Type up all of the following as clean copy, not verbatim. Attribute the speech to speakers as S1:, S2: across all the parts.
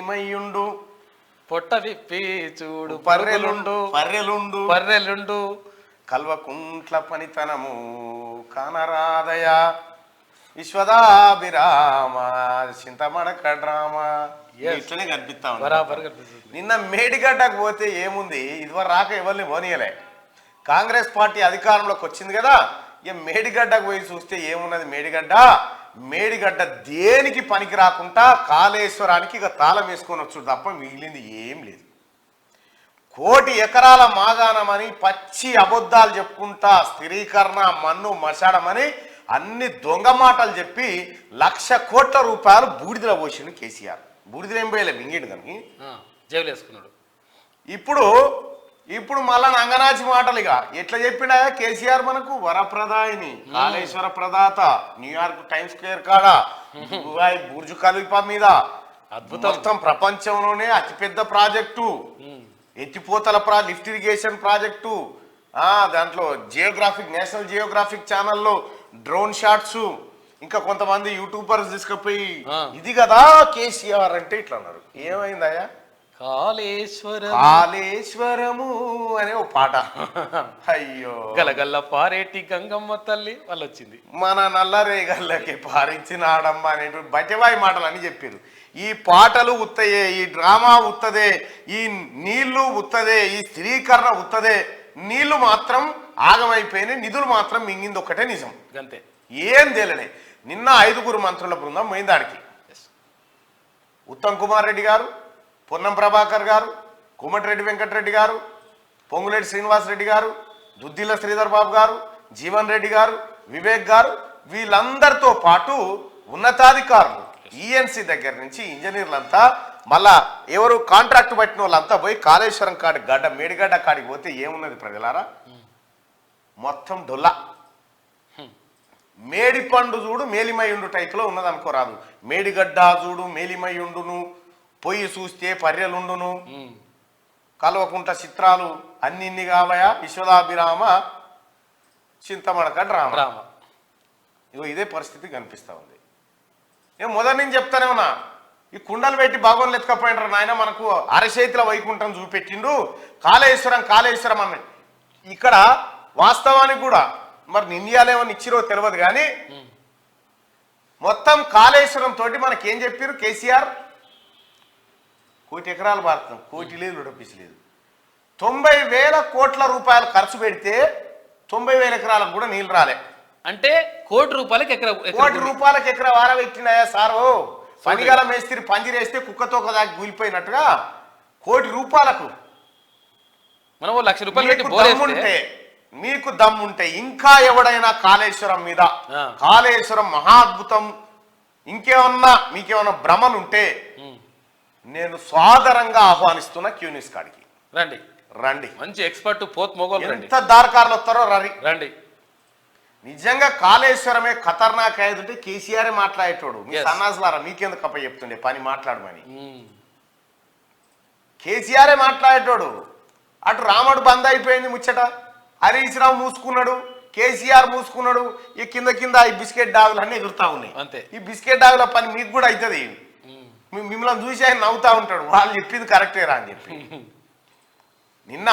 S1: మేలిమయ్యుండు
S2: పొట్ట విప్పి చూడు
S1: పర్రెలుండు కల్వకుంట్ల పనితనము కానరాదయ విశ్వదాభిరామ చింతమడక డ్రామ ఇట్లనే కనిపిస్తా నిన్న మేడిగడ్డకు పోతే ఏముంది ఇదివరకు రాక ఎవరిని పోనీయలే కాంగ్రెస్ పార్టీ అధికారంలోకి వచ్చింది కదా ఇక మేడిగడ్డకు పోయి చూస్తే ఏమున్నది మేడిగడ్డ దేనికి పనికి రాకుండా కాళేశ్వరానికి ఇక తాళం వేసుకొని వచ్చు తప్ప మిగిలింది ఏం లేదు. 1,00,00,000 ఎకరాల మాగాణమని పచ్చి అబద్ధాలు చెప్పుకుంటా స్థిరీకరణ మన్ను మశాడమని అన్ని దొంగ మాటలు చెప్పి 1,00,00,000 కోట్ల రూపాయలు బూడిదలో పోసిండు కేసీఆర్. బూడిదలు ఏం పోయలే మింగిండు కనుక
S2: జైలు వేసుకున్నాడు.
S1: ఇప్పుడు మళ్ళా నంగనాచి మాటలు ఇక ఎట్లా చెప్పినా కేసీఆర్ మనకు వరప్రదాయిని కాళేశ్వర ప్రదాత న్యూయార్క్ టైమ్ స్క్వేర్ కాడ దుబాయ్ బుర్జు ఖలీఫా మీద మొత్తం ప్రపంచంలోనే అతిపెద్ద ప్రాజెక్టు ఎత్తిపోతల లిఫ్ట్ ఇరిగేషన్ ప్రాజెక్టు దాంట్లో నేషనల్ జియోగ్రాఫిక్ ఛానల్లో డ్రోన్ షాట్స్ ఇంకా కొంతమంది యూట్యూబర్స్ తీసుకుపోయి ఇది కదా కేసీఆర్ అంటే ఇట్లా అన్నారు. ఏమైందయ్యా కాళేశ్వరము అనే ఓ పాట. అయ్యో
S2: గలగల్ల పారేటి గంగమ్మ తల్లి వాళ్ళు వచ్చింది
S1: మన నల్లరేగల్లకి పారించిన ఆడమ్మ అనేటువంటి బయటవాయి మాటలు అని చెప్పారు. ఈ పాటలు ఉత్తయే, ఈ డ్రామా ఉత్తదే, ఈ నీళ్లు ఉత్తదే, ఈ స్థిరీకరణ ఉత్తదే. నీళ్లు మాత్రం ఆగమైపోయినాయి, నిధులు మాత్రం మింగింది ఒక్కటే నిజం.
S2: అంతే,
S1: ఏం తేలనే. నిన్న 5 మంత్రుల బృందం పోయిందాడికి ఉత్తమ్ కుమార్ రెడ్డి గారు, పొన్నం ప్రభాకర్ గారు, కోమటిరెడ్డి వెంకటరెడ్డి గారు, పొంగులేటి శ్రీనివాసరెడ్డి గారు, దుద్దిల శ్రీధర్ బాబు గారు, జీవన్ రెడ్డి గారు, వివేక్ గారు, వీళ్ళందరితో పాటు ఉన్నతాధికారులు ఈఎన్సీ దగ్గర నుంచి ఇంజనీర్లంతా మళ్ళా ఎవరు కాంట్రాక్ట్ పట్టిన వాళ్ళంతా పోయి కాళేశ్వరం కాడి మేడిగడ్డ కాడికి పోతే ఏమున్నది ప్రజలారా? మొత్తం డొల్లా. మేడి పండు చూడు మేలిమయ్యుండు టైప్లో ఉన్నది అనుకోరాదు. మేడిగడ్డ చూడు మేలిమయ్యుండును, పొయ్యి చూస్తే పర్రెలుండును, కల్వకుంట చిత్రాలు అన్ని కావయా విశ్వదాభిరామ చింతమడక డ్రామ. ఇగో ఇదే పరిస్థితి కనిపిస్తూ ఉంది. నేను మొదటి నుంచి చెప్తానే ఉన్నా, ఈ కుండలు పెట్టి భగవాన్లు ఎత్తుకపోయినారు నాయన, మనకు అరచేతుల వైకుంఠం చూపెట్టిండు కాళేశ్వరం అన్న. ఇక్కడ వాస్తవానికి కూడా మరి నిందియాలేమని ఇచ్చిరో తెలియదు కానీ మొత్తం కాళేశ్వరం తోటి మనకేం చెప్పారు కేసీఆర్? 1,00,00,000 ఎకరాలు భారతం, 1,00,00,000 లేదు, రూపీస్ లేదు. 90,000 కోట్ల రూపాయలు ఖర్చు పెడితే 90,000 ఎకరాలకు కూడా నీళ్ళు రాలే.
S2: అంటే 1,00,00,000 రూపాయలకి ఎకరా,
S1: 1,00,00,000 రూపాయలకి ఎకరా వార పెట్టినాయా సారు? పనిగల మేస్త్రి పంజిరేస్తే కుక్కతో కదా కూలిపోయినట్టుగా 1,00,00,000 రూపాయలకు
S2: మనం 1,00,00,000 రూపాయలు పెట్టి
S1: మీకు దమ్ముంటే ఇంకా ఎవడైనా కాళేశ్వరం మీద, కాళేశ్వరం మహా అద్భుతం, మీకేమన్నా భ్రమలుంటే నేను సాదరంగా ఆహ్వానిస్తున్నా క్యూనిస్ కాడికి రండి.
S2: మంచి ఎక్స్పర్ట్ పోత్ మొగోలు
S1: ఎంత దారకారులు వస్తారో
S2: రండి.
S1: నిజంగా కాళేశ్వరమే ఖతర్నాక్ అయ్యేదంటే కేసీఆర్ మాట్లాడేటోడు. మీ సన్నాసులారా మీకెందుకు అప్ప చెప్తుండే పని మాట్లాడమని? కేసీఆర్ మాట్లాడేటోడు. అటు రాముడు బంద్ అయిపోయింది ముచ్చట, హరీష్ రావు మూసుకున్నాడు, కేసీఆర్ మూసుకున్నాడు. ఈ కింద ఈ బిస్కెట్ డాగులు అన్నీ ఎదురుతా ఉన్నాయి.
S2: అంతే,
S1: ఈ బిస్కెట్ డాగుల పని మీకు కూడా అవుతుంది. మిమ్మల్ని చూసి ఆయన నవ్వుతా ఉంటాడు, వాళ్ళు చెప్పింది కరెక్టేరా అని చెప్పి. నిన్న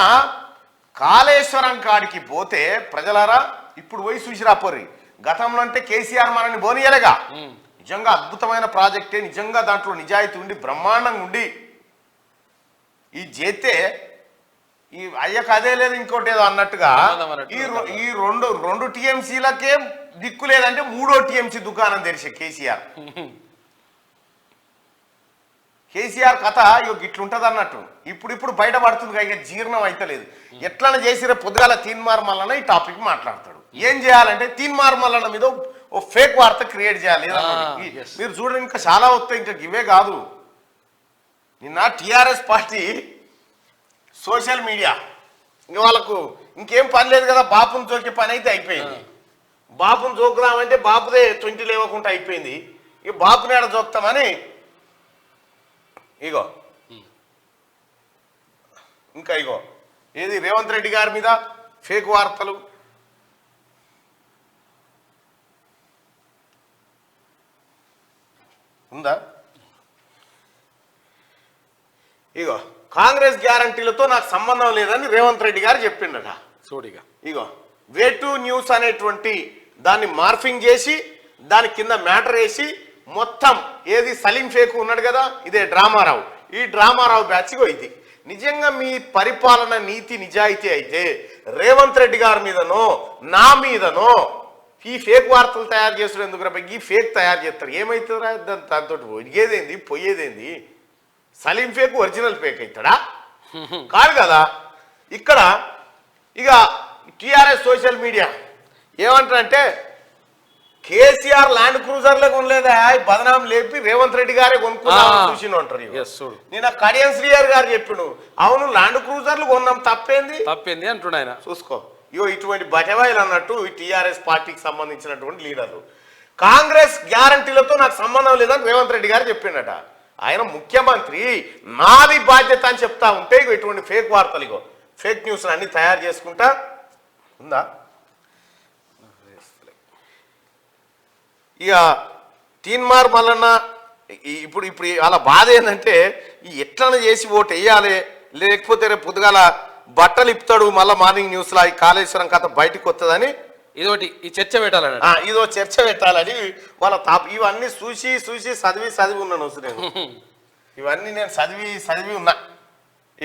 S1: కాళేశ్వరం కాడికి పోతే ప్రజలారా ఇప్పుడు పోయి చూసిరా పోర్రి. గతంలో అంటే కేసీఆర్ మనల్ని బోనియలేగా. నిజంగా అద్భుతమైన ప్రాజెక్టే, నిజంగా దాంట్లో నిజాయితీ ఉండి బ్రహ్మాండంగా ఉండి ఈ చేస్తే ఈ అయ్యకు అదే లేదు ఇంకోటి ఏదో అన్నట్టుగా ఈ రెండు టీఎంసీలకే దిక్కు లేదంటే 3వ టీఎంసీ దుకాణం తెరిచే కేసీఆర్ కథ ఇట్లుంటది అన్నట్టు. ఇప్పుడు బయట పడుతుంది, ఇక జీర్ణం అయితలేదు. ఎట్లనే చేసిరే పొద్దుగాల తీన్మార్ మల్లన్న ఈ టాపిక్ మాట్లాడతాడు. ఏం చేయాలంటే తీన్మార్ మల్లన్న మీద ఓ ఫేక్ వార్త క్రియేట్ చేయాలి. మీరు చూడండి, ఇంకా చాలా వస్తాయి, ఇంకా ఇవే కాదు. నిన్న టీఆర్ఎస్ పార్టీ సోషల్ మీడియా ఇంక వాళ్ళకు ఇంకేం పని లేదు కదా, బాపుని జోకే పని అయితే అయిపోయింది. బాపుని జోకుదామంటే బాపుదే 20 లేవకుండా అయిపోయింది. ఇక బాపుని ఆడ జోక్తామని ఇగో ఇంకా ఏది రేవంత్ రెడ్డి గారి మీద ఫేక్ వార్తలు. ఉందా? ఇగో కాంగ్రెస్ గ్యారంటీలతో నాకు సంబంధం లేదని రేవంత్ రెడ్డి గారు చెప్పిండట.
S2: చూడిగా
S1: ఇగో వే2 న్యూస్ అనేటువంటి దాన్ని మార్ఫింగ్ చేసి దాని కింద మ్యాటర్ వేసి మొత్తం ఏది సలీం షేక్ ఉన్నాడు కదా, ఇదే డ్రామారావు, ఈ డ్రామారావు బ్యాచ్ ఇది. నిజంగా మీ పరిపాలన నీతి నిజాయితీ అయితే రేవంత్ రెడ్డి గారి మీదనో నా మీదనో ఈ ఫేక్ వార్తలు తయారు చేస్తారు. ఎందుకు రా ఈ ఫేక్ తయారు చేస్తారు, ఏమవుతుందిరా దాంతో ఒడిగేదేంది పోయేదేంది? సలీం ఫేక్ ఒరిజినల్ ఫేక్ అవుతాడా? కాదు కదా. ఇక్కడ ఇక టిఆర్ఎస్ సోషల్ మీడియా ఏమంటారంటే కేసీఆర్ ల్యాండ్ క్రూజర్లే కొనలేదా, బదనాం లేపి రేవంత్ రెడ్డి గారే కొనుక్కున్నామని చూసిన ఉంటారు. నేను కడియం శ్రీఆర్ గారు చెప్పిండు, అవును ల్యాండ్ క్రూజర్లు కొన్నాం తప్పేంది
S2: అంటున్నా ఆయన.
S1: చూసుకో ఇగో ఇటువంటి బటవాయిలు అన్నట్టు ఈ టీఆర్ఎస్ పార్టీకి సంబంధించినటువంటి లీడర్లు కాంగ్రెస్ గ్యారంటీలతో నాకు సంబంధం లేదని రేవంత్ రెడ్డి గారు చెప్పిండట. ఆయన ముఖ్యమంత్రి, నాది బాధ్యత అని చెప్తా ఉంటే ఇగో ఇటువంటి ఫేక్ వార్తలు, ఇగో ఫేక్ న్యూస్ అన్ని తయారు చేసుకుంటా ఉందా. ఇక తీన్మార్ మల్లన్న ఇప్పుడు అలా బాధ ఏంటంటే ఎట్లనే చేసి ఓటు వేయాలి, లేకపోతే రేపు పొద్దుగాల బట్టలు ఇప్పుతాడు మళ్ళీ మార్నింగ్ న్యూస్లో ఈ కాళేశ్వరం కథ బయటకు వస్తుందని
S2: ఇదొకటి ఈ చర్చ పెట్టాలని,
S1: ఇదో చర్చ పెట్టాలని వాళ్ళ ఇవన్నీ చూసి చదివి ఉన్నాను నేను. ఇవన్నీ నేను చదివి ఉన్నా.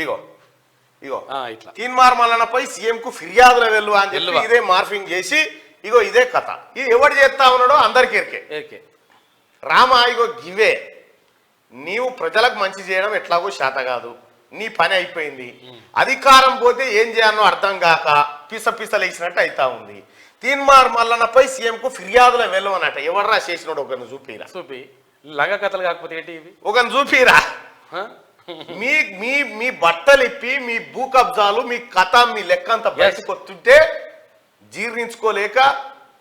S1: ఇగో ఇట్లా తీన్మార్ మల్లన్నపై సీఎంకు ఫిర్యాదుల వెళ్ళు అని చెప్పి ఇదే మార్ఫింగ్ చేసి ఇగో ఇదే కథ. ఇది ఎవడు చేస్తా ఉన్నాడో అందరికి ఎరికే. రామా ఇగో గివే, నీవు ప్రజలకు మంచి చేయడం ఎట్లాగో శాత కాదు, నీ పని అయిపోయింది. అధికారం పోతే ఏం చేయాలో అర్థం కాక పిసలేసినట్టు అవుతా ఉంది. తీన్మార్ మల్లన్నపై సీఎంకు ఫిర్యాదుల వెళ్ళమన్నట. ఎవడరా చేసినాడు ఒకరిని చూపిరా,
S2: లంగ కథలు కాకపోతే ఏంటి ఇవి,
S1: ఒకరిని చూపిరా. మీ బట్టలు ఇప్పి మీ భూ కబ్జాలు మీ కథ మీ లెక్క అంతా బయటకు వస్తుంటే జీర్ణించుకోలేక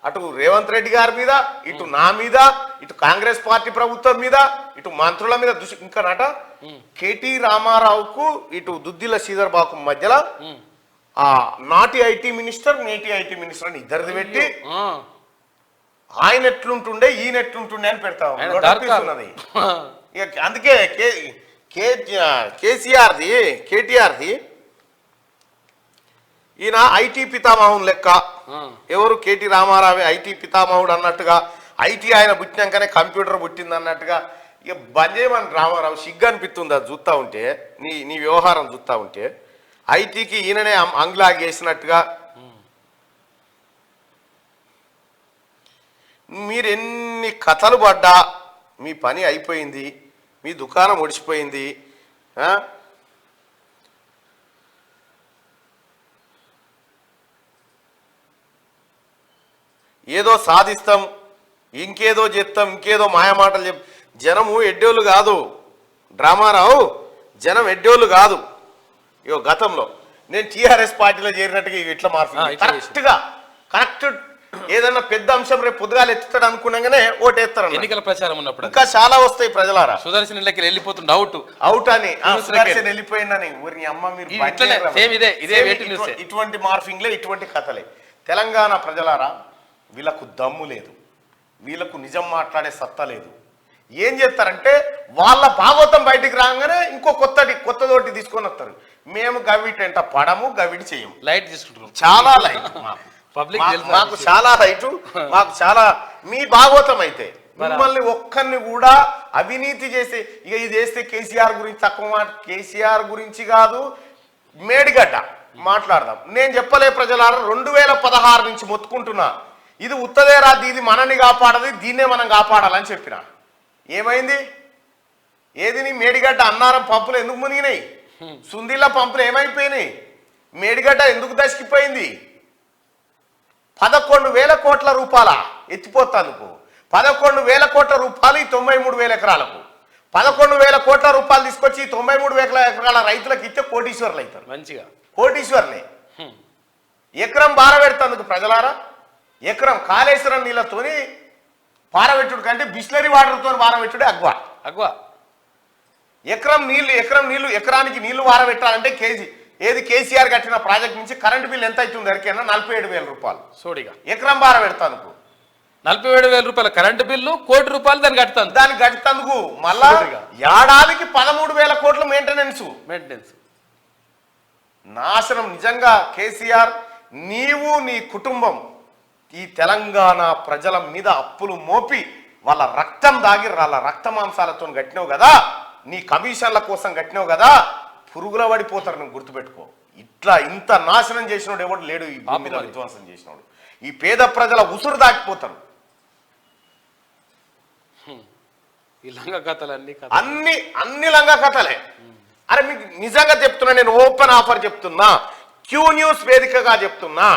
S1: అటు రేవంత్ రెడ్డి గారి మీద, ఇటు నా మీద, ఇటు కాంగ్రెస్ పార్టీ ప్రభుత్వం మీద, ఇటు మంత్రుల మీద ఇంకా నట కేటీ రామారావుకు ఇటు దుద్దిల శ్రీధర్ బాబు మధ్యలో ఆ నాటి ఐటీ మినిస్టర్ నేటి ఐటీ మినిస్టర్ అని ఇద్దరిది పెట్టి ఆయన ఎట్లుంటుండే ఈయన ఎట్లుంటుండే అని పెడతా ఉన్నది. అందుకే కేటీఆర్ది ఈయన ఐటీ పితామహుడు లెక్క, ఎవరు కేటీ రామారావే ఐటీ పితామహుడు అన్నట్టుగా, ఐటీ ఆయన పుట్టినాకనే కంప్యూటర్ పుట్టింది అన్నట్టుగా. ఇక బంద్ చేయమని రామారావు సిగ్గు అనిపిస్తుంది అది చూస్తూ ఉంటే, నీ వ్యవహారం చూస్తూ ఉంటే. ఐటీకి ఈయననే అంగ్లాగ్ చేసినట్టుగా మీరు ఎన్ని కథలు పడ్డా మీ పని అయిపోయింది, మీ దుకాణం ఒడిచిపోయింది. ఏదో సాధిస్తాం, ఇంకేదో చేస్తాం, ఇంకేదో మాయమాటలు చెప్ జనము ఎడ్డోళ్ళు కాదు డ్రామారావు, జనం ఎడ్డోళ్ళు కాదు. ఇగో గతంలో నేను టీఆర్ఎస్ పార్టీలో చేరినట్టుగా ఇట్లా మార్పు కరెక్ట్ ఏదన్నా పెద్ద అంశం రేపు పొద్దుగాలు ఎత్తుతాడు అనుకున్నాగానే ఓటేస్తారు.
S2: ఎన్నికల ప్రచారం ఉన్నప్పుడు ఇంకా
S1: చాలా వస్తాయి ప్రజలారా.
S2: సుదర్శన్ వెళ్ళిపోతుంది అవుట్
S1: అని సుదర్శన్ వెళ్ళిపోయిందని ఊరి అమ్మ మీరు ఇటువంటి మార్ఫింగ్లే ఇటువంటి కథలే. తెలంగాణ ప్రజలారా వీళ్ళకు దమ్ము లేదు, వీళ్ళకు నిజం మాట్లాడే సత్తా లేదు. ఏం చేస్తారంటే వాళ్ళ భాగవతం బయటికి రాగానే ఇంకో కొత్తదోటి తీసుకొని వస్తారు. మేము గవిటంట పడము, గవిటి చేయము,
S2: లైట్ తీసుకుంటున్నాం,
S1: చాలా లైట్ మాకు చాలా రైటు, మాకు చాలా మీ భాగవతం అయితే మిమ్మల్ని ఒక్కరిని కూడా అవినీతి చేసి ఇక ఇది వేస్తే కేసీఆర్ గురించి తక్కువ మాట, కేసీఆర్ గురించి కాదు మేడిగడ్డ మాట్లాడదాం. నేను చెప్పలే ప్రజలారా 2016 నుంచి మొత్తుకుంటున్నా, ఇది ఉత్తదే రాదు, ఇది మనని కాపాడదు, దీన్నే మనం కాపాడాలని చెప్పిన. ఏమైంది? ఏది నీ మేడిగడ్డ అన్నారం పంపులు ఎందుకు మునిగినాయి? సుందిళ్ళ పంపులు ఏమైపోయినాయి? మేడిగడ్డ ఎందుకు దశకిపోయింది? 11,000 కోట్ల రూపాయల ఎత్తిపోతానుకు 11,000 కోట్ల రూపాయలు ఈ 93,000 ఎకరాలకు 11,000 కోట్ల రూపాయలు తీసుకొచ్చి 93,000 ఎకరాల రైతులకు ఇస్తే కోటీశ్వర్లు అవుతారు.
S2: మంచిగా కోటీశ్వర్లే.
S1: ఎకరం బారబెడతాందుకు ప్రజలారా, ఎకరం కాళేశ్వరం నీళ్ళతోని పారబెట్టుడు కంటే బిస్లరీ వాటర్తో పారబెట్టుడే అగ్వా. ఎకరం నీళ్లు ఎకరానికి నీళ్లు పారబెట్టాలంటే కేసీఆర్ కట్టిన ప్రాజెక్ట్ నుంచి కరెంట్ బిల్ ఎంత అవుతుంది ఎరికైనా 47,000 రూపాయలు.
S2: సోడిగా
S1: ఎకరం పారబెడతానుకు
S2: 47,000 రూపాయల కరెంటు బిల్లు, ₹1 కోటి దాన్ని కడతాను.
S1: దాన్ని గడితందుకు మళ్ళా ఏడాదికి 13,000 కోట్ల మెయింటెనెన్స్. నాశనం. నిజంగా కేసీఆర్, నీవు నీ కుటుంబం ఈ తెలంగాణ ప్రజల మీద అప్పులు మోపి వాళ్ళ రక్తం దాగి వాళ్ళ రక్త మాంసాలతో కట్టినావు కదా, నీ కమిషన్ల కోసం కట్టినావు కదా, పురుగుల పడిపోతారు. నువ్వు గుర్తుపెట్టుకో. ఇట్లా ఇంత నాశనం చేసినోడు ఎవడు లేడు ఈ భూమి మీద. విధ్వంసం చేసినోడు ఈ పేద ప్రజల ఉసురు దాటిపోతారు. అన్ని లంగా కథలే. అరే మీకు నిజంగా చెప్తున్నా, నేను ఓపెన్ ఆఫర్ చెప్తున్నా, క్యూ న్యూస్ వేదికగా చెప్తున్నా,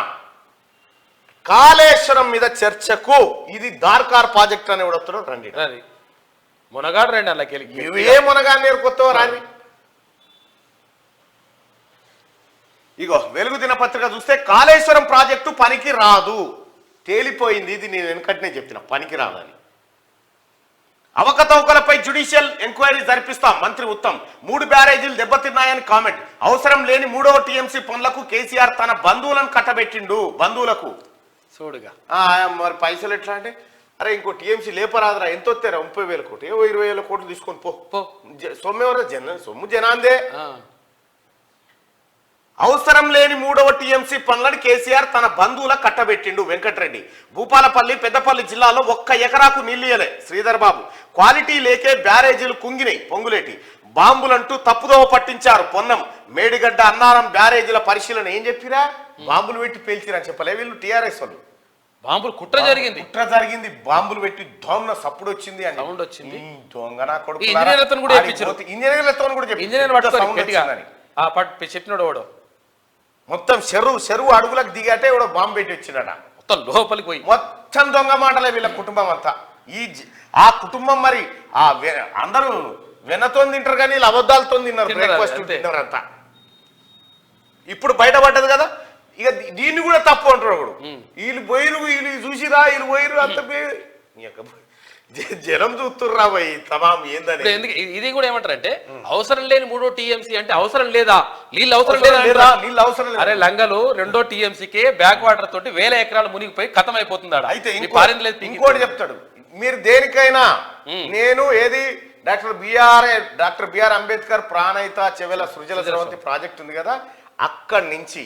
S1: కాళేశ్వరం మీద చర్చకు ఇది దార్కార్ ప్రాజెక్ట్ అని ఎవడొస్తున్నాడు రండి.
S2: మునగాడు రండి. అలాగే
S1: ఏ మునగాడు నేర్కొస్తావో రాని. ఇగో వెలుగు దినపత్రిక చూస్తే కాళేశ్వరం ప్రాజెక్టు పనికి రాదు, తేలిపోయింది. ఇది నేను వెనకటినే చెప్తున్నా, పనికి రాదని. అవకతవకలపై జ్యుడిషియల్ ఎంక్వైరీ జరిపిస్తాం మంత్రి ఉత్తమ్. 3 బ్యారేజీలు దెబ్బతిన్నాయని కామెంట్. అవసరం లేని 3వ టీఎంసీ పనులకు కేసీఆర్ తన బంధువులను కట్టబెట్టిండు. బంధువులకు చూడుగా మరి పైసలు ఎట్లా అంటే, అరే ఇంకో టీఎంసీ లేపరాదురా, ఎంత వస్తారా, 30,000 కోట్లు, 20,000 కోట్లు తీసుకొని పో. సొమ్మెవరో సొమ్ము జనాందే. అవసరం లేని 3వ టీఎంసీ పనులను కేసీఆర్ తన బంధువుల కట్టబెట్టిండు. వెంకటరెడ్డి. భూపాలపల్లి, పెద్దపల్లి జిల్లాలో 1 ఎకరాకు నీళ్లియలే శ్రీధర్ బాబు. క్వాలిటీ లేకే బ్యారేజీలు కుంగినాయి. పొంగులేటి. బాంబులంటూ తప్పుదోవ పట్టించారు పొన్నం. మేడిగడ్డ, అన్నారం బ్యారేజీల పరిశీలన ఏం చెప్పిరా, బాంబులు పెట్టి పేల్చిరా చెప్పలే వీళ్ళు టీఆర్ఎస్ వాళ్ళు.
S2: బాంబులు కుట్ర జరిగింది.
S1: బాంబులు పెట్టి దోమన సప్పుడు వచ్చింది అని
S2: సౌండ్ వచ్చింది.
S1: దొంగన కొడుకు
S2: ఇంజనీర్లతో కూడా చెప్పినాడు వాడు.
S1: మొత్తం చెరువు అడుగులకు దిగాటే ఎవడో బాంబు పెట్టి వచ్చినాడ.
S2: మొత్తం లోపలికి పోయి
S1: మొత్తం దొంగ మాటలే వీళ్ళ కుటుంబం అంతా. ఆ కుటుంబం మరి అందరూ వెన్నతో తింటారు కానీ వీళ్ళు అబద్ధాలతో తిన్నారు, బ్రేక్ఫాస్ట్ తిన్నారు అంతా. ఇప్పుడు బయటపడ్డది కదా, ఇక దీన్ని కూడా తప్పు అంటారు ఒకడు. వీళ్ళు పోయిరు, వీళ్ళు చూసిరా, వీళ్ళు పోయిరు, అంత జనం చూస్తుర్రా పోయి తమాం ఏందని.
S2: ఇది కూడా ఏమంటారంటే, అవసరం లేని 3వ టీఎంసీ అంటే అవసరం లేదా, నీళ్ళు అవసరం లేదా,
S1: నీళ్ళు అవసరం లేదు.
S2: అరే లంగలు 2వ టీఎంసీకే బ్యాక్ వాటర్ తోటి 1000 ఎకరాలు మునిగిపోయి కథం అయిపోతుంది.
S1: అయితే ఇంకోటి చెప్తాడు, మీరు దేనికైనా నేను ఏది డాక్టర్ బిఆర్ అంబేద్కర్ ప్రాణహిత చెవెల సృజల స్రవంతి ప్రాజెక్ట్ ఉంది కదా, అక్కడి నుంచి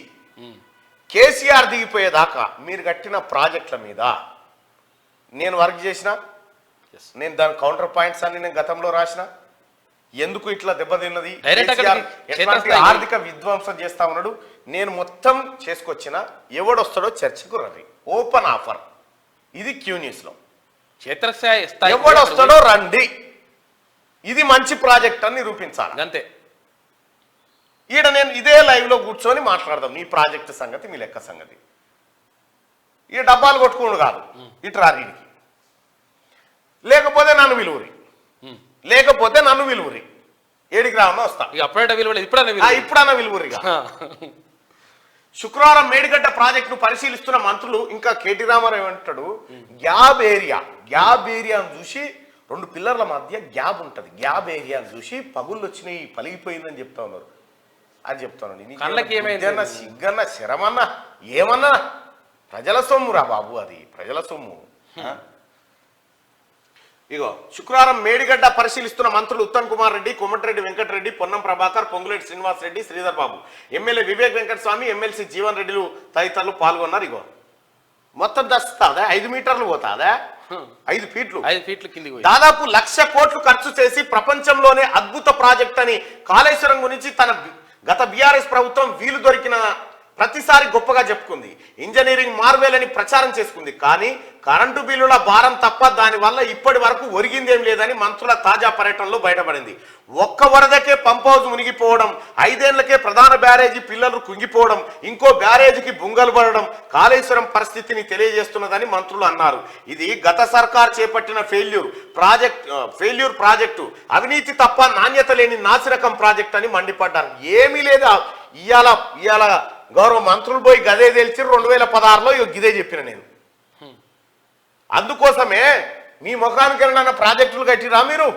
S1: కేసీఆర్ దిగిపోయేదాకా మీరు కట్టిన ప్రాజెక్టుల మీద నేను వర్క్ చేసిన, నేను దాని కౌంటర్ పాయింట్స్ అన్ని నేను గతంలో రాసిన. ఎందుకు ఇట్లా దెబ్బతిన్నది, ఆర్థిక విధ్వంసం చేస్తా ఉన్నాడు, నేను మొత్తం చేసుకొచ్చిన. ఎవడొస్తాడో చర్చకు రండి, ఓపెన్ ఆఫర్. ఇది క్యూ న్యూస్ లో. ఎవడొస్తాడో రండి, ఇది మంచి ప్రాజెక్ట్ అని నిరూపించాలి అంతే. ఈడ నేను ఇదే లైవ్ లో కూర్చొని మాట్లాడదాం మీ ప్రాజెక్ట్ సంగతి, మీ లెక్క సంగతి. ఈ డబ్బాలు కొట్టుకోడు కాదు, ఇటు రారీడికి. లేకపోతే నన్ను విలువరి, ఏడికి రావన్నా వస్తా. ఇప్పుడన్నా విలువరిగా. శుక్రవారం మేడిగడ్డ ప్రాజెక్టును పరిశీలిస్తున్న మంత్రులు ఇంకా కేటీ రామారావు ఏమంటాడు, గ్యాబ్ ఏరియాను చూసి 2 పిల్లర్ల మధ్య గ్యాబ్ ఉంటుంది, గ్యాబ్ ఏరియాను చూసి పగుళ్ళు వచ్చినాయి, పలిగిపోయిందని చెప్తా ఉన్నారు. అని చెప్తాను. సిగ్గన్న శరమన్నా ఏమన్నా, ప్రజల సొమ్ము రా బాబు, అది ప్రజల సొమ్ము. ఇగో శుక్రవారం మేడిగడ్డ పరిశీలిస్తున్న మంత్రులు ఉత్తమ్ కుమార్ రెడ్డి, కోమటిరెడ్డి వెంకటరెడ్డి, పొన్నం ప్రభాకర్, పొంగులేటి శ్రీనివాస్ రెడ్డి, శ్రీధర్ బాబు, ఎమ్మెల్యే వివేక్ వెంకటస్వామి, ఎమ్మెల్సీ జీవన్ రెడ్డిలు తదితరులు పాల్గొన్నారు. ఇగో మొత్తం దస్తాదా 5 మీటర్లు పోతాదా, 5 ఫీట్లు కింది. దాదాపు 1,00,000 కోట్లు ఖర్చు చేసి ప్రపంచంలోనే అద్భుత ప్రాజెక్ట్ అని కాళేశ్వరం గురించి తన గత బీఆర్ఎస్ ప్రభుత్వం వీలు దొరికిన ప్రతిసారి గొప్పగా చెప్పుకుంది. ఇంజనీరింగ్ మార్వేలని ప్రచారం చేసుకుంది. కానీ కరెంటు బిల్లుల భారం తప్ప దానివల్ల ఇప్పటి వరకు ఒరిగిందేం లేదని మంత్రుల తాజా పర్యటనలో బయటపడింది. ఒక్క వరదకే పంప్ హౌస్ మునిగిపోవడం, 5 ఏళ్లకే ప్రధాన బ్యారేజీ పిల్లలు కుంగిపోవడం, ఇంకో బ్యారేజీకి బుంగలు పడడం కాళేశ్వరం పరిస్థితిని తెలియజేస్తున్నదని మంత్రులు అన్నారు. ఇది గత సర్కార్ చేపట్టిన ఫెయిల్యూర్ ప్రాజెక్టు, అవినీతి తప్ప నాణ్యత లేని నాసిరకం ప్రాజెక్ట్ అని మండిపడ్డారు. ఏమీ లేదా, ఇవాళ గౌరవ మంత్రులు పోయి గదే తెలిసి 2016లో ఇదే చెప్పిన నేను. అందుకోసమే మీ ముఖానికి వెళ్ళిన ప్రాజెక్టులు కట్టిరా మీరు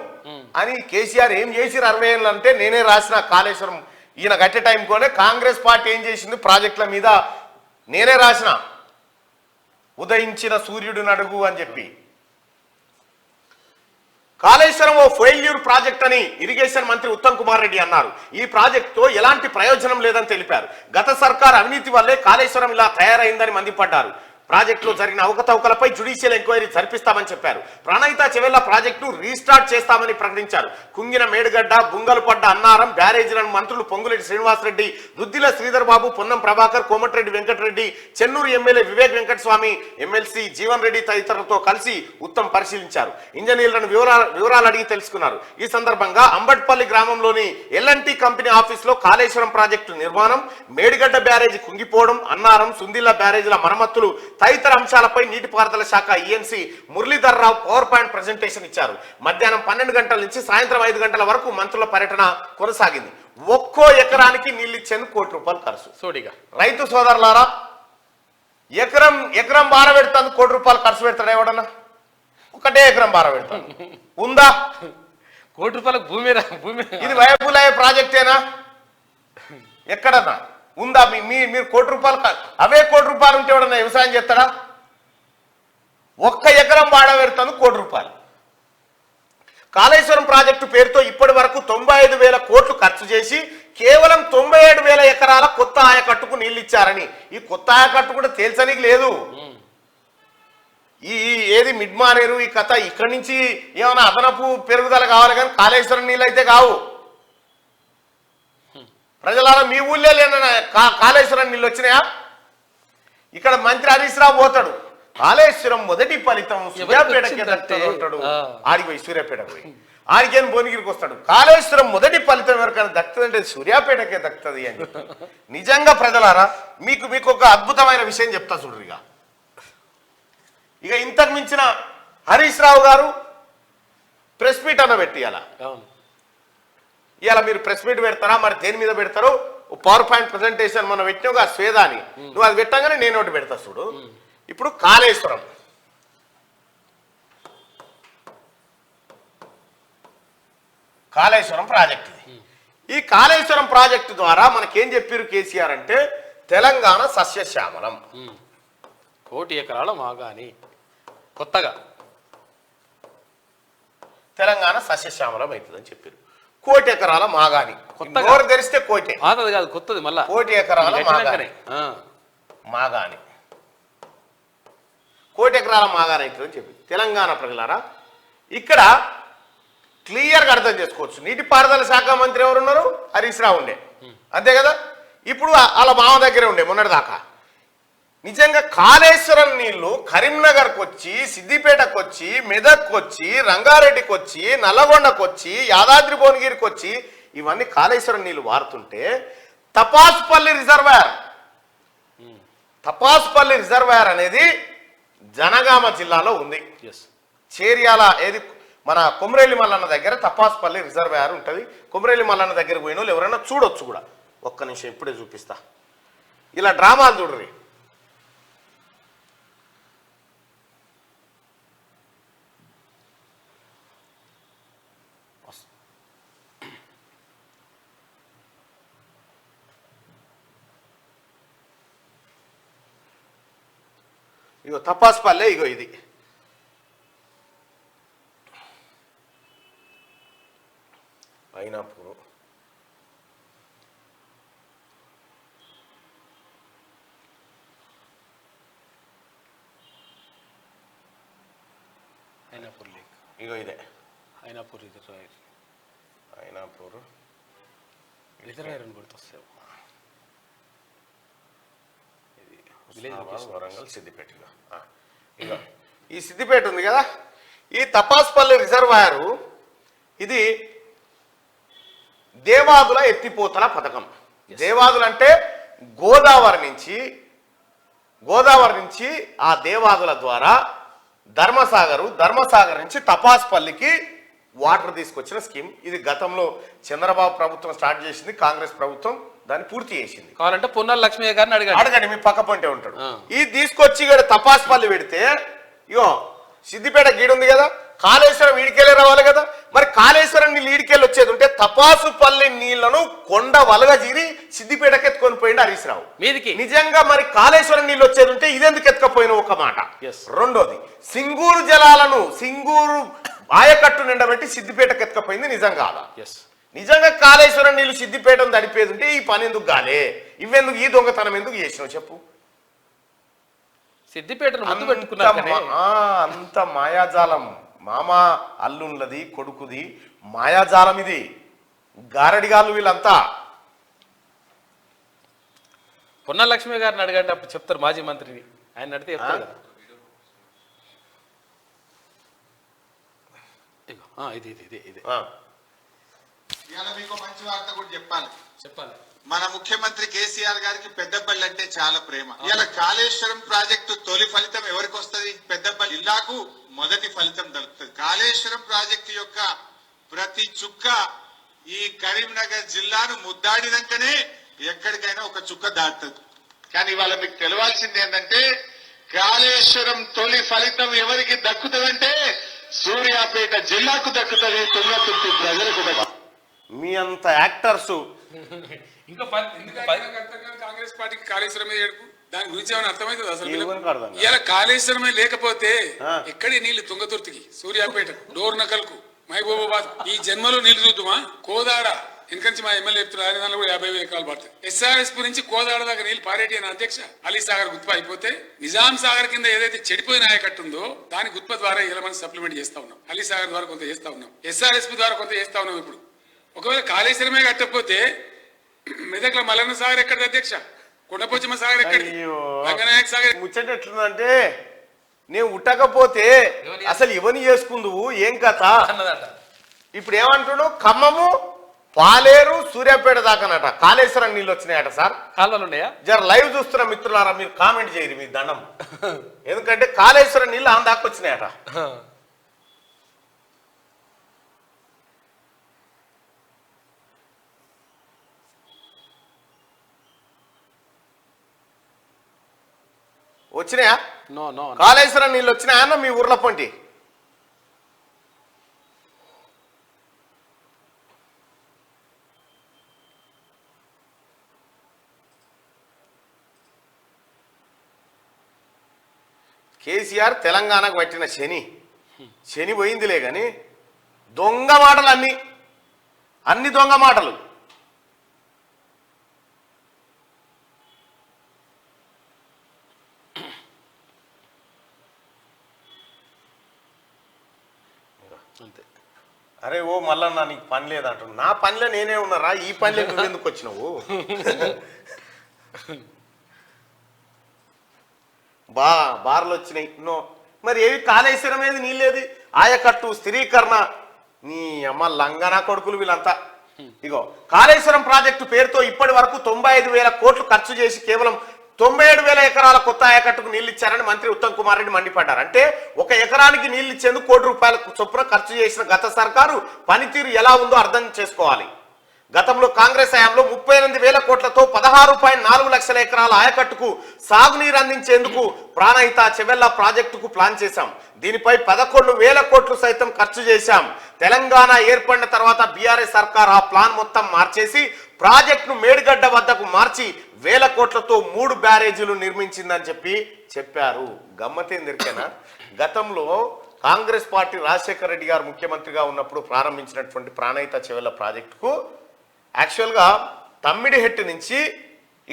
S1: అని కేసీఆర్ ఏం చేసిరు 60 ఏళ్ళు అంటే నేనే రాసిన. కాళేశ్వరం ఈయన కట్టే టైంకోనే కాంగ్రెస్ పార్టీ ఏం చేసింది ప్రాజెక్టుల మీద నేనే రాసిన. ఉదయించిన సూర్యుడు నడుగు అని చెప్పి. కాళేశ్వరం ఓ ఫెయిల్యూర్ ప్రాజెక్ట్ అని ఇరిగేషన్ మంత్రి ఉత్తమ్ కుమార్ రెడ్డి అన్నారు. ఈ ప్రాజెక్టుతో ఎలాంటి ప్రయోజనం లేదని తెలిపారు. గత సర్కార్ అవినీతి వల్లే కాళేశ్వరం ఇలా తయారైందని మండిపడ్డారు. ప్రాజెక్టులో జరిగిన అవకతవకలపై జ్యుడిషియల్ ఎంక్వైరీ జరిపిస్తామని చెప్పారు. ప్రాణహిత చెవెళ్ల ప్రాజెక్టు రీస్టార్ట్ చేస్తామని ప్రకటించారు. కుంగిన మేడిగడ్డ, బుంగలుపడ్డ అన్నారం బ్యారేజీలను మంత్రులు పొంగులేటి శ్రీనివాసరెడ్డి, దుద్దిల శ్రీధర్ బాబు, పొన్నం ప్రభాకర్, కోమటిరెడ్డి వెంకటరెడ్డి, చెన్నూరు ఎమ్మెల్యే వివేక్ వెంకటస్వామి, ఎమ్మెల్సీ జీవన్ రెడ్డి తదితరులతో కలిసి ఉత్తమ్ పరిశీలించారు. ఇంజనీర్లను వివరాలు అడిగి తెలుసుకున్నారు. ఈ సందర్భంగా అంబట్పల్లి గ్రామంలోని ఎల్ఎన్టీ కంపెనీ ఆఫీసులో కాళేశ్వరం ప్రాజెక్టు నిర్మాణం, మేడిగడ్డ బ్యారేజీ కుంగిపోవడం, అన్నారం, సుందిల్ల బ్యారేజీల మరమ్మతులు తదితర అంశాలపై నీటిపారుదల శాఖ ENC Muralidhar Rao power point presentation ఇచ్చారు. మధ్యాహ్నం 12 గంటల నుంచి సాయంత్రం 5 గంటల వరకు మంత్రుల పర్యటన కొనసాగింది. ఒక్కో ఎకరానికి నీళ్ళిచ్చేందుకు కోటి రూపాయలు ఖర్చు.
S2: సోడిగా
S1: రైతు సోదరులారా, ఎకరం బార పెడతాను కోటి రూపాయలు ఖర్చు పెడతాడు ఎవడన్నా? ఒకటే ఎకరం బార పెడతాను ఉందా?
S2: కోటి రూపాయలకు భూమి
S1: ఇది వైబుల్ అయ్యే ప్రాజెక్టేనా? ఎక్కడన్నా ఉందా? మీరు కోటి రూపాయలు అవే కోటి రూపాయలు ఉంటే ఎవడన్నా వ్యవసాయం చేస్తాడా? ఒక్క ఎకరం బాడ పెడతాను కోటి రూపాయలు. కాళేశ్వరం ప్రాజెక్టు పేరుతో ఇప్పటి వరకు 95,000 కోట్లు ఖర్చు చేసి కేవలం 97,000 ఎకరాల కొత్త ఆయకట్టుకు నీళ్ళు ఇచ్చారని. ఈ కొత్త ఆయకట్టు కూడా తేల్చనికి లేదు. ఈ ఏది మిడ్ మారేరు ఈ కథ. ఇక్కడి నుంచి ఏమైనా అదనపు పెరుగుదల కావాలి కానీ కాళేశ్వరం నీళ్ళు అయితే కావు. ప్రజలారా, మీ ఊళ్ళో లేన కాళేశ్వరం నీళ్ళు వచ్చినాయా? ఇక్కడ మంత్రి హరీష్ రావు పోతాడు, కాళేశ్వరం మొదటి ఫలితం సూర్యాపేటకే దక్కుతుంది అంటాడు. ఆడికి పోయి సూర్యాపేట పోయి ఆడికేం భువనగిరికి వస్తాడు. కాళేశ్వరం మొదటి ఫలితం ఎవరికైనా దక్కుతుంది అంటే సూర్యాపేటకే దక్కుతుంది అని. నిజంగా ప్రజలారా, మీకు ఒక అద్భుతమైన విషయం చెప్తా చూడరు. ఇక ఇంతకు మించిన హరీష్ రావు గారు ప్రెస్ మీట్ అన్న పెట్టి ఇవాళ మీరు ప్రెస్ మీట్ పెడతారా? మరి దేని మీద పెడతారో పవర్ పాయింట్ ప్రెజెంటేషన్ మనం పెట్టినావు ఆ స్వేదాని, నువ్వు అది పెట్టగానే నేను ఒకటి పెడతా చూడు. ఇప్పుడు కాళేశ్వరం ప్రాజెక్టు. ఈ కాళేశ్వరం ప్రాజెక్టు ద్వారా మనకేం చెప్పారు కేసీఆర్ అంటే తెలంగాణ సస్యశ్యామలం,
S2: 1 కోటి ఎకరాల మాగాని కొత్తగా
S1: తెలంగాణ సస్యశ్యామలం అవుతుందని చెప్పారు. 1 కోటి ఎకరాల మాగాని కొత్తగా తెరిస్తే కోటే
S2: కాదు కొత్తది మళ్ళా
S1: 1 కోటి ఎకరాల మాగాని 1 కోటి ఎకరాల మాగాని అవుతుందని చెప్పి. తెలంగాణ ప్రజలారా, ఇక్కడ క్లియర్గా అర్థం చేసుకోవచ్చు. నీటిపారుదల శాఖ మంత్రి ఎవరున్నారు? హరీష్ రావు ఉండే, అంతే కదా. ఇప్పుడు వాళ్ళ మామ దగ్గరే ఉండే మొన్నటిదాకా. నిజంగా కాళేశ్వరం నీళ్లు కరీంనగర్కి వచ్చి, సిద్దిపేటకు వచ్చి, మెదక్కి వచ్చి, రంగారెడ్డికి వచ్చి, నల్లగొండకు వచ్చి, యాదాద్రి భువనగిరికి వచ్చి, ఇవన్నీ కాళేశ్వరం నీళ్లు వారుతుంటే తపాసుపల్లి రిజర్వాయర్ అనేది జనగామ జిల్లాలో ఉంది. చేర్యాల ఏది మన కొమరేలి మల్లన్న దగ్గర తపాసుపల్లి రిజర్వాయర్ ఉంటుంది. కొమరేలి మల్లన్న దగ్గర పోయిన వాళ్ళు ఎవరైనా చూడొచ్చు కూడా. ఒక్క నిమిషం ఇప్పుడే చూపిస్తా. ఇలా డ్రామాలు చూడరు. ఇగో తపాసుపల్లె, ఇగో ఇది అయినాపూర్,
S2: లేక్,
S1: ఇగో ఇదే
S2: అయినాపూర్ రిజర్వాయర్ అని గుర్తొస్తాయి.
S1: వరంగల్, సిద్దిపేట. ఇక ఈ సిద్దిపేట ఉంది కదా, ఈ తపాసుపల్లి రిజర్వాయరు ఇది దేవాదుల ఎత్తిపోతల పథకం. దేవాదులు అంటే గోదావరి నుంచి ఆ దేవాదుల ద్వారా ధర్మసాగర్ నుంచి తపాసుపల్లికి వాటర్ తీసుకొచ్చిన స్కీమ్ ఇది. గతంలో చంద్రబాబు ప్రభుత్వం స్టార్ట్ చేసింది, కాంగ్రెస్ ప్రభుత్వం దాన్ని పూర్తి చేసింది.
S2: కావాలంటే పొన్నాల లక్ష్మయ్య గారిని
S1: అడగండి, మీ పక్క పొంటే ఉంటాడు. ఇది తీసుకొచ్చి ఇక్కడ తపాసుపల్లి పెడితే, ఇగో సిద్దిపేట గీడు ఉంది కదా, కాళేశ్వరం ఈడికెళ్ళి రావాలి కదా. మరి కాళేశ్వరం నీళ్ళు ఈడికెళ్ళి వచ్చేది ఉంటే తపాసుపల్లి నీళ్లను కొండ వలగజీరి సిద్దిపేటకి ఎత్తుకొని పోయిండు హరీష్ రావు
S2: మీదికి.
S1: నిజంగా మరి కాళేశ్వరం నీళ్ళు వచ్చేది ఉంటే ఇదెందుకు ఎత్తుకపోయిన ఒక మాట. రెండోది సింగూరు జలాలను సింగూరు ఆయకట్టు నిండబెట్టి సిద్దిపేటకి ఎత్తుకపోయింది నిజం కాదా? నిజంగా కాళేశ్వరం నీళ్లు సిద్దిపేటను తడిపేది ఉంటే ఈ పని ఎందుకు గాలే, ఇవెందుకు, ఈ దొంగతనం ఎందుకు చేసినావు చెప్పు.
S2: సిద్దిపేటను
S1: అంత మాయాజాలం, మామ అల్లున్నది కొడుకుది మాయాజాలం ఇది. గారడిగాళ్ళు వీళ్ళంతా.
S2: పొన్న లక్ష్మి గారిని అడగండి, అప్పుడు చెప్తారు. మాజీ మంత్రిని ఆయన అడిగితే చెప్తారు కదా.
S3: మీకు మంచి వార్త కూడా చెప్పాలి. మన ముఖ్యమంత్రి కేసీఆర్ గారికి పెద్దపల్లి అంటే చాలా ప్రేమ. ఇలా కాళేశ్వరం ప్రాజెక్టు తొలి ఫలితం ఎవరికి వస్తుంది? పెద్దపల్లి జిల్లాకు మొదటి ఫలితం దొరుకుతుంది. కాళేశ్వరం ప్రాజెక్టు యొక్క ప్రతి చుక్క ఈ కరీంనగర్ జిల్లాను ముద్దాడినాకనే ఎక్కడికైనా ఒక చుక్క దాటుతుంది. కానీ ఇవాళ మీకు తెలవాల్సింది ఏంటంటే కాళేశ్వరం తొలి ఫలితం ఎవరికి దక్కుతుందంటే సూర్యాపేట జిల్లాకు దక్కుతుంది, తుంగతుర్తి ప్రజలకు దక్కుతుంది.
S1: మీ అంత యాక్టర్స్
S4: ఇంకా కాంగ్రెస్ పార్టీకి కాళేశ్వరమే ఏడుపు, దాని గురించి ఏమైనా అర్థమవుతుంది అసలు? ఇలా కాళేశ్వరమే లేకపోతే ఎక్కడి నీళ్లు తుంగతుర్తికి, సూర్యాపేటకు, డోర్నకల్కు, మహబూబాబాద్ ఈ జన్మలో నీళ్లు చూద్దామా? కోదాడ వెనకంచి మా ఎమ్మెల్యే చెప్తున్నారు, ఆయన దానిలో కూడా 50,000 ఎకరాలు పడతాయి. ఎస్ఆర్ఎస్పీ నుంచి కోదాడ దాకా నీళ్లు పారేటి అని అధ్యక్ష అలీసాగర్ గుత్ప అయిపోతే నిజాం సాగర్ కింద ఏదైతే చెడిపోయిన ఆయకట్టు ఉందో దాని గుత్ప ద్వారా ఇలా మనం సప్లిమెంట్ చేస్తా ఉన్నాం. అలీసాగర్ ద్వారా కొంత చేస్తా ఉన్నాం, ఎస్ఆర్ఎస్పీ ద్వారా కొంత చేస్తా ఉన్నాం. ఇప్పుడు ఒకవేళ కాళేశ్వరమే కట్టకపోతే మెదక్ల మల్లన్న సాగర్ ఎక్కడిది అధ్యక్ష? కొండపోచమ్మ సాగర్ ఎక్కడి? రంగనాయక సాగర్
S1: ముచ్చట ఎట్లుందంటే నేను ఉట్టకపోతే అసలు ఇవన్నీ చేసుకుందువు ఏం కథ. ఇప్పుడు ఏమంటున్నావు? ఖమ్మము, పాలేరు, సూర్యాపేట దాకానట కాళేశ్వరం నీళ్ళు వచ్చినాయట సార్.
S2: కాలువలు ఉన్నాయా?
S1: జర లైవ్ చూస్తున్న మిత్రులారా మీరు కామెంట్ చేయరు మీ దండం. ఎందుకంటే కాళేశ్వరం నీళ్ళు ఆన్ దాకా వచ్చినాయట. వచ్చినాయా? కాళేశ్వరం నీళ్ళు వచ్చినాయా అన్న మీ ఊర్ల పొంటి? కేసీఆర్ తెలంగాణకు పట్టిన శని పోయిందిలే కానీ దొంగ మాటలు అన్ని దొంగ మాటలు. అరే ఓ మల్లన్న నీకు పని లేదంటారు. నా పనిలో నేనే ఉన్నారా, ఈ పనిలో నువ్వెందుకు వచ్చినావు? బార్లు వచ్చినాయి మరి ఏవి? కాళేశ్వరం ఏది, నీళ్ళేది, ఆయకట్టు, స్థిరీకరణ, నీ అమ్మ లంగనా కొడుకులు వీళ్ళంతా. ఇగో కాళేశ్వరం ప్రాజెక్టు పేరుతో ఇప్పటి వరకు 95,000 కోట్లు ఖర్చు చేసి కేవలం 97,000 ఎకరాల కొత్త ఆయకట్టుకు నీళ్లు ఇచ్చారని మంత్రి ఉత్తమ్ కుమార్ రెడ్డి మండిపడ్డారు. అంటే ఒక ఎకరానికి నీళ్లు ఇచ్చేందుకు ₹1 కోటి చొప్పున ఖర్చు చేసిన గత సర్కారు పనితీరు ఎలా ఉందో అర్థం చేసుకోవాలి. గతంలో కాంగ్రెస్ హయాంలో 38,000 కోట్లతో 16.4 లక్షల ఎకరాల ఆయకట్టుకు సాగునీరు అందించేందుకు ప్రాణహిత చెవెళ్ల ప్రాజెక్టుకు ప్లాన్ చేశాం. దీనిపై 11,000 కోట్లు సైతం ఖర్చు చేశాం. తెలంగాణ ఏర్పడిన తర్వాత బీఆర్ఎస్ సర్కార్ ఆ ప్లాన్ మొత్తం మార్చేసి ప్రాజెక్టును మేడిగడ్డ వద్దకు మార్చి 1,000 కోట్లతో 3 బ్యారేజీలు నిర్మించిందని చెప్పారు. గమ్మతేందిరికేనా? గతంలో కాంగ్రెస్ పార్టీ రాజశేఖర రెడ్డి గారు ముఖ్యమంత్రిగా ఉన్నప్పుడు ప్రారంభించినటువంటి ప్రాణహిత చెవెళ్ల ప్రాజెక్టుకు యాక్చువల్గా తమ్మిడిహెట్టి నుంచి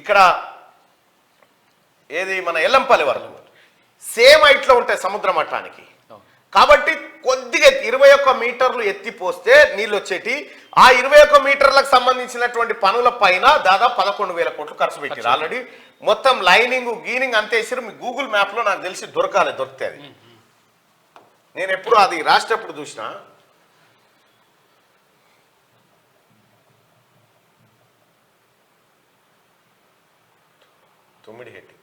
S1: ఇక్కడ ఏది మన ఎల్లంపల్లి వరకు సేమ్ హైట్లో ఉంటాయి సముద్ర మట్టానికి. కాబట్టి కొద్దిగా 21 మీటర్లు ఎత్తిపోస్తే నీళ్ళు వచ్చేటి. ఆ 21 మీటర్లకు సంబంధించినటువంటి పనుల పైన దాదాపు 11,000 కోట్లు ఖర్చు పెట్టారు. ఆల్రెడీ మొత్తం లైనింగ్ గీనింగ్ అంతే వేసారు. మీ గూగుల్ మ్యాప్లో నాకు తెలిసి దొరికితే అది నేను ఎప్పుడు అది రాసేటప్పుడు చూసిన. తుమ్మిడిహెట్టి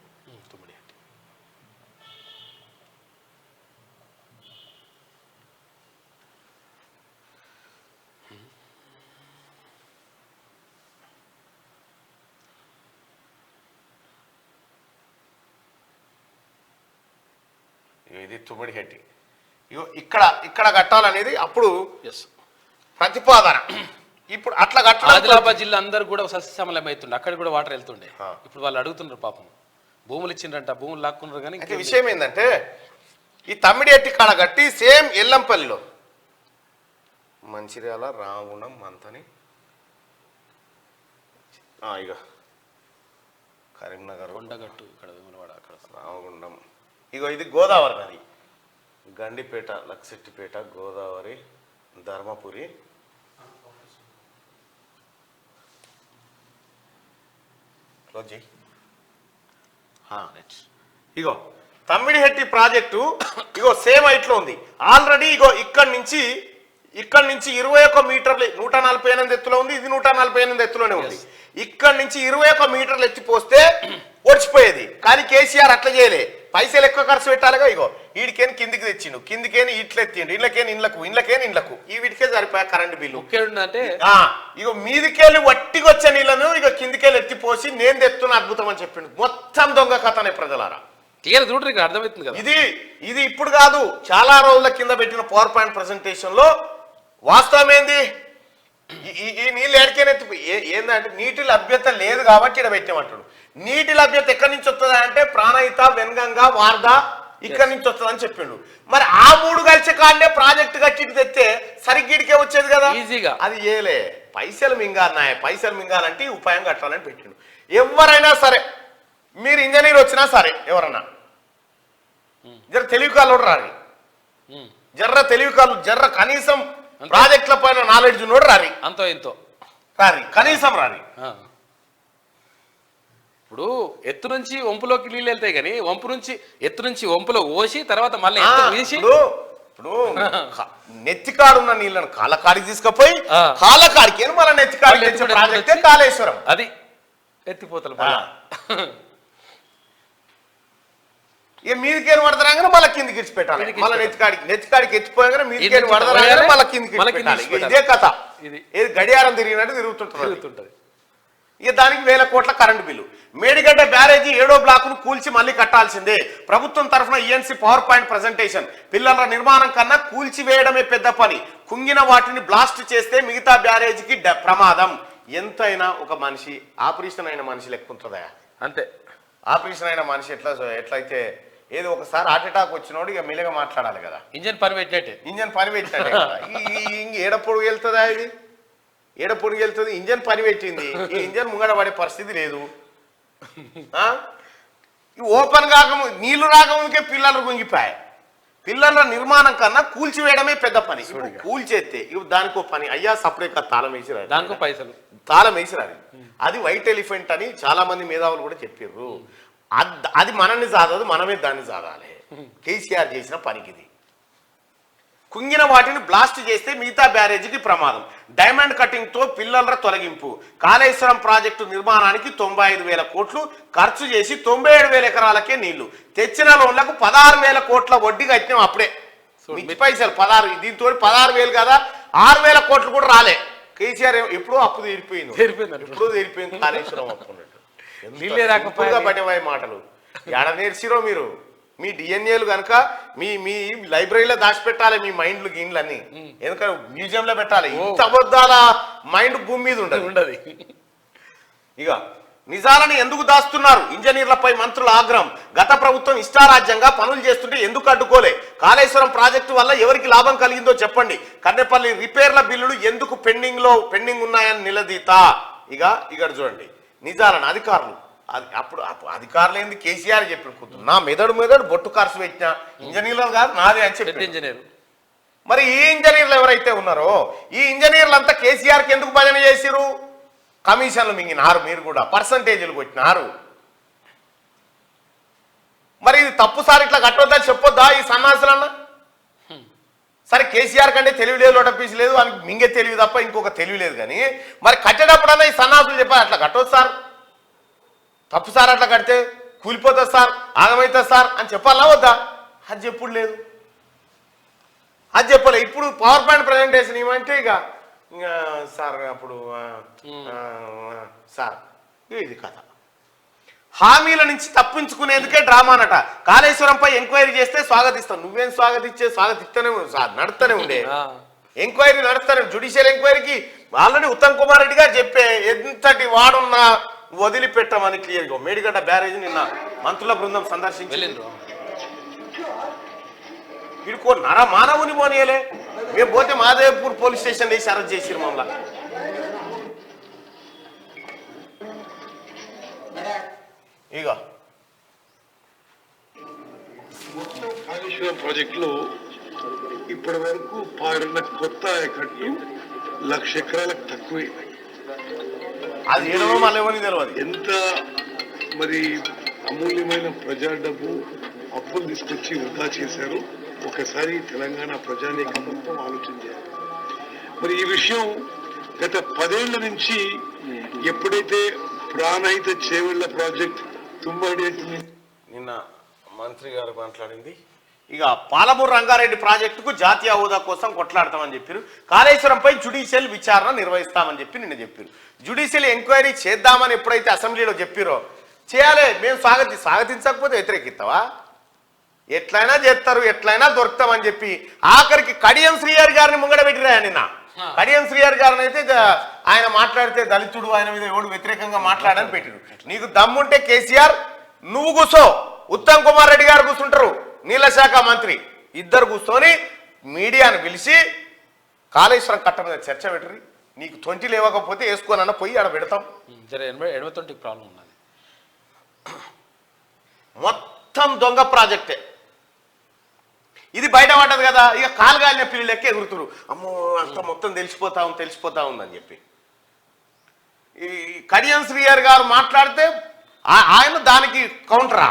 S1: ఇది తుమ్మిడిహెట్టి. ఇక్కడ కట్టాలనేది అప్పుడు ప్రతిపాదన. ఇప్పుడు అట్లా కట్టడం
S2: ఆదిలాబాద్ జిల్లా అందరు కూడా సస్యశ్యామలం అవుతుండే, అక్కడ కూడా వాటర్ వెళ్తుండే. ఇప్పుడు వాళ్ళు అడుగుతున్నారు పాపం, భూములు ఇచ్చిండ్రంట, భూములు లాక్కున్నారు. కానీ
S1: అయితే విషయం ఏంటంటే ఈ తమ్మిడిహట్టి కాడ కట్టి సేమ్ ఎల్లంపల్లిలో మంచిర్యాల రావణం మంతని ఇక కరీంనగర్
S2: కొండగట్టు ఇక్కడ వేములవాడ అక్కడ
S1: రామగుండం ఇగో ఇది గోదావరి నది, గండిపేట లక్సెట్టిపేట గోదావరి ధర్మపురి క్లోజ్ చేయి. ఇగో తమ్మిడిహట్టి ప్రాజెక్టు ఇగో సేమ్ హైట్ లో ఉంది ఆల్రెడీ. ఇగో ఇక్కడి నుంచి 21 మీటర్లు 148 ఎత్తులో ఉంది, ఇది 148 ఎత్తులోనే ఉంది. ఇక్కడి నుంచి 21 మీటర్లు ఎత్తిపోస్తే ఒడిచిపోయేది. కానీ కేసీఆర్ అట్లా చేయలే, పైసలు ఎక్కువ ఖర్చు పెట్టాలిగా. ఇగో వీడికేని కిందికి తెచ్చిండు, కిందికేని ఇట్లు ఎత్తిండు, ఇళ్ళకేని ఇండ్లకు ఈ వీటికే సరిపోయా కరెంటు బిల్లు.
S2: అంటే
S1: ఇగో మీదికెళ్ళి వట్టికొచ్చే నీళ్ళను ఇక కిందికెళ్ళి ఎత్తిపోసి నేను తెస్తున్న అద్భుతం అని చెప్పిండు. మొత్తం దొంగ కథనే ప్రజలారా.
S2: క్లియర్ చూడరు, ఇక్కడ అర్థమవుతుంది కదా.
S1: ఇది ఇప్పుడు కాదు, చాలా రోజుల కింద పెట్టిన పవర్ పాయింట్ ప్రెజెంటేషన్ లో వాస్తవం ఏంది, ఈ నీళ్ళు ఎడికైనా ఏంటంటే నీటి లభ్యత లేదు కాబట్టి ఇక్కడ పెట్టామంటాడు. నీటి లభ్యత ఎక్కడి నుంచి వస్తుందా అంటే ప్రాణహిత, వెన్గంగా, వార్దా ఇక్కడి నుంచి వస్తుందని చెప్పిండు. మరి ఆ 3 కలిసి కాడనే ప్రాజెక్టు కట్టి తెస్తే సరిగ్గిడికే వచ్చేది కదా
S2: ఈజీగా.
S1: అది ఏలే, పైసలు మింగాలన్నాయ, పైసలు మింగాలంటే ఈ ఉపాయం కట్టాలని పెట్టిండు. ఎవరైనా సరే, మీరు ఇంజనీర్ వచ్చినా సరే, ఎవరన్నా జర తెలివి కాళ్ళు రారి, జర్ర కనీసం ప్రాజెక్టుల పైన నాలెడ్జ్ నోడు రారి,
S2: అంతో ఎంతో
S1: రారి, కనీసం రారి.
S2: ఇప్పుడు ఎత్తు నుంచి వంపులోకి నీళ్ళు వెళ్తాయి, కానీ ఎత్తు నుంచి వంపులో ఓసి తర్వాత మళ్ళీ
S1: ఇప్పుడు నెత్తికాడున్న నీళ్ళను కాలకాడికి తీసుకుపోయి కాలకాడికి మన నెత్తికాడికి తెచ్చే ప్రాజెక్టే కాళేశ్వరం.
S2: అది ఎత్తిపోతలు
S1: ఇక మీదికేని పడతారాగానే మళ్ళీ కిందికి ఇచ్చి పెట్టాలి, మళ్ళీ నెత్తికాడికి ఎత్తిపోయాగానే మీదికేని పడతారాగానే మళ్ళీ కిందికి పెట్టాలి. ఇదే కథ, ఏది గడియారం తిరిగినట్టు తిరుగుతుంటది. ఇక దానికి 1000 కోట్ల కరెంటు బిల్లు. మేడిగడ్డ బ్యారేజీ 7వ బ్లాకును కూల్చి మళ్ళీ కట్టాల్సిందే. ప్రభుత్వం తరఫున ఈఎన్సీ పవర్ పాయింట్ ప్రెజెంటేషన్. పిల్లల నిర్మాణం కన్నా కూల్చివేయడమే పెద్ద పని, కుంగిన వాటిని బ్లాస్ట్ చేస్తే మిగతా బ్యారేజీకి ప్రమాదం. ఎంతైనా ఒక మనిషి ఆపరేషన్ అయిన మనిషి లెక్కుంటుందా? అంతే, ఆపరేషన్ అయిన మనిషి ఎట్లయితే ఏదో ఒకసారి హార్ట్ అటాక్ వచ్చినోడు ఇక మెల్లగా మాట్లాడాలి కదా.
S2: ఇంజన్ పని పెట్టినట్టే
S1: ఏడప్పుడు వెళ్తుందా? ఇది ఏడప్పుడు వెళ్తుంది? ఇంజన్ పని పెట్టింది, ఈ ఇంజన్ ముంగడ పడే పరిస్థితి లేదు. ఓపెన్ కాకము నీళ్లు రాకముందుకే పిల్లలు గుంగిపోయాయి. పిల్లల నిర్మాణం కన్నా కూల్చివేయడమే పెద్ద పని. కూల్చేస్తే దానికో పని అయ్యా సపరేట్ తాళం వేసిరారు,
S2: దానికో పైసలు
S1: తాళం వేసిరారు. అది వైట్ ఎలిఫెంట్ అని చాలా మంది మేధావులు కూడా చెప్పారు. అది మనల్ని సాధదు, మనమే దాన్ని సాధాలి. కేసీఆర్ చేసిన పనికి ఇది. కుంగిన వాటిని బ్లాస్ట్ చేస్తే మిగతా బ్యారేజీకి ప్రమాదం. డైమండ్ కటింగ్ తో పిల్లల తొలగింపు. కాళేశ్వరం ప్రాజెక్టు నిర్మాణానికి 95,000 కోట్లు ఖర్చు చేసి 97,000 ఎకరాలకే నీళ్లు. తెచ్చిన లోన్లకు 16,000 కోట్ల వడ్డీ కట్టినాం అప్పుడే. మించి పైసలు 16, దీంతో 16,000 కదా, 6,000 కోట్లు కూడా రాలే. కేసీఆర్ ఎప్పుడో అప్పు తీరిపోయింది కాళేశ్వరం అప్పున్నట్టు. పడేవాయి మాటలు ఎడ నేర్చిరో మీరు. మీ డిఎన్ఏలు కనుక మీ లైబ్రరీలో దాచిపెట్టాలి, మీ మైండ్లు గిన్లన్నీ. ఎందుకంటే మ్యూజియంలో పెట్టాలి. ఇంత అబద్ధాల మైండ్ భూమి మీద ఉండదు. ఇక నిజాలను ఎందుకు దాస్తున్నారు? ఇంజనీర్లపై మంత్రుల ఆగ్రహం. గత ప్రభుత్వం ఇష్టారాజ్యంగా పనులు చేస్తుంటే ఎందుకు అడ్డుకోలే? కాళేశ్వరం ప్రాజెక్టు వల్ల ఎవరికి లాభం కలిగిందో చెప్పండి. కన్నెపల్లి రిపేర్ల బిల్లులు ఎందుకు పెండింగ్ ఉన్నాయని నిలదీత. ఇక్కడ చూడండి నిజాలను అధికారులు. అప్పుడు అధికారులు ఏంది, కేసీఆర్ చెప్పి నా మెదడు బొట్టు ఖర్చు పెట్టిన ఇంజనీర్లు కాదు నాదే అని చెప్పి ఇంజనీర్. మరి ఈ ఇంజనీర్లు ఎవరైతే ఉన్నారో ఈ ఇంజనీర్లంతా కేసీఆర్కి ఎందుకు భజన చేసిరు? కమిషన్లు మింగినారు, మీరు కూడా పర్సంటేజీలు కొట్టినారు. మరి ఇది తప్పు సార్, ఇట్లా కట్టొద్దని చెప్పొద్దా ఈ సన్నాసులన్నా? సరే కేసీఆర్ కంటే తెలివి లేదు, లోటపీసి లేదు, అని మింగే తెలివి తప్ప ఇంకొక తెలివి లేదు. కానీ మరి కట్టేటప్పుడన్నా ఈ సన్నాసులు చెప్పారు అట్లా కట్టొద్దు సార్, తప్పు సార్, అట్లా కడితే కూలిపోతుంది సార్, ఆగమవుతుంది సార్ అని చెప్పాలా వద్దా? అది చెప్పుడు లేదు, అది చెప్పలే. ఇప్పుడు పవర్ పాయింట్ ప్రజెంటేషన్ ఏమంటే ఇక సార్ అప్పుడు సార్ ఇది కథ. హామీల నుంచి తప్పించుకునేందుకే డ్రామానట. కాళేశ్వరంపై ఎంక్వైరీ చేస్తే స్వాగతిస్తాం. నువ్వేం స్వాగతిస్తూనే నడుస్తూనే ఉండే ఎంక్వైరీ నడుస్తానే. జ్యుడిషియల్ ఎంక్వైరీకి ఆల్రెడీ ఉత్తమ్ కుమార్ రెడ్డి గారు చెప్పే ఎంతటి వాడున్నా వదిలిపెట్టమని క్లియర్గా మేడిగడ్డ బ్యారేజ్ నిన్న మంత్రుల బృందం సందర్శించి
S2: వెళ్ళిండ్రు.
S1: వీడికో నర మానవుని పోనీయలే. మేము పోతే మాదేవ్పూర్ పోలీస్ స్టేషన్ వేసి అరెస్ట్ చేసిరు మమ్మల్ని. ఇక
S5: కాళేశ్వరం ప్రాజెక్టులో ఇప్పటి వరకు పాడిన కొత్త ఆయకట్లు 1,00,000 ఎకరాలకు తక్కువే.
S1: అది ఏదో మళ్ళీ ఎవరిని తెలియదు.
S5: ఎంత మరి అమూల్యమైన ప్రజా డబ్బు అప్పులు తీసుకొచ్చి వృధా చేశారు. ఒకసారి తెలంగాణ ప్రజానీకం మొత్తం ఆలోచన చేయాలి. మరి ఈ విషయం గత 10 ఏళ్ల నుంచి ఎప్పుడైతే ప్రాణహిత చేవెళ్ల ప్రాజెక్ట్ తుమ్మడి
S1: నిన్న మంత్రి గారు మాట్లాడింది. ఇక పాలమూరు రంగారెడ్డి ప్రాజెక్టుకు జాతీయ హోదా కోసం కొట్లాడతామని చెప్పారు. కాళేశ్వరంపై జ్యుడిషియల్ విచారణ నిర్వహిస్తామని చెప్పి నిన్న చెప్పారు. జ్యుడిషియల్ ఎంక్వైరీ చేద్దామని ఎప్పుడైతే అసెంబ్లీలో చెప్పారో చేయాలి. మేము స్వాగతించకపోతే వ్యతిరేకిస్తావా? ఎట్లయినా చేస్తారు, ఎట్లయినా దొరుకుతామని చెప్పి ఆఖరికి కడియం శ్రీహరి గారిని ముంగడ పెట్టిరా నిన్న. కడియం శ్రీహరి గారిని అయితే ఆయన మాట్లాడితే దళితుడు, ఆయన మీద ఎవడు వ్యతిరేకంగా మాట్లాడని పెట్టిరు. నీకు దమ్ముంటే కేసీఆర్ నువ్వు కూర్చో, ఉత్తమ్ కుమార్ రెడ్డి గారు కూర్చుంటారు, నీళ్ల శాఖ మంత్రి, ఇద్దరు కూర్చొని మీడియాను పిలిచి కాళేశ్వరం కట్ట మీద చర్చ పెట్టరు. నీకు 20 లేవకపోతే వేసుకోనన్న పోయి ఆడ పెడతాం.
S2: ప్రాబ్లం ఉన్నది.
S1: మొత్తం దొంగ ప్రాజెక్టే ఇది. బయట పడ్డది కదా, ఇక కాలుగాలిన పిల్లలు లెక్క ఎగురుతురు. అమ్మో అంత మొత్తం తెలిసిపోతా ఉందని చెప్పి ఈ కడియం శ్రీహరి గారు మాట్లాడితే ఆయన దానికి కౌంటరా.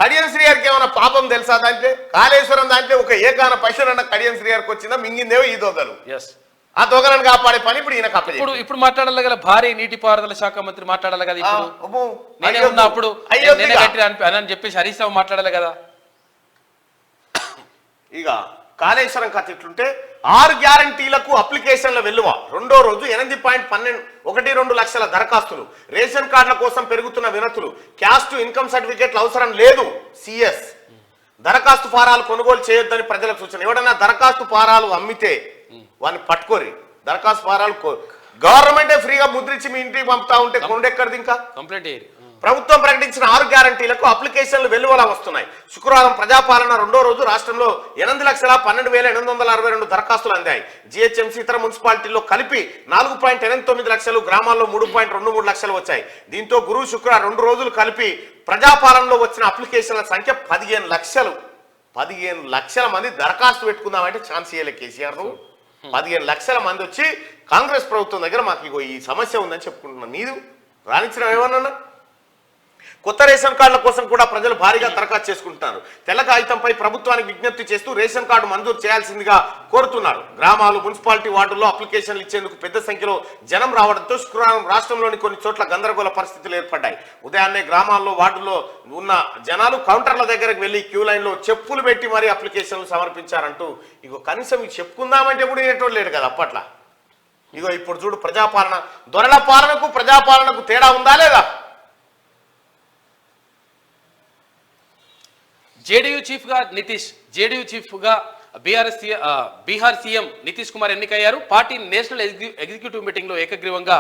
S1: కడియం శ్రీహరికి ఏమైనా పాపం తెలుసా? దాంట్లో కాళేశ్వరం దాంట్లో ఒక ఏకాన పైసలన్న కడియం శ్రీహరికి వచ్చిందా? మింగిందేవో ఈ దొంగలు. ఆ దొంగలను కాపాడే పని ఇప్పుడు ఈయన కప్ప.
S2: ఇప్పుడు మాట్లాడాలి కదా, భారీ నీటిపారుదల శాఖ మంత్రి మాట్లాడాలి కదా. ఇప్పుడు నేనే ఉన్నప్పుడు అని చెప్పేసి హరీష్ రావు మాట్లాడాలి కదా.
S1: ఇక కాళేశ్వరం కథ ఇట్లుంటే 6 గ్యారంటీలకు అప్లికేషన్ల వెల్లువ. రెండో రోజు 8.12 లక్షల దరఖాస్తులు. రేషన్ కార్డుల కోసం పెరుగుతున్న వినతులు. క్యాస్ట్ ఇన్కమ్ సర్టిఫికేట్లు అవసరం లేదు. సిఎస్ దరఖాస్తు ఫారాలు కొనుగోలు చేయొద్దని ప్రజలకు సూచన. ఎవడన్నా దరఖాస్తు ఫారాలు అమ్మితే వాడిని పట్టుకోరి. దరఖాస్తు ఫారాలు గవర్నమెంటే ఫ్రీగా ముద్రించి మీ ఇంటికి పంపుతా ఉంటే కొండెక్కడిది ఇంకా
S2: కంప్లైంట్.
S1: ప్రభుత్వం ప్రకటించిన 6 గ్యారంటీలకు అప్లికేషన్లు వెలువలా వస్తున్నాయి. శుక్రవారం ప్రజాపాలన రెండో రోజు రాష్ట్రంలో 8,12,862 దరఖాస్తులు అందాయి. జిహెచ్ఎంసీ ఇతర మున్సిపాలిటీల్లో కలిపి 4.89 లక్షలు, గ్రామాల్లో 3.23 లక్షలు వచ్చాయి. దీంతో గురు శుక్ర 2 రోజులు కలిపి ప్రజాపాలనలో వచ్చిన అప్లికేషన్ల సంఖ్య 15 లక్షలు. 15 లక్షల మంది దరఖాస్తు పెట్టుకుందామంటే ఛాన్స్ ఇయ్యలే కేసీఆర్. 15 లక్షల మంది వచ్చి కాంగ్రెస్ ప్రభుత్వం దగ్గర మాకు ఇగో ఈ సమస్య ఉందని చెప్పుకుంటున్నాను. నీదు రాణించడం ఏమన్నా? కొత్త రేషన్ కార్డుల కోసం కూడా ప్రజలు భారీగా దరఖాస్తు చేసుకుంటున్నారు. తెల్ల కాగితంపై ప్రభుత్వానికి విజ్ఞప్తి చేస్తూ రేషన్ కార్డు మంజూరు చేయాల్సిందిగా కోరుతున్నారు. గ్రామాలు, మున్సిపాలిటీ వార్డుల్లో అప్లికేషన్లు ఇచ్చేందుకు పెద్ద సంఖ్యలో జనం రావడంతో శుక్రవారం రాష్ట్రంలోని కొన్ని చోట్ల గందరగోళ పరిస్థితులు ఏర్పడ్డాయి. ఉదయాన్నే గ్రామాల్లో, వార్డుల్లో ఉన్న జనాలు కౌంటర్ల దగ్గరకు వెళ్లి క్యూ లైన్లో చెప్పులు పెట్టి మరీ అప్లికేషన్లు సమర్పించారంటూ ఇగో కనీసం ఇవి చెప్పుకుందామంటే కూడా వినేటోడు లేడు కదా అప్పట్లో. ఇగో ఇప్పుడు చూడు, ప్రజాపాలన, దొరల పాలనకు ప్రజాపాలనకు తేడా ఉందా లేదా?
S2: జేడీయూ చీఫ్ గా బీహార్ సీఎం నితీష్ కుమార్ ఎన్నికయ్యారు. పార్టీ నేషనల్ ఎగ్జిక్యూటివ్ మీటింగ్ లో ఏకగ్రీవంగా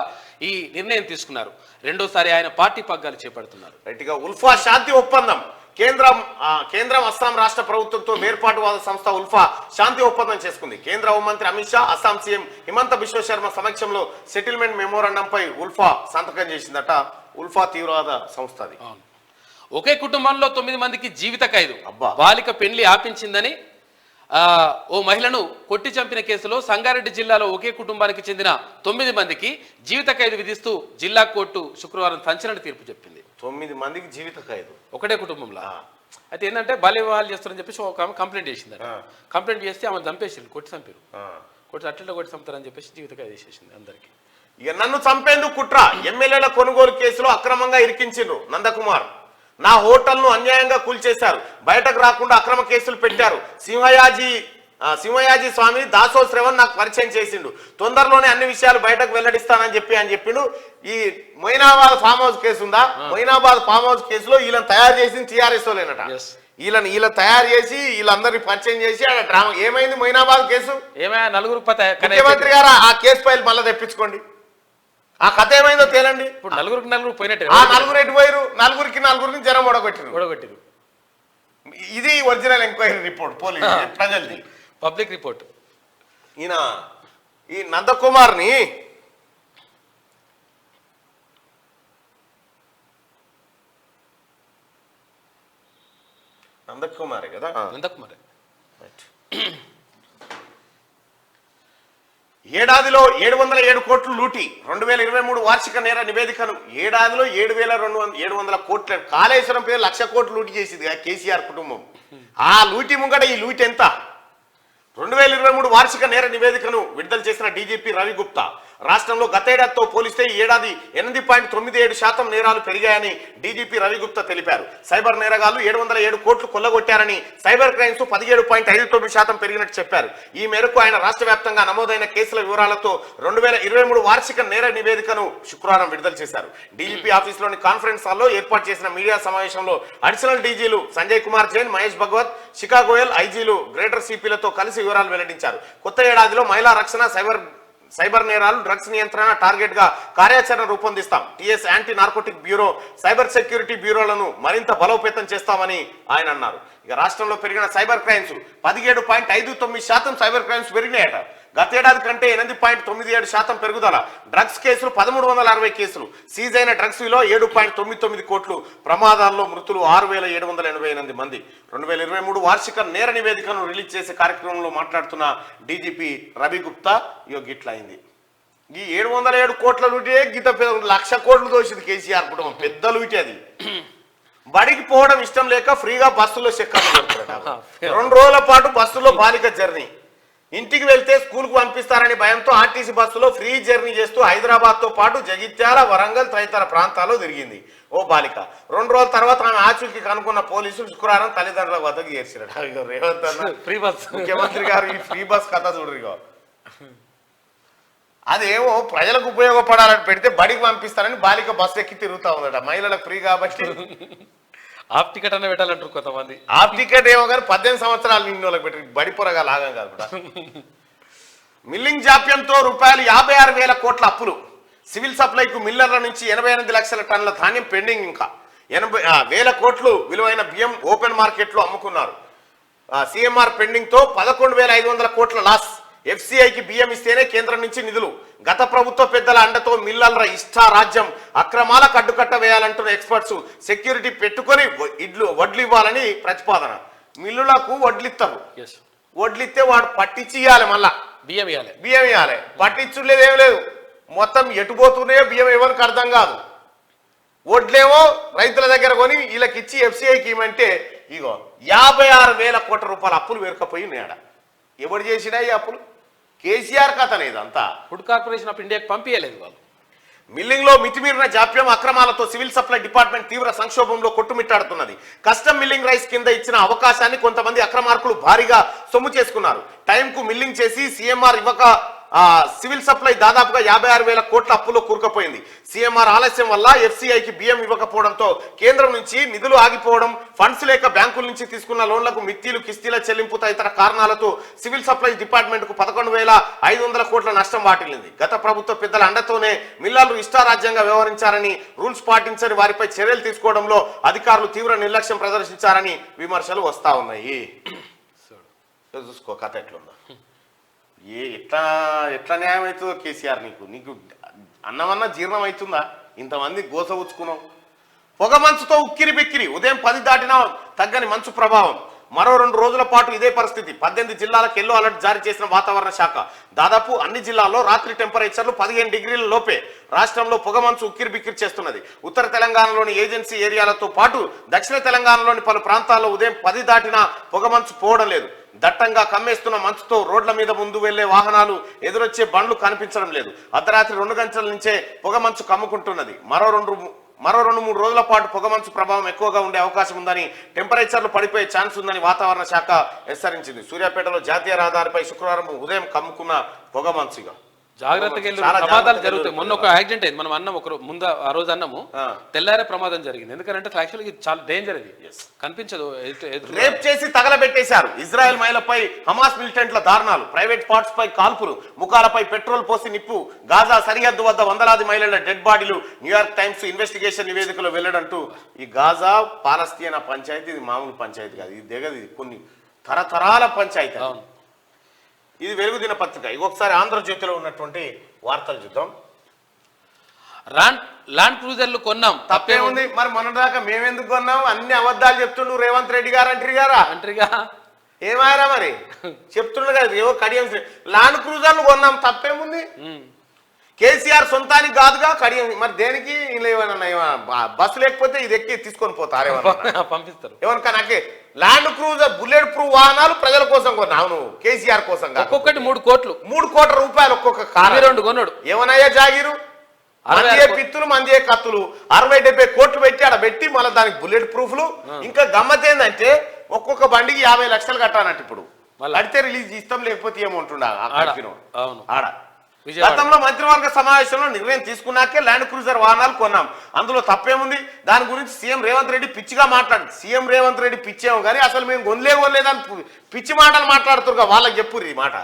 S2: ఈ నిర్ణయం తీసుకున్నారు. రెండోసారి ఆయన పార్టీ పగ్గాలు చేపడుతున్నారు.
S1: రైట్గా ఉల్ఫా శాంతి ఒప్పందం. కేంద్రం అస్సాం రాష్ట్ర ప్రభుత్వంతో వేర్పాటువాద సంస్థ ఉల్ఫా శాంతి ఒప్పందం చేసుకుంది. కేంద్ర హోంమంత్రి అమిత్ షా, అస్సాం సీఎం హిమంత బిశ్వ శర్మ సమక్షంలో సెటిల్మెంట్ మెమోరాండంపై ఉల్ఫా సంతకం చేసిందట. ఉల్ఫా తీవ్రవాద సంస్థ అది.
S2: ఒకే కుటుంబంలో 9 మందికి జీవిత ఖైదు. బాలిక పెళ్లి ఆపించిందని ఓ మహిళను కొట్టి చంపిన కేసులో సంగారెడ్డి జిల్లాలో ఒకే కుటుంబానికి చెందిన 9 మందికి జీవిత ఖైదు విధిస్తూ జిల్లా కోర్టు శుక్రవారం సంచలన తీర్పు చెప్పింది.
S1: 9 మందికి జీవిత ఖైదు
S2: ఒకటే కుటుంబంలో. అయితే ఏంటంటే బాల్య వివాహాలు చేస్తారని చెప్పేసి ఒక ఆమె కంప్లైంట్ చేసింది. కంప్లైంట్ చేస్తే ఆమె చంపేసింది, కొట్టి చంపారు. అట్లా కొట్టి చంపుతారని చెప్పేసి జీవిత ఖైదు వేసేసింది అందరికి.
S1: ఇక నన్ను చంపేందుకు కుట్ర. ఎమ్మెల్యేల కొనుగోలు కేసులో అక్రమంగా ఇరికించిండ్రు నందకుమార్. నా హోటల్ను అన్యాయంగా కూల్చేశారు, బయటకు రాకుండా అక్రమ కేసులు పెట్టారు. సింహయాజీ స్వామి దాసో శ్రవణ్ నాకు పరిచయం చేసిండు. తొందరలోనే అన్ని విషయాలు బయటకు వెల్లడిస్తానని చెప్పిండు. ఈ మొయినాబాద్ ఫామ్ హౌస్ కేసు ఉందా, మొయినాబాద్ ఫామ్ హౌస్ కేసులో వీళ్ళని తయారు చేసింది టీఆర్ఎస్ లేనట. వీళ్ళ తయారు చేసి వీళ్ళందరినీ పరిచయం చేసి ఆ డ్రామా ఏమైంది మొయినాబాద్ కేసు
S2: ఏమైనా నలుగురు
S1: ముఖ్యమంత్రి గారు ఆ కేసు ఫైల్ మళ్ళీ తెప్పించుకోండి ఆ కథ ఏమైందో తేలండి
S2: ఇప్పుడు నలుగురు పోయినట్టు
S1: ఆ నలుగురు ఎటు పోయారు నలుగురిని జనం
S2: ఓడగొట్టిరు
S1: ఇది ఒరిజినల్ ఎంక్వైరీ రిపోర్ట్ పోలీసు ప్రజలది
S2: పబ్లిక్ రిపోర్ట్
S1: ఈయన ఈ నందకుమార్ని నందకుమారే కదా
S2: నందకుమారే
S1: ఏడాదిలో 707 కోట్లు లూటి 2023 వార్షిక నేర నివేదికను ఏడాదిలో 7,700 కోట్ల కాళేశ్వరం పేరు 1,00,000 కోట్లు లూటి చేసింది కేసీఆర్ కుటుంబం ఆ లూటి ముంగట ఈ లూటి ఎంత 2023 వార్షిక నేర నివేదికను విడుదల చేసిన డీజీపీ రవి గుప్తా రాష్ట్రంలో గతేడాదితో పోలిస్తే ఈ ఏడాది 8.97% నేరాలు పెరిగాయని డీజీపీ రవి గుప్తా తెలిపారు సైబర్ నేరగాళ్లు 707 కోట్లు కొల్లగొట్టారని సైబర్ క్రైమ్స్ 17.59% పెరిగినట్టు చెప్పారు ఈ మేరకు ఆయన రాష్ట్ర వ్యాప్తంగా నమోదైన కేసుల వివరాలతో 2023 వార్షిక నేర నివేదికను శుక్రవారం విడుదల చేశారు డీజీపీ ఆఫీసులోని కాన్ఫరెన్స్ హాల్లో ఏర్పాటు చేసిన మీడియా సమావేశంలో అడిషనల్ డీజీలు సంజయ్ కుమార్ జైన్ మహేష్ భగవత్ శిఖా గోయల్ ఐజీలు గ్రేటర్ సిపిలతో కలిసి వివరాలు వెల్లడించారు కొత్త ఏడాదిలో మహిళా రక్షణ సైబర్ నేరాలు డ్రగ్స్ నియంత్రణ టార్గెట్ గా కార్యాచరణ రూపొందిస్తాం TS anti narcotic bureau cyber security బ్యూరోలను మరింత బలోపేతం చేస్తామని ఆయన అన్నారు ఇక రాష్ట్రంలో పెరిగిన సైబర్ క్రైమ్స్ 17.59% సైబర్ క్రైమ్స్ పెరిగినాయట గతేడాది కంటే 8.97% పెరుగుదల డ్రగ్స్ కేసులు 1360 కేసులు సీజ్ అయిన డ్రగ్స్ విలో 7.99 కోట్లు ప్రమాదాల్లో మృతులు 6,788 మంది 2023 వార్షిక నేర నివేదికను రిలీజ్ చేసే కార్యక్రమంలో మాట్లాడుతున్న డీజీపీ రవి గుప్తా గిట్లా అయింది ఈ 707 కోట్ల లూటే గీత 1,00,000 కోట్లు దోషింది కేసీఆర్ కుటుంబం పెద్ద లూటి అది బడికి పోవడం ఇష్టం లేక ఫ్రీగా బస్సులో చెక్కలు పెడతారట 2 రోజుల పాటు బస్సులో బాలిక జర్నీ ఇంటికి వెళ్తే స్కూల్కు పంపిస్తారని భయంతో ఆర్టీసీ బస్సులో ఫ్రీ జర్నీ చేస్తూ హైదరాబాద్తో పాటు జగిత్యాల వరంగల్ తదితర ప్రాంతాల్లో తిరిగింది ఓ బాలిక 2 రోజుల తర్వాత ఆమె ఆచూకీ కనుక్కున్న పోలీసులు శుక్రవారం తల్లిదండ్రుల వద్దకు చేర్చారట రేవంత్ అన్న
S2: ఫ్రీ బస్
S1: ముఖ్యమంత్రి గారు ఈ ఫ్రీ బస్ కథ చూడరు అదేమో ప్రజలకు ఉపయోగపడాలని పెడితే బడికి పంపిస్తారని బాలిక బస్సు ఎక్కి తిరుగుతా ఉందట మహిళలకు ఫ్రీ కాబట్టి
S2: ఆఫ్ టికెట్ అన్న పెట్టాలంటారు కొంతమంది
S1: ఆఫ్ టికెట్ ఏమో కానీ 18 సంవత్సరాలు నిన్న వాళ్ళకి పెట్టి బడి పొరగా లాగం కాదు కూడా మిల్లింగ్ జాప్యంతో రూపాయలు 56,000 కోట్ల అప్పులు సివిల్ సప్లైకు మిల్లర్ల నుంచి 88 లక్షల టన్నుల ధాన్యం పెండింగ్ ఇంకా 80,000 కోట్లు విలువైన బియ్యం ఓపెన్ మార్కెట్లో అమ్ముకున్నారు సిఎంఆర్ పెండింగ్ తో 11,500 కోట్ల లాస్ ఎఫ్సిఐకి బియ్యం ఇస్తేనే కేంద్రం నుంచి నిధులు గత ప్రభుత్వ పెద్దల అండతో మిల్లర్ల ఇష్టారాజ్యం అక్రమాలకు అడ్డుకట్ట వేయాలంటున్న ఎక్స్పర్ట్స్ సెక్యూరిటీ పెట్టుకొని వడ్లు ఇవ్వాలని ప్రతిపాదన మిల్లులకు వడ్లిస్తారు వడ్లిస్తే వాడు పట్టించి ఇవ్వాలి మళ్ళా
S2: బియ్యం
S1: ఇవ్వాలి పట్టించులేదు ఏం లేదు మొత్తం ఎటుపోతున్నాయో బియ్యం ఎవరికి అర్థం కాదు వడ్లేమో రైతుల దగ్గర కొని వీళ్ళకి ఇచ్చి ఎఫ్సిఐకి ఇవ్వమంటే ఇగో 56,000 కోట్ల రూపాయల అప్పులు వేరకపోయి ఉన్నాయట ఎవరు చేసినా ఈ అప్పులు కేసీఆర్ కథనే ఇదంతా
S2: ఫుడ్ కార్పొరేషన్ ఆఫ్ ఇండియాకి పంపించలేదు వాళ్ళు
S1: మిల్లింగ్ లో మితిమీరిన జాప్యం అక్రమాలతో సివిల్ సప్లై డిపార్ట్మెంట్ తీవ్ర సంక్షోభంలో కొట్టుమిట్టాడుతున్నది కస్టమ్ మిల్లింగ్ రైస్ కింద ఇచ్చిన అవకాశాన్ని కొంతమంది అక్రమార్కులు భారీగా సొమ్ము చేసుకున్నారు టైంకు మిల్లింగ్ చేసి సిఎంఆర్ ఇవ్వక సివిల్ సప్లై దాదాపుగా 56,000 కోట్ల అప్పులో కూరుకుపోయింది సిఎంఆర్ ఆలస్యం వల్ల ఎఫ్సిఐకి బియ్యం ఇవ్వకపోవడంతో కేంద్రం నుంచి నిధులు ఆగిపోవడం ఫండ్స్ లేక బ్యాంకుల నుంచి తీసుకున్న లోన్లకు మిత్తీలు కిస్తీల చెల్లింపు తదితర కారణాలతో సివిల్ సప్లైస్ డిపార్ట్మెంట్ కు 11,500 కోట్ల నష్టం వాటిల్లింది గత ప్రభుత్వ పెద్దల అండతోనే మిల్లర్లు ఇష్టారాజ్యంగా వ్యవహరించారని రూల్స్ పాటించని వారిపై చర్యలు తీసుకోవడంలో అధికారులు తీవ్ర నిర్లక్ష్యం ప్రదర్శించారని విమర్శలు వస్తా ఉన్నాయి చూసుకో కథ ఎట్లుందా ఎట్లా న్యాయం అవుతుందో కేసీఆర్ నీకు అన్నమన్నా జీర్ణం అవుతుందా ఇంతమంది గోస ఉచ్చుకున్నావు పొగ మంచుతో ఉక్కిరి బిక్కిరి ఉదయం 10 దాటినా తగ్గని మంచు ప్రభావం మరో 2 రోజుల పాటు ఇదే పరిస్థితి 18 జిల్లాలకు ఎల్లో అలర్ట్ జారీ చేసిన వాతావరణ శాఖ దాదాపు అన్ని జిల్లాల్లో రాత్రి టెంపరేచర్లు 15 డిగ్రీల లోపే రాష్ట్రంలో పొగ మంచు ఉక్కిరి బిక్కిరి చేస్తున్నది ఉత్తర తెలంగాణలోని ఏజెన్సీ ఏరియాలతో పాటు దక్షిణ తెలంగాణలోని పలు ప్రాంతాల్లో ఉదయం 10 దాటినా పొగ మంచు పోవడం లేదు దట్టంగా కమ్మేస్తున్న మంచుతో రోడ్ల మీద ముందు వెళ్లే వాహనాలు ఎదురొచ్చే బండ్లు కనిపించడం లేదు అర్ధరాత్రి 2 గంటల నుంచే పొగ మంచు కమ్ముకుంటున్నది మరో 2-3 రోజుల పాటు పొగమంచు ప్రభావం ఎక్కువగా ఉండే అవకాశం ఉందని టెంపరేచర్లు పడిపోయే ఛాన్స్ ఉందని వాతావరణ శాఖ హెచ్చరించింది సూర్యాపేటలో జాతీయ రహదారిపై శుక్రవారం ఉదయం కమ్ముకున్న పొగమంచుగా
S2: జాగ్రత్తగా వెళ్ళు,
S1: చాలా
S2: ప్రమాదాలు
S1: జాగ్రత్తగా
S2: జరుగుతాయి. మొన్న ఒక యాక్సిడెంట్ అయింది, మనం అన్నం ఒక ముందు ఆ రోజు అన్నము, తెల్లారే ప్రమాదం జరిగింది. ఎందుకంటే యాక్చువల్గా ఇది చాలా డేంజర్, ఇది కనిపించదు.
S1: రేప్ చేసి తగలబెట్టేశారు. ఇజ్రాయెల్ మహిళపై హమాస్ మిలిటెంట్ల దారుణాలు, ప్రైవేట్ పార్ట్స్ పై కాల్పులు, ముఖాలపై పెట్రోల్ పోసి నిప్పు, గాజా సరిహద్దు వద్ద వందలాది మహిళల డెడ్ బాడీలు, న్యూయార్క్ టైమ్స్ ఇన్వెస్టిగేషన్ నివేదికలో వెల్లడంటూ. ఈ గాజా పాలస్తీనా పంచాయతీ ఇది మామూలు పంచాయతీ కాదు, ఇది దిగది కొన్ని తరతరాల పంచాయతీ. ఇది వెలుగు దినపత్రిక. ఇంకొకసారి ఆంధ్రజ్యోతిలో ఉన్నటువంటి వార్తలు చూద్దాం.
S2: ల్యాండ్ క్రూజర్లు కొన్నాం,
S1: తప్పే ఉంది. మరి మొన్నదాకా మేమెందుకు కొన్నాం? అన్ని అబద్ధాలు చెప్తుండు రేవంత్ రెడ్డి గారు అంటారుగా. ఏమాయరా మరి చెప్తుండ్రు కదా, ఏవో కడియం ల్యాండ్ క్రూజర్లు కొన్నాం, తప్పేముంది? కేసీఆర్ సొంతానికి కాదుగా కడియం. మరి దేనికి బస్సు లేకపోతే ఇది ఎక్కి తీసుకొని పోతారు,
S2: పంపిస్తారు
S1: ఏమన్నా. నాకే ల్యాండ్ క్రూజర్ బుల్లెట్ ప్రూఫ్ వాహనాలు ప్రజల కోసం కొన్నా. అవును, కేసీఆర్ కోసం కాదు.
S2: ఒక్కొక్కటి 3 కోట్లు,
S1: 3 కోట్ల రూపాయలు ఒక్కొక్క కారు.
S2: 2 కొన్నాడు.
S1: ఏమన్నాయా జాగిరు? మందే పిత్తులు మందే కత్తులు 60-70 కోట్లు పెట్టి ఆడ పెట్టి మళ్ళీ దానికి బుల్లెట్ ప్రూఫ్లు. ఇంకా గమ్మత్ ఏంటంటే ఒక్కొక్క బండికి 50 లక్షలు కట్టానంట. ఇప్పుడు కడితే రిలీజ్ ఇస్తాం, లేకపోతే ఏముంటుండా ఆడ. గతంలో మంత్రివర్గ సమావేశంలో నిర్ణయం తీసుకున్నాకే ల్యాండ్ క్రూజర్ వాహనాలు కొన్నాం, అందులో తప్పేముంది? దాని గురించి సీఎం రేవంత్ రెడ్డి పిచ్చిగా మాట్లాడు. సీఎం రేవంత్ రెడ్డి పిచ్చేమో కానీ అసలు మేము కొనలేదని పిచ్చి మాటలు మాట్లాడుతురుగా, వాళ్ళకి చెప్పుర్రు ఈ మాట.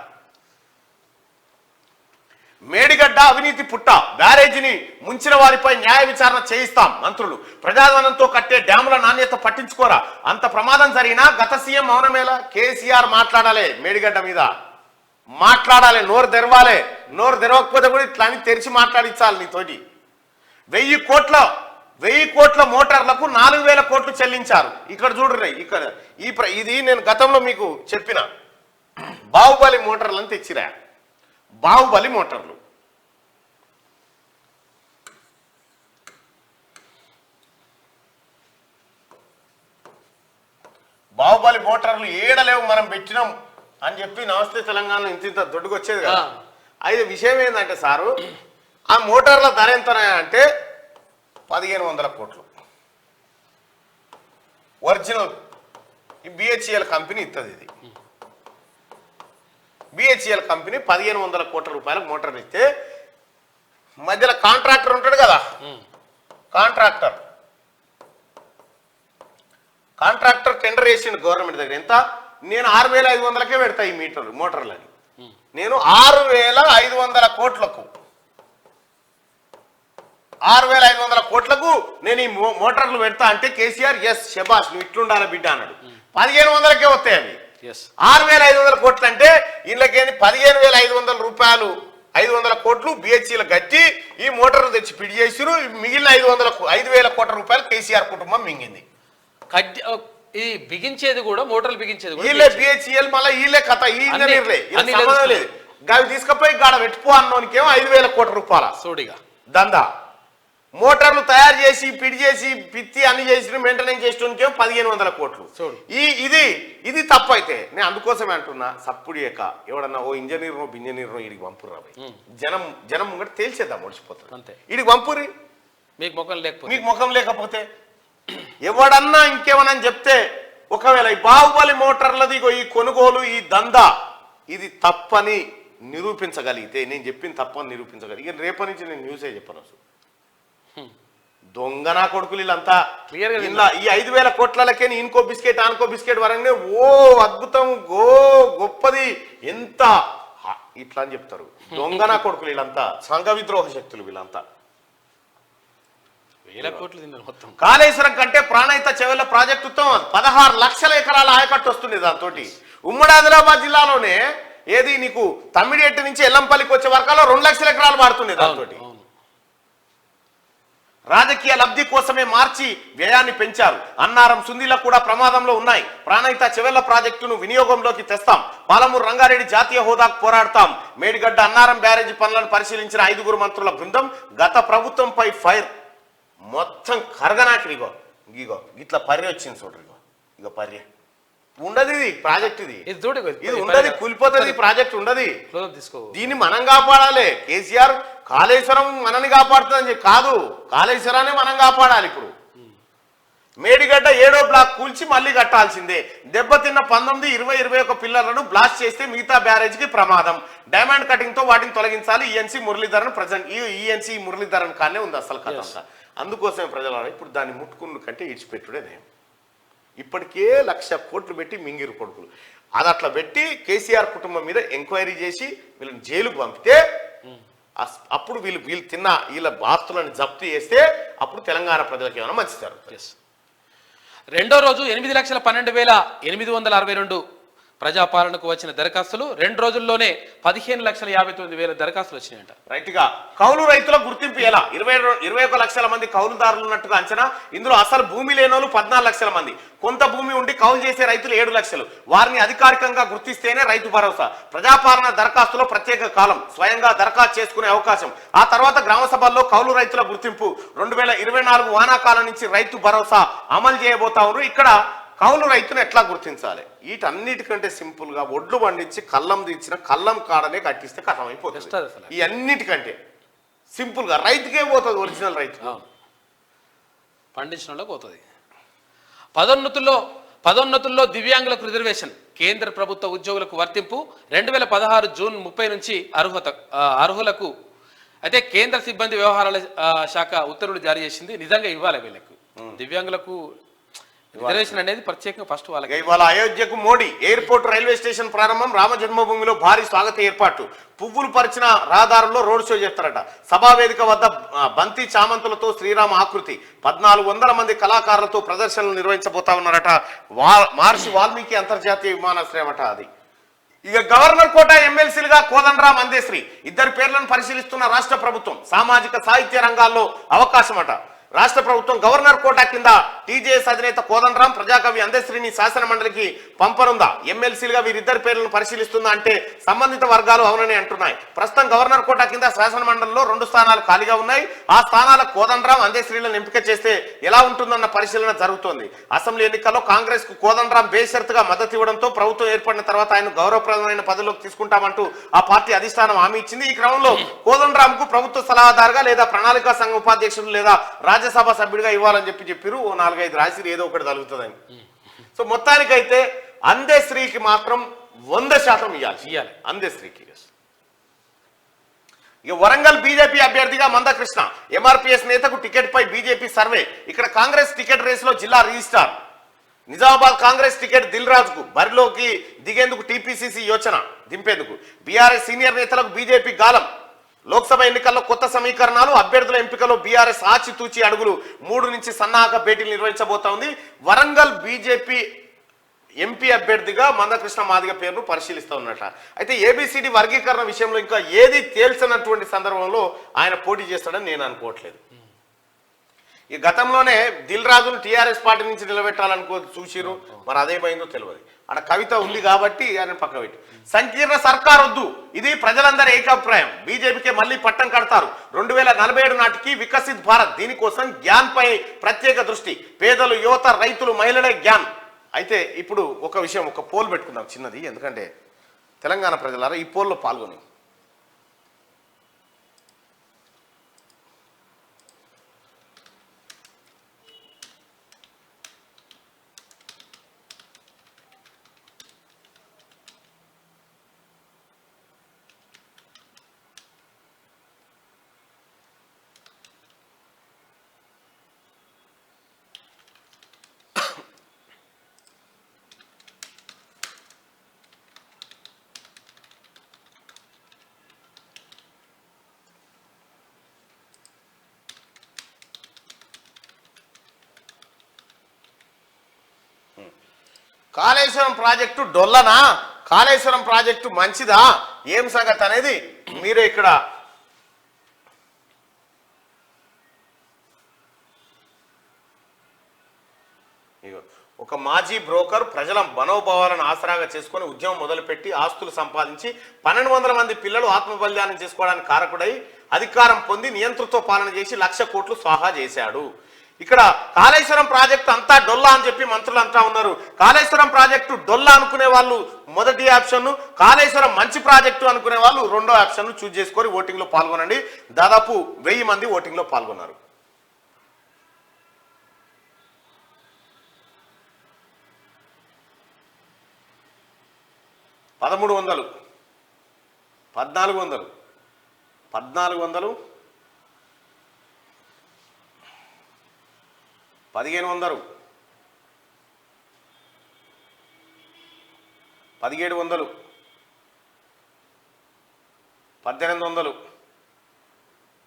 S1: మేడిగడ్డ అవినీతి పుట్ట, బ్యారేజీని ముంచిన వారిపై న్యాయ విచారణ చేయిస్తాం మంత్రులు. ప్రజాధనంతో కట్టే డ్యాముల నాణ్యత పట్టించుకోరా, అంత ప్రమాదం జరిగినా గత సీఎం మౌనమేలా? కేసీఆర్ మాట్లాడాలి, మేడిగడ్డ మీద మాట్లాడాలి, నోరు తెరవాలి. నోరు తెరవకపోతే కూడా ఇట్లా అని తెరిచి మాట్లాడించాలి నీతోటి. 1000 కోట్ల మోటార్లకు 4000 కోట్లు చెల్లించారు. ఇక్కడ చూడరు, ఇక్కడ ఇది నేను గతంలో మీకు చెప్పిన బాహుబలి మోటార్లను తెచ్చిరా. బాహుబలి మోటార్లు ఏడలేవు, మనం పెట్టినాం అని చెప్పి నమస్తే తెలంగాణ ఇంత దొడ్డుకు వచ్చేది కదా. అయితే విషయం ఏంటంటే సారు, ఆ మోటార్ల ధర ఎంత అంటే 1500 కోట్లు. ఒరిజినల్ ఈ బిహెచ్ఈఎల్ కంపెనీ ఇస్తుంది. ఇది బిహెచ్ఈఎల్ కంపెనీ 1500 కోట్ల రూపాయలకు మోటార్ ఇస్తే మధ్యలో కాంట్రాక్టర్ ఉంటాడు కదా, కాంట్రాక్టర్ టెండర్ వేసిండు గవర్నమెంట్ దగ్గర. ఎంత? నేను 6500కే పెడతా ఈ మోటార్లని. నేను 6500 కోట్లకు 6500 కోట్లకు నేను ఈ మోటార్లు పెడతా అంటే కేసీఆర్ ఎస్ శబాష్ నువ్వు ఇట్లుండాలి బిడ్డ అన్నాడు. 1500కే వస్తాయి అవి. 6500 కోట్లు అంటే వీళ్ళకేంది 15500 రూపాయలు, 500 కోట్లు బిహెచ్ఈలు కట్టి ఈ మోటార్లు తెచ్చి పిడి చేసిరు. మిగిలిన 5000 కోట్ల రూపాయలు కేసీఆర్ కుటుంబం మింగింది.
S2: ఈ బిగించేది కూడా మోటార్లు బిగించేది
S1: వీళ్ళే బిహెచ్ఈఎల్, మళ్ళీ వీళ్ళే కథ, ఈ ఇంజనీర్లే, సంబంధం లేదు. అవి తీసుకుపోయి గాడ పెట్టుకో అన్నోనికేమో 5000 కోట్ల రూపాయల సోడిగా దందా. మోటార్లు తయారు చేసి పిడి చేసి పిత్తి అన్ని చేసి మెయింటెనెన్స్ చేసేకేమో 1500 కోట్లు. ఇది తప్పు. అయితే నేను అందుకోసమే అంటున్నా, సప్పుడు ఏక ఎవడన్నా ఓ ఇంజనీర్నో బింజనీర్నో వీడికి పంపుర్రా, జనం ముంగట తేల్చేద్దాం, ఒడిచిపోతారు అంతే. వీడికి పంపురి, మీకు ముఖం లేకపోతే ఎవడన్నా ఇంకేమన్నా చెప్తే, ఒకవేళ ఈ బాహుబలి మోటార్లది ఈ కొనుగోలు ఈ దందా ఇది తప్పని నిరూపించగలిగితే, నేను చెప్పిన తప్పని నిరూపించగలిగి రేపటి నుంచి నేను న్యూసే చెప్పను. దొంగ నా కొడుకులు వీళ్ళంతా ఇలా ఈ 5000 కోట్లకే ఇన్కో బిస్కెట్ ఆన్కో బిస్కెట్ వరంగానే ఓ అద్భుతం గొప్పది ఎంత ఇట్లా అని చెప్తారు. దొంగ నా కొడుకులు వీళ్ళంతా సంఘ విద్రోహ శక్తులు వీళ్ళంతా.
S2: 1000 కోట్లు తిన్నారు మొత్తం.
S1: కాళేశ్వరం కంటే ప్రాణహిత చెవెళ్ల ప్రాజెక్టుతో 16 లక్షల ఎకరాల ఆయకట్టు వస్తుంది. దాంతో ఉమ్మడి ఆదిలాబాద్ జిల్లాలోనే ఏది నీకు తమ్మిడిఎట్టు నుంచి ఎల్లంపల్లికి వచ్చే వరకాలో 2 లక్షల ఎకరాలు వాడుతుంది. దాంతో రాజకీయ లబ్ధి కోసమే మార్చి వ్యయాన్ని పెంచారు. అన్నారం సుందీల కూడా ప్రమాదంలో ఉన్నాయి. ప్రాణహిత చెవెళ్ల ప్రాజెక్టును వినియోగంలోకి తెస్తాం. పాలమూరు రంగారెడ్డి జాతీయ హోదాకు పోరాడతాం. మేడిగడ్డ అన్నారం బ్యారేజీ పనులను పరిశీలించిన 5 మంత్రుల బృందం గత ప్రభుత్వంపై ఫైర్. మొత్తం కరగనాకిరిగో ఇగో ఇట్లా పర్య వచ్చింది చూడరిగో. ఇగో పర్య ఉండదు, ఇది ప్రాజెక్ట్, ఇది ఉండదు, కూలిపోతుంది ప్రాజెక్ట్ ఉండదు. దీన్ని మనం కాపాడాలి. కేసీఆర్ కాళేశ్వరం మనని కాపాడుతుందని కాదు, కాళేశ్వరాన్ని మనం కాపాడాలి. ఇప్పుడు మేడిగడ్డ 7వ బ్లాక్ కూల్చి మళ్ళీ కట్టాల్సిందే. దెబ్బతిన్న 19, 20, 21 పిల్లలను బ్లాస్ట్ చేస్తే మిగతా బ్యారేజ్కి ప్రమాదం. డైమండ్ కటింగ్ తో వాటిని తొలగించాలి. ENC Muralidharan present ENC Muralidharan కానే ఉంది అసలు కథ అంతా. అందుకోసమే ప్రజలు ఇప్పుడు దాన్ని ముట్టుకున్న కంటే ఇడిచిపెట్టుడే నేను. ఇప్పటికే 1,00,000 కోట్లు పెట్టి మింగిరు కొడుకులు అది అట్లా పెట్టి కేసీఆర్ కుటుంబం మీద ఎంక్వైరీ చేసి వీళ్ళని జైలుకు పంపితే అప్పుడు వీళ్ళు తిన్న వీళ్ళ ఆస్తులను జప్తు చేస్తే అప్పుడు తెలంగాణ ప్రజలకు ఏమైనా మంచి జరుగుతుంది.
S2: రెండో రోజు 8,12,862 ప్రజాపాలనకు వచ్చిన దరఖాస్తులు 2 రోజుల్లోనే 15,59,000 దరఖాస్తులు వచ్చినాయంట.
S1: రైట్ గా కౌలు రైతుల గుర్తింపు ఎలా 21 లక్షల మంది కౌలుదారులు ఉన్నట్టుగా అంచనా. ఇందులో అసలు భూమి లేనోళ్ళు 14 లక్షల మంది, కొంత భూమి ఉండి కౌలు చేసే రైతులు 7 లక్షలు. వారిని అధికారికంగా గుర్తిస్తేనే రైతు భరోసా. ప్రజాపాలన దరఖాస్తులో ప్రత్యేక కాలం, స్వయంగా దరఖాస్తు చేసుకునే అవకాశం. ఆ తర్వాత గ్రామ సభల్లో కౌలు రైతుల గుర్తింపు. 2024 వానాకాలం నుంచి రైతు భరోసా అమలు చేయబోతా ఉన్నారు. ఇక్కడ కౌలు రైతును ఎట్లా గుర్తించాలి? వీటన్నిటికంటే సింపుల్ గా ఒడ్లు పండించి కళ్ళం తీర్చిన కళ్ళం కాడనే కట్టిస్తే కథం అయిపోతుంది. ఈ అన్నిటికంటే సింపుల్ గా రైతుకే పోతుంది, ఒరిజినల్ రైతు
S2: పండించడంలో పోతుంది. పదోన్నతుల్లో దివ్యాంగులకు రిజర్వేషన్ కేంద్ర ప్రభుత్వ ఉద్యోగులకు వర్తింపు. 2016 జూన్ 30 నుంచి అర్హులకు అయితే కేంద్ర సిబ్బంది వ్యవహారాల శాఖ ఉత్తర్వులు జారీ చేసింది. నిజంగా ఇవ్వాలి వీళ్ళకు దివ్యాంగులకు రిజర్వేషన్ అనేది ప్రత్యేకంగా ఫస్ట్ వాళ్ళకి.
S1: ఇవాళ అయోధ్యకు మోడీ ఎయిర్పోర్ట్ రైల్వే స్టేషన్ ప్రారంభం. రామ జన్మభూమిలో భారీ స్వాగత ఏర్పాట్లు. పువ్వులు పరిచిన రహదారుల్లో రోడ్ షో చేస్తారట. సభావేదిక వద్ద బంతి చామంతులతో శ్రీరామ ఆకృతి. 1,400 మంది కళాకారులతో ప్రదర్శనలు నిర్వహించబోతా ఉన్నారట. మహర్షి వాల్మీకి అంతర్జాతీయ విమానాశ్రయం అట అది. ఇక గవర్నర్ కోట ఎమ్మెల్సీలుగా కోదండరాం, అందేశ్రీ ఇద్దరు పేర్లను పరిశీలిస్తున్న రాష్ట్ర ప్రభుత్వం. సామాజిక సాహిత్య రంగాల్లో అవకాశం అట. రాష్ట్ర ప్రభుత్వం గవర్నర్ కోటా కింద టీజేఎస్ అధినేత కోదండరాం, ప్రజాకవి అందశ్రీని శాసన మండలికి పంపనుందా? ఎమ్మెల్సీలుగా వీరిద్దరి పేర్లను పరిశీలిస్తుందా అంటే సంబంధిత వర్గాలు అవునని అంటున్నాయి. ప్రస్తుతం గవర్నర్ కోటా కింద శాసన మండలిలో 2 స్థానాలు ఖాళీగా ఉన్నాయి. ఆ స్థానాలకు కోదండరాం, అందశ్రీలను ఎంపిక చేస్తే ఎలా ఉంటుందన్న పరిశీలన జరుగుతోంది. అసెంబ్లీ ఎన్నికల్లో కాంగ్రెస్ కు కోదండరాం బేషరతుగా మద్దతు ఇవ్వడంతో ప్రభుత్వం ఏర్పడిన తర్వాత ఆయన గౌరవప్రదమైన పదవిలోకి తీసుకుంటామంటూ ఆ పార్టీ అధిష్టానం హామీ ఇచ్చింది. ఈ క్రమంలో కోదండరాం కు ప్రభుత్వ సలహాదారుగా లేదా ప్రణాళికా సంఘ ఉపాధ్యక్షుడు లేదా రాజ్యసభ సభ్యుడిగా ఇవ్వాలని చెప్పారు. 4-5 రాశి ఏదో ఒకటి తగులుతుందని. సో మొత్తానికైతే అందశ్రీకి మాత్రం 100% ఇవ్వాలి. అందశ్రీకి. ఇక వరంగల్ బీజేపీ అభ్యర్థిగా మందకృష్ణ, ఎంఆర్పీఎస్ నేతకు టికెట్ పై బీజేపీ సర్వే. ఇక్కడ కాంగ్రెస్ టికెట్ రేసులో జిల్లా రిజిస్ట్రార్. నిజామాబాద్ కాంగ్రెస్ టికెట్ దిల్ రాజుకు. బరిలోకి దిగేందుకు టీపీసీసీ యోచన దింపేందుకు. బీఆర్ఎస్ సీనియర్ నేతలకు బీజేపీ గాలం. లోక్సభ ఎన్నికల్లో కొత్త సమీకరణాలు, అభ్యర్థుల ఎంపికలో బీఆర్ఎస్ ఆచితూచి అడుగులు. 3 నుంచి సన్నాహక భేటీలు నిర్వహించబోతా ఉంది. వరంగల్ బీజేపీ ఎంపీ అభ్యర్థిగా మందకృష్ణ మాదిగ పేరును పరిశీలిస్తూ ఉన్నట. అయితే ఏబిసిడి వర్గీకరణ విషయంలో ఇంకా ఏది తేల్చినటువంటి సందర్భంలో ఆయన పోటీ చేస్తాడని నేను అనుకోవట్లేదు. ఈ గతంలోనే దిల్ రాజును టీఆర్ఎస్ పార్టీ నుంచి నిలబెట్టాలనుకో చూసిరు, మరి అదేమైందో తెలియదు. అక్కడ కవిత ఉంది కాబట్టి ఆయన పక్క పెట్టి. సంకీర్ణ సర్కార్ వద్దు, ఇది ప్రజలందరి ఏకాభిప్రాయం. బీజేపీకి మళ్ళీ పట్టం కడతారు. 2047 నాటికి వికసిత్ భారత్. దీనికోసం జ్ఞాన్ పై ప్రత్యేక దృష్టి. పేదలు, యువత, రైతులు, మహిళలే జ్ఞాన్. అయితే ఇప్పుడు ఒక విషయం, ఒక పోల్ పెట్టుకుందాం చిన్నది, ఎందుకంటే తెలంగాణ ప్రజలారా ఈ పోల్లో పాల్గొని. కాళేశ్వరం ప్రాజెక్టు డొల్లనా, కాళేశ్వరం ప్రాజెక్టు మంచిదా, ఏం సంగతి అనేది మీరే ఇక్కడ ఒక మాజీ బ్రోకర్ ప్రజల మనోభావాలను ఆసరాగా చేసుకుని ఉద్యమం మొదలుపెట్టి ఆస్తులు సంపాదించి 1200 మంది పిల్లలు ఆత్మబలిదానం చేసుకోవడానికి కారకుడై అధికారం పొంది నియంతృత్వ పాలన చేసి 1,00,000 కోట్లు స్వాహా చేశాడు. ఇక్కడ కాళేశ్వరం ప్రాజెక్టు అంతా డొల్లా అని చెప్పి మంత్రులు అంటా ఉన్నారు. కాళేశ్వరం ప్రాజెక్టు డొల్లా అనుకునే వాళ్ళు మొదటి ఆప్షన్, కాళేశ్వరం మంచి ప్రాజెక్టు అనుకునే వాళ్ళు రెండో ఆప్షన్ చూజ్ చేసుకొని ఓటింగ్ లో పాల్గొనండి. దాదాపు 1000 మంది ఓటింగ్ లో పాల్గొన్నారు. 1300, 1400, 1400, 1500, 1700, 1800,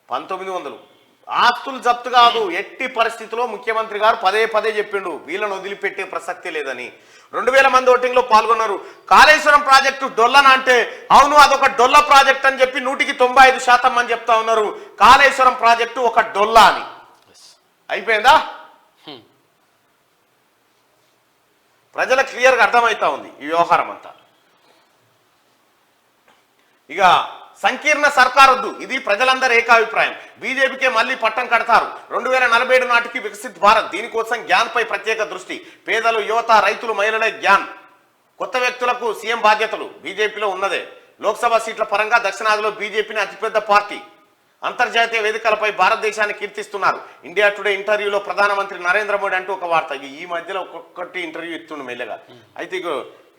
S1: 1900. ఆస్తులు జప్తు కాదు, ఎట్టి పరిస్థితిలో ముఖ్యమంత్రి గారు పదే పదే చెప్పిండు వీళ్ళను వదిలిపెట్టే ప్రసక్తి లేదని. 2000 మంది ఓటింగ్లో పాల్గొన్నారు. కాళేశ్వరం ప్రాజెక్టు డొల్లనా అంటే అవును అదొక డొల్ల ప్రాజెక్ట్ అని చెప్పి 195% అని చెప్తా ఉన్నారు. కాళేశ్వరం ప్రాజెక్టు ఒక డొల్ల అని అయిపోయిందా? ప్రజలకు క్లియర్గా అర్థమవుతా ఉంది ఈ వ్యవహారం అంతా. ఇక సంకీర్ణ సర్కార్ వద్దు, ఇది ప్రజలందరి ఏకాభిప్రాయం. బీజేపీకే మళ్ళీ పట్టం కడతారు. 2047 నాటికి వికసిత్ భారత్, దీనికోసం జ్ఞాన్ పై ప్రత్యేక దృష్టి. పేదలు, యువత, రైతులు, మహిళలే జ్ఞాన్. కొత్త వ్యక్తులకు సీఎం బాధ్యతలు బీజేపీలో ఉన్నదే. లోక్సభ సీట్ల పరంగా దక్షిణాదిలో బీజేపీని అతిపెద్ద పార్టీ. అంతర్జాతీయ వేదికలపై భారతదేశాన్ని కీర్తిస్తున్నారు. ఇండియా టుడే ఇంటర్వ్యూలో ప్రధానమంత్రి నరేంద్ర మోడీ అంటూ ఒక వార్త. ఈ మధ్యలో ఒక్కొక్కటి ఇంటర్వ్యూ ఇస్తుండు మెల్లగా. అయితే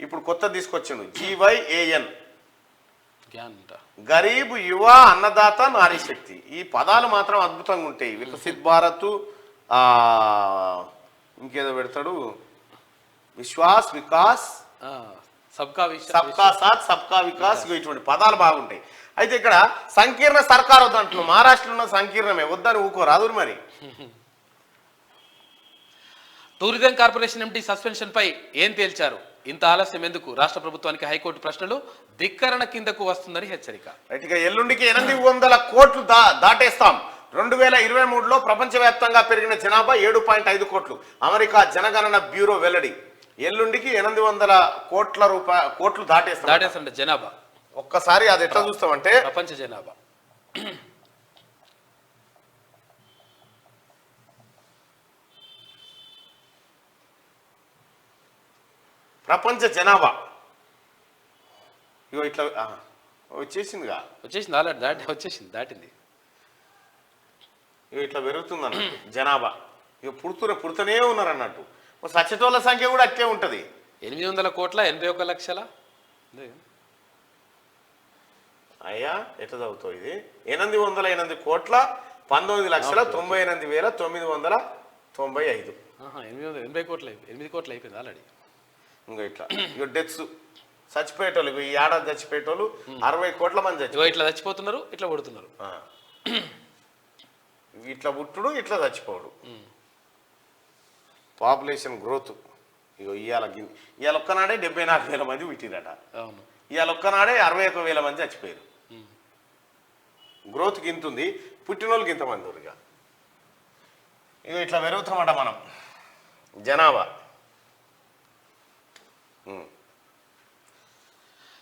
S1: ఇప్పుడు కొత్త తీసుకొచ్చిండు GYAN, గరీబ్, యువ, అన్నదాత, నారీ శక్తి. ఈ పదాలు మాత్రం అద్భుతంగా ఉంటాయి. వికసిత్ భారత్, ఇంకేదో పెడతాడు, విశ్వాస్, వికాస్, సబ్కా సాత్ సబ్కా వికాస్, ఇటువంటి పదాలు బాగుంటాయి. అయితే ఇక్కడ సంకీర్ణ సర్కార్ వద్దంటున్నాం. మహారాష్ట్రలో ఉన్న సంకీర్ణమే, వద్దని ఊకోరాదు మరి.
S2: టూరిజం కార్పొరేషన్ ఎండీ సస్పెన్షన్ పై ఏం తేల్చారు? ఇంత ఆలస్యం ఎందుకు? రాష్ట్ర ప్రభుత్వానికి హైకోర్టు ప్రశ్నలు. ధిక్కరణ కిందకు వస్తుందని హెచ్చరిక.
S1: ఇక ఎల్లుండికి 800 కోట్లు దాటేస్తాం. 2023లో ప్రపంచవ్యాప్తంగా పెరిగిన జనాభా 7.5 కోట్లు. అమెరికా జనగణన బ్యూరో వెల్లడి. ఎల్లుండికి 800 కోట్లు దాటేస్తాం
S2: జనాభా.
S1: ఒక్కసారి అది ఎట్లా చూస్తామంటే
S2: ప్రపంచ జనాభా
S1: ఇగో ఇట్లా వచ్చేసిందిగా,
S2: ఆల్రెడీ దాటింది.
S1: ఇగో ఇట్లా పెరుగుతుంది అన్నట్టు జనాభా. ఇక పుడుతూనే ఉన్నారు అన్నట్టు. సచ్చటోళ్ళ సంఖ్య కూడా అట్లే ఉంటుంది.
S2: 800 కోట్ల 81 లక్షల.
S1: అయ్యా ఎట్లా చదువుతావు ఇది? 808 కోట్ల 19,98,995.
S2: 880 కోట్లు 8 కోట్లు అయిపోయింది ఆల్రెడీ.
S1: ఇంకా ఇట్లా ఇక డెత్స్, చచ్చిపోయేటోళ్ళు, ఈ ఏడాది చచ్చిపోయేటోళ్ళు 60 కోట్ల మంది
S2: ఇట్లా చచ్చిపోతున్నారు, ఇట్లా పుడుతున్నారు.
S1: ఇట్లా పుట్టుడు, ఇట్లా చచ్చిపోవడు. Population growth. ఇక ఇవాళ ఒక్కనాడే 74,000 మంది పుట్టిరట.
S2: అవును,
S1: ఇవాళ ఒక్కనాడే 61,000 మంది చచ్చిపోయారు. గ్రోత్ గింతుంది, పుట్టిన వాళ్ళకి ఇంతమంది. ఇక ఇట్లా పెరుగుతామట మనం జనాభా.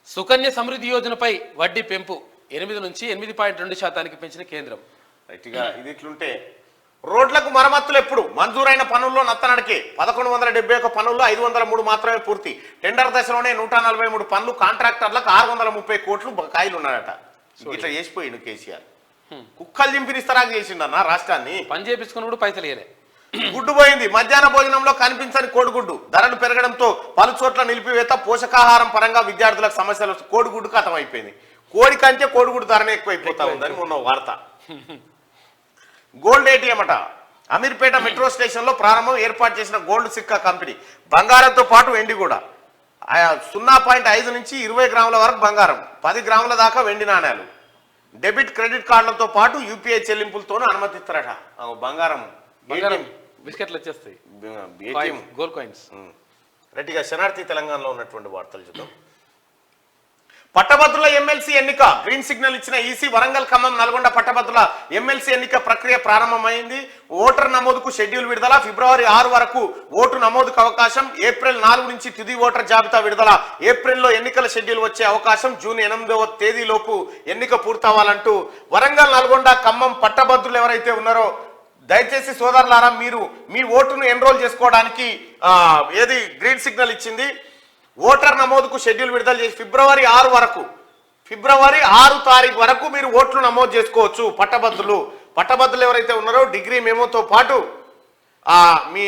S2: సుకన్య సమృద్ధి యోజనపై వడ్డీ పెంపు 8 నుంచి 8.2% పెంచిన కేంద్రం.
S1: రైట్గా ఇది ఇట్లుంటే రోడ్లకు మరమ్మతులు ఎప్పుడు? మంజూరైన పనుల్లో నత్తనడికే. 1171 పనుల్లో 503 మాత్రమే పూర్తి. టెండర్ దశలోనే 143 పనులు. కాంట్రాక్టర్లకు 630 కోట్లు బకాయిలు ఉన్నాయట. ఇట్లా చేసిపోయిండు కేసీఆర్. కుక్కలు చింపిరిస్తారా చేసిండన్న రాష్ట్రాన్ని.
S2: పని చేపించుకున్నప్పుడు పైసలు ఇయ్యలే.
S1: గుడ్డు పోయింది. మధ్యాహ్న భోజనంలో కనిపించని కోడిగుడ్డు. ధరలు పెరగడంతో పలు చోట్ల నిలిపివేత. పోషకాహారం పరంగా విద్యార్థులకు సమస్యలు. కోడిగుడ్డు కథం అయిపోయింది. కోడి కంటే కోడిగుడ్డు ధరనే ఎక్కువైపోతా ఉందని మొన్న వార్త. గోల్డ్ ATM అట. అమీర్పేట మెట్రో స్టేషన్ లో ప్రారంభం. ఏర్పాటు చేసిన గోల్డ్ సిక్కా కంపెనీ. బంగారంతో పాటు వెండి కూడా. 0.5 నుంచి 20 గ్రాముల వరకు బంగారం, 10 గ్రాముల దాకా వెండి నాణ్యాలు. డెబిట్ క్రెడిట్ కార్డులతో పాటు UPI చెల్లింపులతోనూ అనుమతిస్తారట. బంగారం
S2: బిస్కెట్లు వచ్చేస్తాయి, గోల్డ్ కాయిన్స్.
S1: రెడ్డిగా శనార్థి తెలంగాణలో ఉన్నటువంటి వార్తలు చూద్దాం. పట్టభద్రుల ఎమ్మెల్సీ ఎన్నిక గ్రీన్ సిగ్నల్ ఇచ్చిన ఈసీ. వరంగల్, ఖమ్మం, నల్గొండ పట్టభద్రుల ఎమ్మెల్సీ ఎన్నిక ప్రక్రియ ప్రారంభమైంది. ఓటర్ నమోదుకు షెడ్యూల్ విడుదల. ఫిబ్రవరి 6 వరకు ఓటు నమోదుకు అవకాశం. ఏప్రిల్ 4 నుంచి తుది ఓటర్ జాబితా విడుదల. ఏప్రిల్లో ఎన్నికల షెడ్యూల్ వచ్చే అవకాశం. జూన్ 8వ తేదీలోపు ఎన్నిక పూర్తవ్వాలంటూ వరంగల్, నల్గొండ, ఖమ్మం పట్టభద్రులు ఎవరైతే ఉన్నారో దయచేసి సోదరులారా, మీరు మీ ఓటును ఎన్రోల్ చేసుకోవడానికి ఏది గ్రీన్ సిగ్నల్ ఇచ్చింది. ఓటర్ నమోదుకు షెడ్యూల్ విడుదల చేసి ఫిబ్రవరి 6 వరకు, ఫిబ్రవరి 6 తారీఖు వరకు మీరు ఓట్లు నమోదు చేసుకోవచ్చు. పట్టభద్రులు ఎవరైతే ఉన్నారో డిగ్రీ మెమోతో పాటు మీ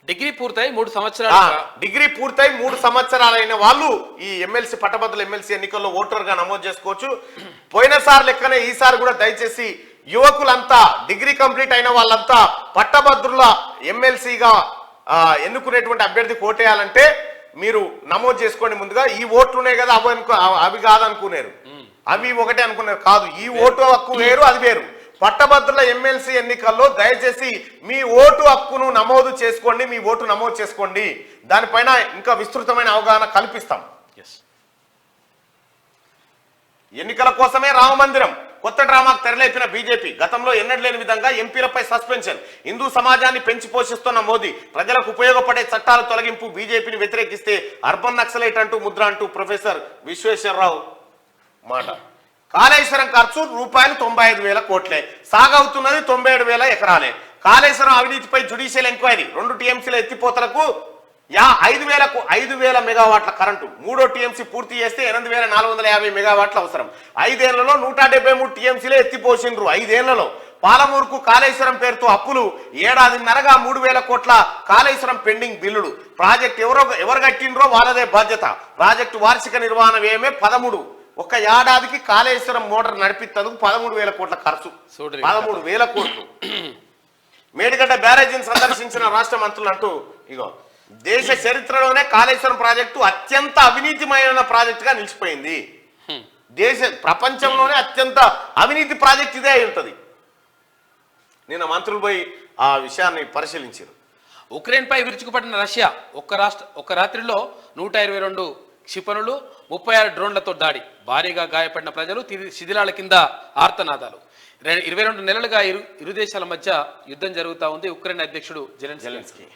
S2: డిగ్రీ పూర్తయి 3 సంవత్సరాలు
S1: డిగ్రీ పూర్తయి 3 సంవత్సరాలైన వాళ్ళు ఈ ఎమ్మెల్సీ పట్టభద్రుల ఎమ్మెల్సీ ఎన్నికల్లో ఓటర్గా నమోదు చేసుకోవచ్చు. పోయినసారి లెక్కనే ఈసారి కూడా దయచేసి యువకులంతా డిగ్రీ కంప్లీట్ అయిన వాళ్ళంతా పట్టభద్రుల ఎమ్మెల్సీగా ఎన్నుకునేటువంటి అభ్యర్థికి ఓటేయాలంటే మీరు నమోదు చేసుకోండి. ముందుగా ఈ ఓట్లునే కదా అవి కాదనుకున్నారు, అవి ఒకటే అనుకున్నారు. కాదు, ఈ ఓటు హక్కు వేరు, అది వేరు. పట్టభద్రుల ఎమ్మెల్సీ ఎన్నికల్లో దయచేసి మీ ఓటు హక్కును నమోదు చేసుకోండి, మీ ఓటు నమోదు చేసుకోండి. దానిపైన ఇంకా విస్తృతమైన అవగాహన కల్పిస్తాం. ఎన్నికల కోసమే రామమందిరం కొత్త డ్రామాకు తెరలేపిన బీజేపీ. గతంలో ఎన్నడలేని విధంగా ఎంపీలపై సస్పెన్షన్. హిందూ సమాజాన్ని పెంచి పోషిస్తున్న మోదీ. ప్రజలకు ఉపయోగపడే చట్టాల తొలగింపు. బీజేపీని వ్యతిరేకిస్తే అర్బన్ నక్సలైట్ అంటూ ముద్ర అంటూ ప్రొఫెసర్ విశ్వేశ్వరరావు మాట. కాళేశ్వరం ఖర్చు ₹95,000 కోట్లే, సాగవుతున్నది 97,000 ఎకరాలే. కాళేశ్వరం అవినీతిపై జ్యుడిషియల్ ఎంక్వైరీ. 2 టీఎంసీల ఎత్తిపోతలకు 5,000 మెగావాట్ల కరెంటు. 3వ టీఎంసీ పూర్తి చేస్తే 8,450 మెగావాట్ల అవసరం. 5 ఏళ్లలో 173 టీఎంసీలే ఎత్తిపోసిండ్రు. 5 ఏళ్లలో పాలమూరుకు కాళేశ్వరం పేరుతో అప్పులు. ఏడాదిన్నరగా 3,000 కోట్ల కాళేశ్వరం పెండింగ్ బిల్లులు. ప్రాజెక్టు ఎవరు కట్టిండ్రో వాళ్ళదే బాధ్యత. ప్రాజెక్టు వార్షిక నిర్వహణ వ్యయమే 13. ఒక ఏడాదికి కాళేశ్వరం మోటార్ నడిపిస్తేందుకు 13,000 కోట్ల ఖర్చు. 13,000 కోట్లు. మేడిగడ్డ బ్యారేజీని సందర్శించిన రాష్ట్ర మంత్రులు అంటూ ఇగో దేశ చరిత్రలోనే కాళేశ్వరం ప్రాజెక్టు అత్యంత అవినీతిమైన ప్రాజెక్టుగా నిలిచిపోయింది. ప్రపంచంలోనే అత్యంత అవినీతి ప్రాజెక్ట్ ఇదే అయి ఉంటుంది. నిన్న మంత్రులు పోయి ఆ విషయాన్ని పరిశీలించారు.
S2: ఉక్రెయిన్పై విరుచుకుపడిన రష్యా ఒక్క రాత్రిలో 122 క్షిపణులు, 36 డ్రోన్లతో దాడి. భారీగా గాయపడిన ప్రజలు శిథిలాల కింద ఆర్తనాదాలు. 22 నెలలుగా ఇరు దేశాల మధ్య యుద్ధం జరుగుతూ ఉంది. ఉక్రెయిన్ అధ్యక్షుడు జెలెన్స్కీ.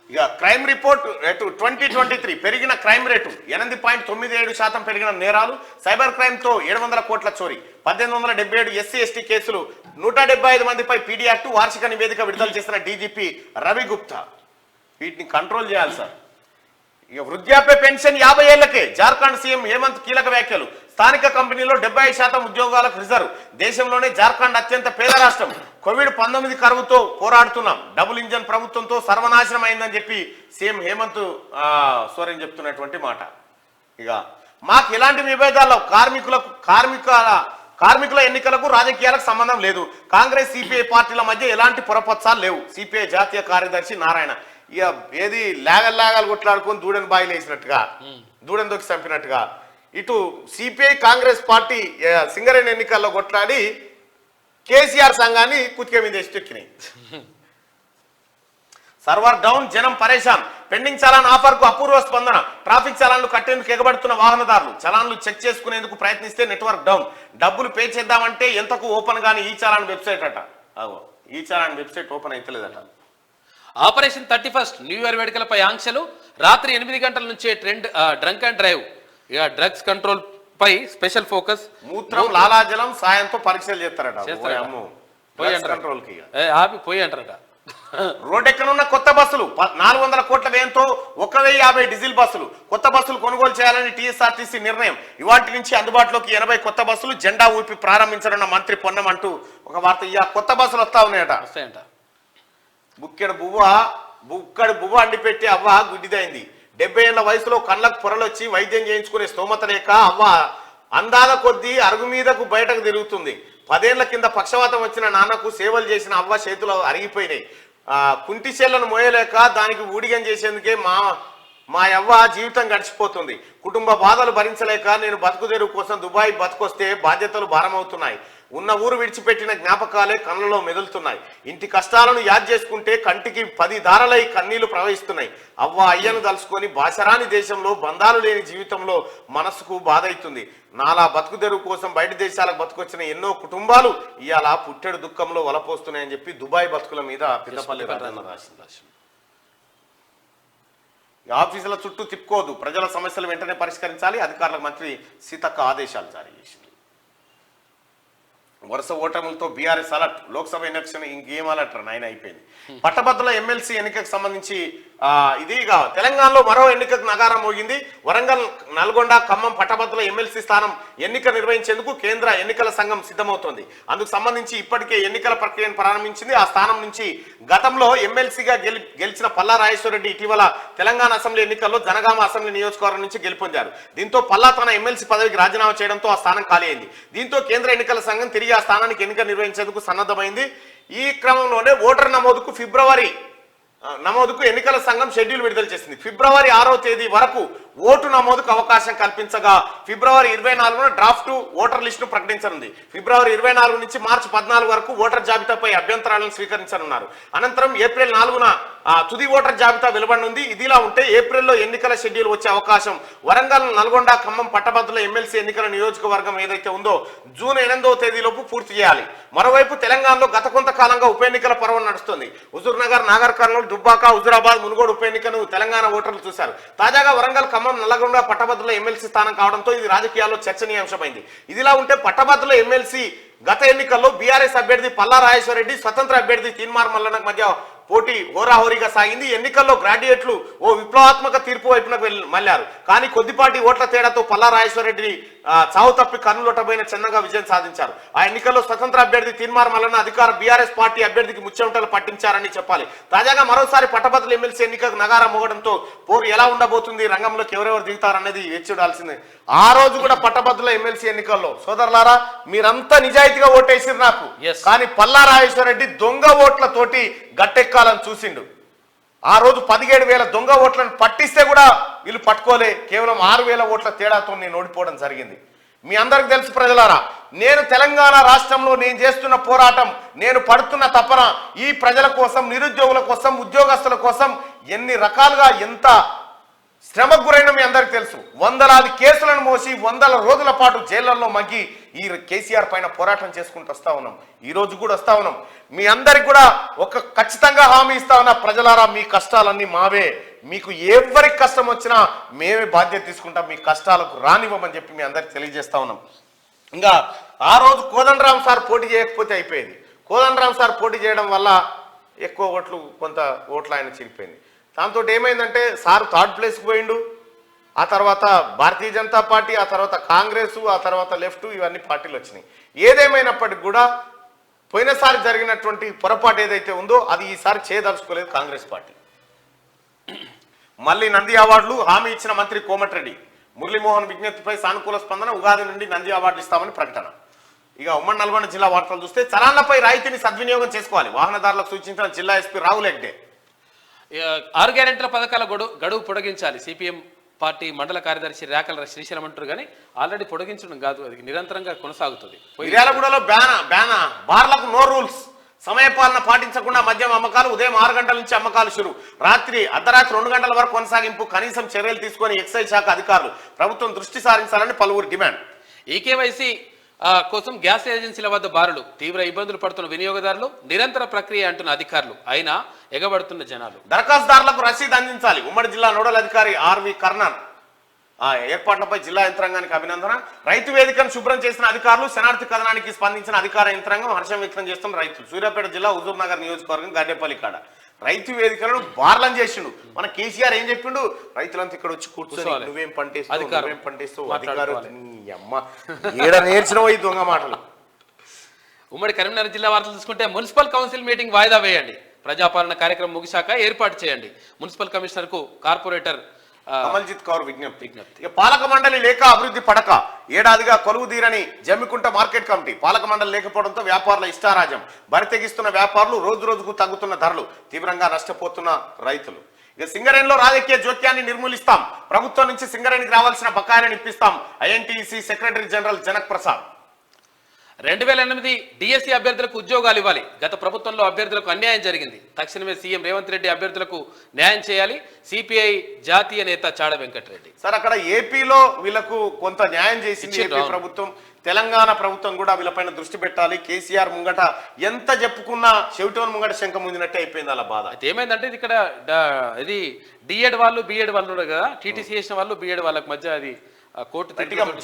S1: ఇక క్రైమ్ రిపోర్ట్ రేటు 2023 పెరిగిన క్రైమ్ రేటు 8.97% పెరిగిన నేరాలు. సైబర్ క్రైమ్ తో 700 కోట్ల చోరీ. 1877 ఎస్సీ ఎస్టీ కేసులు. 175 మందిపై పీడీ యాక్ట్. వార్షిక నివేదిక విడుదల చేసిన డీజీపీ రవి గుప్తా. వీటిని కంట్రోల్ చేయాలి సార్. ఇక వృద్ధాప్య పెన్షన్ 50 ఏళ్లకే. జార్ఖండ్ సీఎం హేమంత్ కీలక వ్యాఖ్యలు. స్థానిక కంపెనీలో 75% ఉద్యోగాలకు రిజర్వ్. దేశంలోనే జార్ఖండ్ అత్యంత పేద రాష్ట్రం. కోవిడ్-19 కరువుతో పోరాడుతున్నాం. డబుల్ ఇంజన్ ప్రభుత్వంతో సర్వనాశనం అయిందని చెప్పి సీఎం హేమంత్ సోరెన్ చెప్తున్నటువంటి మాట. ఇక మాకు ఎలాంటి విభేదాల్లో కార్మికుల ఎన్నికలకు రాజకీయాలకు సంబంధం లేదు. కాంగ్రెస్ సిపిఐ పార్టీల మధ్య ఎలాంటి పొరపచ్చాలు లేవు. సిపిఐ జాతీయ కార్యదర్శి నారాయణ. ఇక ఏది లాగలు కొట్లాడుకొని దూడని బాయిలు వేసినట్టుగా, దూడని దొక్కి చంపినట్టుగా ఇటు సిపిఐ కాంగ్రెస్ పార్టీ సింగరేణి ఎన్నికల్లో కొట్లాడి కేసీఆర్ సంఘాన్ని కుతిక మీద ఎక్కినాయి. సర్వర్ డౌన్, జనం పరేషాన్. పెండింగ్ చలాన్ ఆఫర్కు అపూర్వ స్పందన. ట్రాఫిక్ చలాన్లు కట్టేందుకు ఎగబడుతున్న వాహనదారులు. చలాన్లు చెక్ చేసుకునేందుకు ప్రయత్నిస్తే నెట్వర్క్ డౌన్. డబ్బులు పే చేద్దామంటే ఎంతకు ఓపెన్ గాని ఈ చలాన్ వెబ్సైట్ అట. ఈ చలాన్ వెబ్సైట్ ఓపెన్ అవుతలేదట.
S2: ఆపరేషన్ 31 న్యూ ఇయర్ వేడుకలపై ఆంక్షలు. రాత్రి 8 గంటల నుంచే డ్రంక్ అండ్ డ్రైవ్. ఇక డ్రగ్స్ కంట్రోల్ పై స్పెషల్ ఫోకస్.
S1: మూత్రం, లాలాజలం సాయంతో పరీక్షలు చేస్తారట.
S2: పోయి అంటారట.
S1: రోడ్డెక్కనున్న కొత్త బస్సులు. 400 కోట్ల వ్యయంతో 1,050 డీజిల్ బస్సులు. కొత్త బస్సులు కొనుగోలు చేయాలని టీఎస్ఆర్టీసీ నిర్ణయం. ఇవాటి నుంచి అందుబాటులోకి 80 కొత్త బస్సులు. జెండా ఊపి ప్రారంభించనున్న మంత్రి పొన్నం అంటూ ఒక వార్త. ఇక కొత్త బస్సులు వస్తాయంట. బుక్కడి బువ్వ అండి పెట్టి అవ్వ గుడ్డిదైంది. 70 ఏళ్ల వయసులో కళ్ళకు పొరలొచ్చి వైద్యం చేయించుకునే స్తోమత లేక అవ్వ అందాల కొద్దీ అరుగు మీదకు బయటకు తిరుగుతుంది. 10 ఏళ్ల కింద పక్షవాతం వచ్చిన నాన్నకు సేవలు చేసిన అవ్వ చేతులు అరిగిపోయినాయి. కుంటి చెల్లను మోయలేక దానికి ఊడిగం చేసేందుకే మా అవ్వ జీవితం గడిచిపోతుంది. కుటుంబ బాధలు భరించలేక నేను బతుకుదెరువు కోసం దుబాయ్ బతుకొస్తే బాధ్యతలు భారమవుతున్నాయి. ఉన్న ఊరు విడిచిపెట్టిన జ్ఞాపకాలే కళ్ళలో మెదులుతున్నాయి. ఇంటి కష్టాలను యాద్ చేసుకుంటే కంటికి 10 దారలై కన్నీళ్లు ప్రవహిస్తున్నాయి. అవ్వ అయ్యను తలుచుకొని భాషరాని దేశంలో బంధాలు లేని జీవితంలో మనసుకు బాధ అవుతుంది. నాలా బతుకుదెరువు కోసం బయట దేశాలకు బతుకొచ్చిన ఎన్నో కుటుంబాలు ఇవాళ పుట్టెడు దుఃఖంలో వలపోస్తున్నాయని చెప్పి దుబాయ్ బతుకుల మీద పిల్లపల్లి రాసింది. ఆఫీసుల చుట్టూ తిప్పుకోదు. ప్రజల సమస్యలు వెంటనే పరిష్కరించాలి. అధికారులకు మంత్రి సీతక్క ఆదేశాలు జారీ చేసింది. వరుస ఓటములతో బీఆర్ఎస్ అలర్ట్. లోక్సభ ఎలక్షన్ ఇంకేం అలర్ట్ నాయన అయిపోయింది. పట్టభద్రుల ఎమ్మెల్సీ ఎన్నికకు సంబంధించి తెలంగాణలో మరో ఎన్నికకు నగారం మోగింది. వరంగల్, నల్గొండ, ఖమ్మం పట్టభద్రుల ఎమ్మెల్సీ స్థానం ఎన్నిక నిర్వహించేందుకు కేంద్ర ఎన్నికల సంఘం సిద్ధమవుతోంది. అందుకు సంబంధించి ఇప్పటికే ఎన్నికల ప్రక్రియను ప్రారంభించింది. ఆ స్థానం నుంచి గతంలో ఎమ్మెల్సీగా గెలిచిన పల్లా రాజేశ్వరరెడ్డి ఇటీవల తెలంగాణ అసెంబ్లీ ఎన్నికల్లో జనగామ అసెంబ్లీ నియోజకవర్గం నుంచి గెలుపొందారు. దీంతో పల్లా తన ఎమ్మెల్సీ పదవికి రాజీనామా చేయడంతో ఆ స్థానం ఖాళీ అయింది. దీంతో కేంద్ర ఎన్నికల సంఘం తిరిగి ఆ స్థానానికి ఎన్నిక నిర్వహించేందుకు సన్నద్ధమైంది. ఈ క్రమంలోనే ఓటర్ నమోదుకు ఎన్నికల సంఘం షెడ్యూల్ విడుదల చేసింది. ఫిబ్రవరి 6వ తేదీ వరకు ఓటు నమోదుకు అవకాశం కల్పించగా ఫిబ్రవరి 24న డ్రాఫ్ట్ ఓటర్ లిస్టును ప్రకటించనుంది. ఫిబ్రవరి 24 నుంచి మార్చి 14 వరకు ఓటర్ జాబితాపై అభ్యంతరాలను స్వీకరించనున్నారు. అనంతరం ఏప్రిల్ 4న తుది ఓటర్ జాబితా వెలువడనుంది. ఇదిలా ఉంటే ఏప్రిల్లో ఎన్నికల షెడ్యూల్ వచ్చే అవకాశం వరంగల్, నల్గొండ, ఖమ్మం పట్టభద్రుల ఎమ్మెల్సీ ఎన్నికల నియోజకవర్గం ఏదైతే ఉందో జూన్ 8వ తేదీలోపు పూర్తి చేయాలి. మరోవైపు తెలంగాణలో గత కొంతకాలంగా ఉప ఎన్నికల పర్వం నడుస్తుంది. హుజూర్ నగర్, నాగర్ కర్నూలు, దుబ్బాక, హుజూరాబాద్, మునుగోడు ఉప ఎన్నికను తెలంగాణ ఓటర్లు చూశారు. తాజాగా వరంగల్, ఖమ్మం, నల్లగొండ పట్టభద్రుల ఎమ్మెల్సీ స్థానం కావడంతో ఇది రాజకీయాల్లో చర్చనీయాంశమైంది. ఇదిలా ఉంటే పట్టభద్రుల ఎమ్మెల్సీ గత ఎన్నికల్లో బీఆర్ఎస్ అభ్యర్థి పల్లా రాజేశ్వరరెడ్డి, స్వతంత్ర అభ్యర్థి తీన్మార్ మల్లన్న మధ్య పోటీ హోరాహోరీగా సాగింది. ఎన్నికల్లో గ్రాడ్యుయేట్లు ఓ విప్లవాత్మక తీర్పు వైపునకు మళ్లారు. కానీ కొద్దిపాటి ఓట్ల తేడాతో పల్లా రాజేశ్వరరెడ్డి చావు తప్పి కన్నులొట్టబోయిన చిన్నగా విజయం సాధించారు. ఆ ఎన్నికల్లో స్వతంత్ర అభ్యర్థి తీన్మార్ మల్లన్న అధికార బీఆర్ఎస్ పార్టీ అభ్యర్థికి ముచ్చెమటలు పట్టించారని చెప్పాలి. తాజాగా మరోసారి పట్టభద్రుల ఎమ్మెల్సీ ఎన్నికకు నగారా మోగడంతో పోరు ఎలా ఉండబోతుంది, రంగంలోకి ఎవరెవరు దిగుతారనేది వేచి చూడాల్సిందే. ఆ రోజు కూడా పట్టభద్రుల ఎమ్మెల్సీ ఎన్నికల్లో సోదరులారా మీరంతా నిజాయితీగా ఓటేసిరు నాకు, కానీ పల్లా రాజేశ్వరరెడ్డి దొంగ ఓట్లతోటి గట్టెక్కాలని చూసిండు. ఆ రోజు 17,000 దొంగ ఓట్లను పట్టిస్తే కూడా వీళ్ళు పట్టుకోలే. కేవలం 6,000 ఓట్ల తేడాతో నేను ఓడిపోవడం జరిగింది. మీ అందరికి తెలుసు ప్రజలారా, నేను తెలంగాణ రాష్ట్రంలో నేను చేస్తున్న పోరాటం, నేను పడుతున్న తపన ఈ ప్రజల కోసం, నిరుద్యోగుల కోసం, ఉద్యోగస్తుల కోసం ఎన్ని రకాలుగా ఎంత శ్రమకు గురైన మీ అందరికి తెలుసు. వందలాది కేసులను మోసి 100 రోజుల పాటు జైళ్లలో మగ్గి ఈ కేసీఆర్ పైన పోరాటం చేసుకుంటూ వస్తా ఉన్నాం. ఈ రోజు కూడా వస్తా ఉన్నాం. మీ అందరికి కూడా ఒక ఖచ్చితంగా హామీ ఇస్తా ఉన్నా, ప్రజలారా మీ కష్టాలన్నీ మావే, మీకు ఎవరికి కష్టం వచ్చినా మేమే బాధ్యత తీసుకుంటాం, మీ కష్టాలకు రానివ్వమని చెప్పి మీ అందరికి తెలియజేస్తా ఉన్నాం. ఇంకా ఆ రోజు కోదండరాం సార్ పోటీ చేయకపోతే అయిపోయేది. కోదండరాం సార్ పోటీ చేయడం వల్ల ఎక్కువ ఓట్లు, కొంత ఓట్లు ఆయన చిరిపోయింది. దాంతో ఏమైందంటే సార్ 3rd ప్లేస్కి పోయిండు. ఆ తర్వాత భారతీయ జనతా పార్టీ, ఆ తర్వాత కాంగ్రెస్, ఆ తర్వాత లెఫ్ట్, ఇవన్నీ పార్టీలు వచ్చినాయి. ఏదేమైనప్పటికీ కూడా పోయినసారి జరిగినటువంటి పొరపాటు ఏదైతే ఉందో అది ఈసారి చేయదలుచుకోలేదు కాంగ్రెస్ పార్టీ. మళ్ళీ నంది అవార్డులు హామీ ఇచ్చిన మంత్రి కోమటిరెడ్డి, మురళీమోహన్ విజ్ఞప్తిపై సానుకూల స్పందన, ఉగాది నుండి నంది అవార్డులు ఇస్తామని ప్రకటన. ఇక ఉమ్మడి నల్గొండ జిల్లా వార్తలు చూస్తే చలాన్లపై రాయితీని సద్వినియోగం చేసుకోవాలి, వాహనదారులకు సూచించిన జిల్లా ఎస్పీ రాహుల్ హెగ్డే.
S2: 6 గ్యారెంటీల పథకాల గడువు పొడిగించాలి. సిపిఎం పార్టీ మండల కార్యదర్శి రేకల శ్రీశైలం అంటారు, కానీ ఆల్రెడీ పొడిగించడం కాదు, అది నిరంతరంగా కొనసాగుతుంది.
S1: మిర్యాలగూడలో బార్లకు నో రూల్స్, సమయపాలన పాటించకుండా మద్యం అమ్మకాలు, ఉదయం 6 గంటల నుంచి అమ్మకాలు షురు, అర్ధరాత్రి 2 గంటల వరకు కొనసాగింపు, కనీసం చర్యలు తీసుకొని ఎక్సైజ్ శాఖ అధికారులు ప్రభుత్వం దృష్టి సారించాలని పలువురు డిమాండ్.
S2: ఈకేవైసీ కోసం గ్యాస్ ఏజెన్సీల వద్ద బారులు, తీవ్ర ఇబ్బందులు పడుతున్న వినియోగదారులు, నిరంతర ప్రక్రియ అంటున్న అధికారులు, అయినా ఎగబడుతున్న జనాలు.
S1: దరఖాస్తుదారులకు రసీదు అందించాలి, ఉమ్మడి జిల్లా నోడల్ అధికారి ఆర్వి కర్ణన్. ఏర్పాట్లపై జిల్లా యంత్రాంగానికి అభినందన. రైతు వేదికను శుభ్రం చేసిన అధికారులు, శనార్థి కథనానికి స్పందించిన అధికార యంత్రాంగం హర్షం వ్యక్తం చేస్తున్న రైతులు. సూర్యాపేట జిల్లా హుజూర్ నగర్ నియోజకవర్గం గడ్డేపల్లి కాడ రైతు వేదికలను బార్లం చేసిండు. మన కేసీఆర్ ఏం చెప్పిండు, రైతులంతా ఇక్కడ వచ్చి కూర్చొని నువ్వేం పంటేస్తావు అమ్మ ఏడ నేర్చిన పోయి దొంగ మాటలు.
S2: ఉమ్మడి కరీంనగర్ జిల్లా వార్తలు చూసుకుంటే మున్సిపల్ కౌన్సిల్ మీటింగ్ వాయిదా వేయండి, ప్రజాపాలన కార్యక్రమం ముగిశాక ఏర్పాటు చేయండి, మున్సిపల్ కమిషనర్ కు కార్పొరేటర్
S1: కమల్జిత్ కౌర్ విజ్ఞప్తి. ఇక పాలక మండలి లేక అభివృద్ధి పడక ఏడాదిగా కొలువు తీరని జమ్మికుంట మార్కెట్ కమిటీ. పాలక మండలి లేకపోవడంతో వ్యాపారుల ఇష్టారాజ్యం, బరి తెగిస్తున్న వ్యాపారులు, రోజు రోజుకు తగ్గుతున్న ధరలు, తీవ్రంగా నష్టపోతున్న రైతులు. ఇక సింగరేణిలో రాజకీయ జోక్యాన్ని నిర్మూలిస్తాం, ప్రభుత్వం నుంచి సింగరేణికి రావాల్సిన బకాయిలను ఇప్పిస్తాం, INTC secretary general Janak Prasad.
S2: 2008 DSC అభ్యర్థులకు ఉద్యోగాలు ఇవ్వాలి, గత ప్రభుత్వంలో అభ్యర్థులకు అన్యాయం జరిగింది, తక్షణమే సీఎం రేవంత్ రెడ్డి అభ్యర్థులకు న్యాయం చేయాలి, సిపిఐ జాతీయ నేత చాడ వెంకటరెడ్డి.
S1: సార్ అక్కడ ఏపీలో వీళ్ళకు కొంత న్యాయం చేసింది ఏపీ ప్రభుత్వం, తెలంగాణ ప్రభుత్వం కూడా వీళ్ళపైన దృష్టి పెట్టాలి. కేసీఆర్ ముంగట ఎంత చెప్పుకున్నా చెవిటోన్ ముంగట శంఖ ముందినట్టే అయిపోయింది అలా బాధ.
S2: అయితే ఏమైందంటే ఇది ఇక్కడ ఇది డిఎడ్ వాళ్ళు బిఎడ్ వాళ్ళు ఉన్నారు కదా, టీటీసీ చేసిన వాళ్ళు బిఎడ్ వాళ్ళకి మధ్య అది కోర్టు.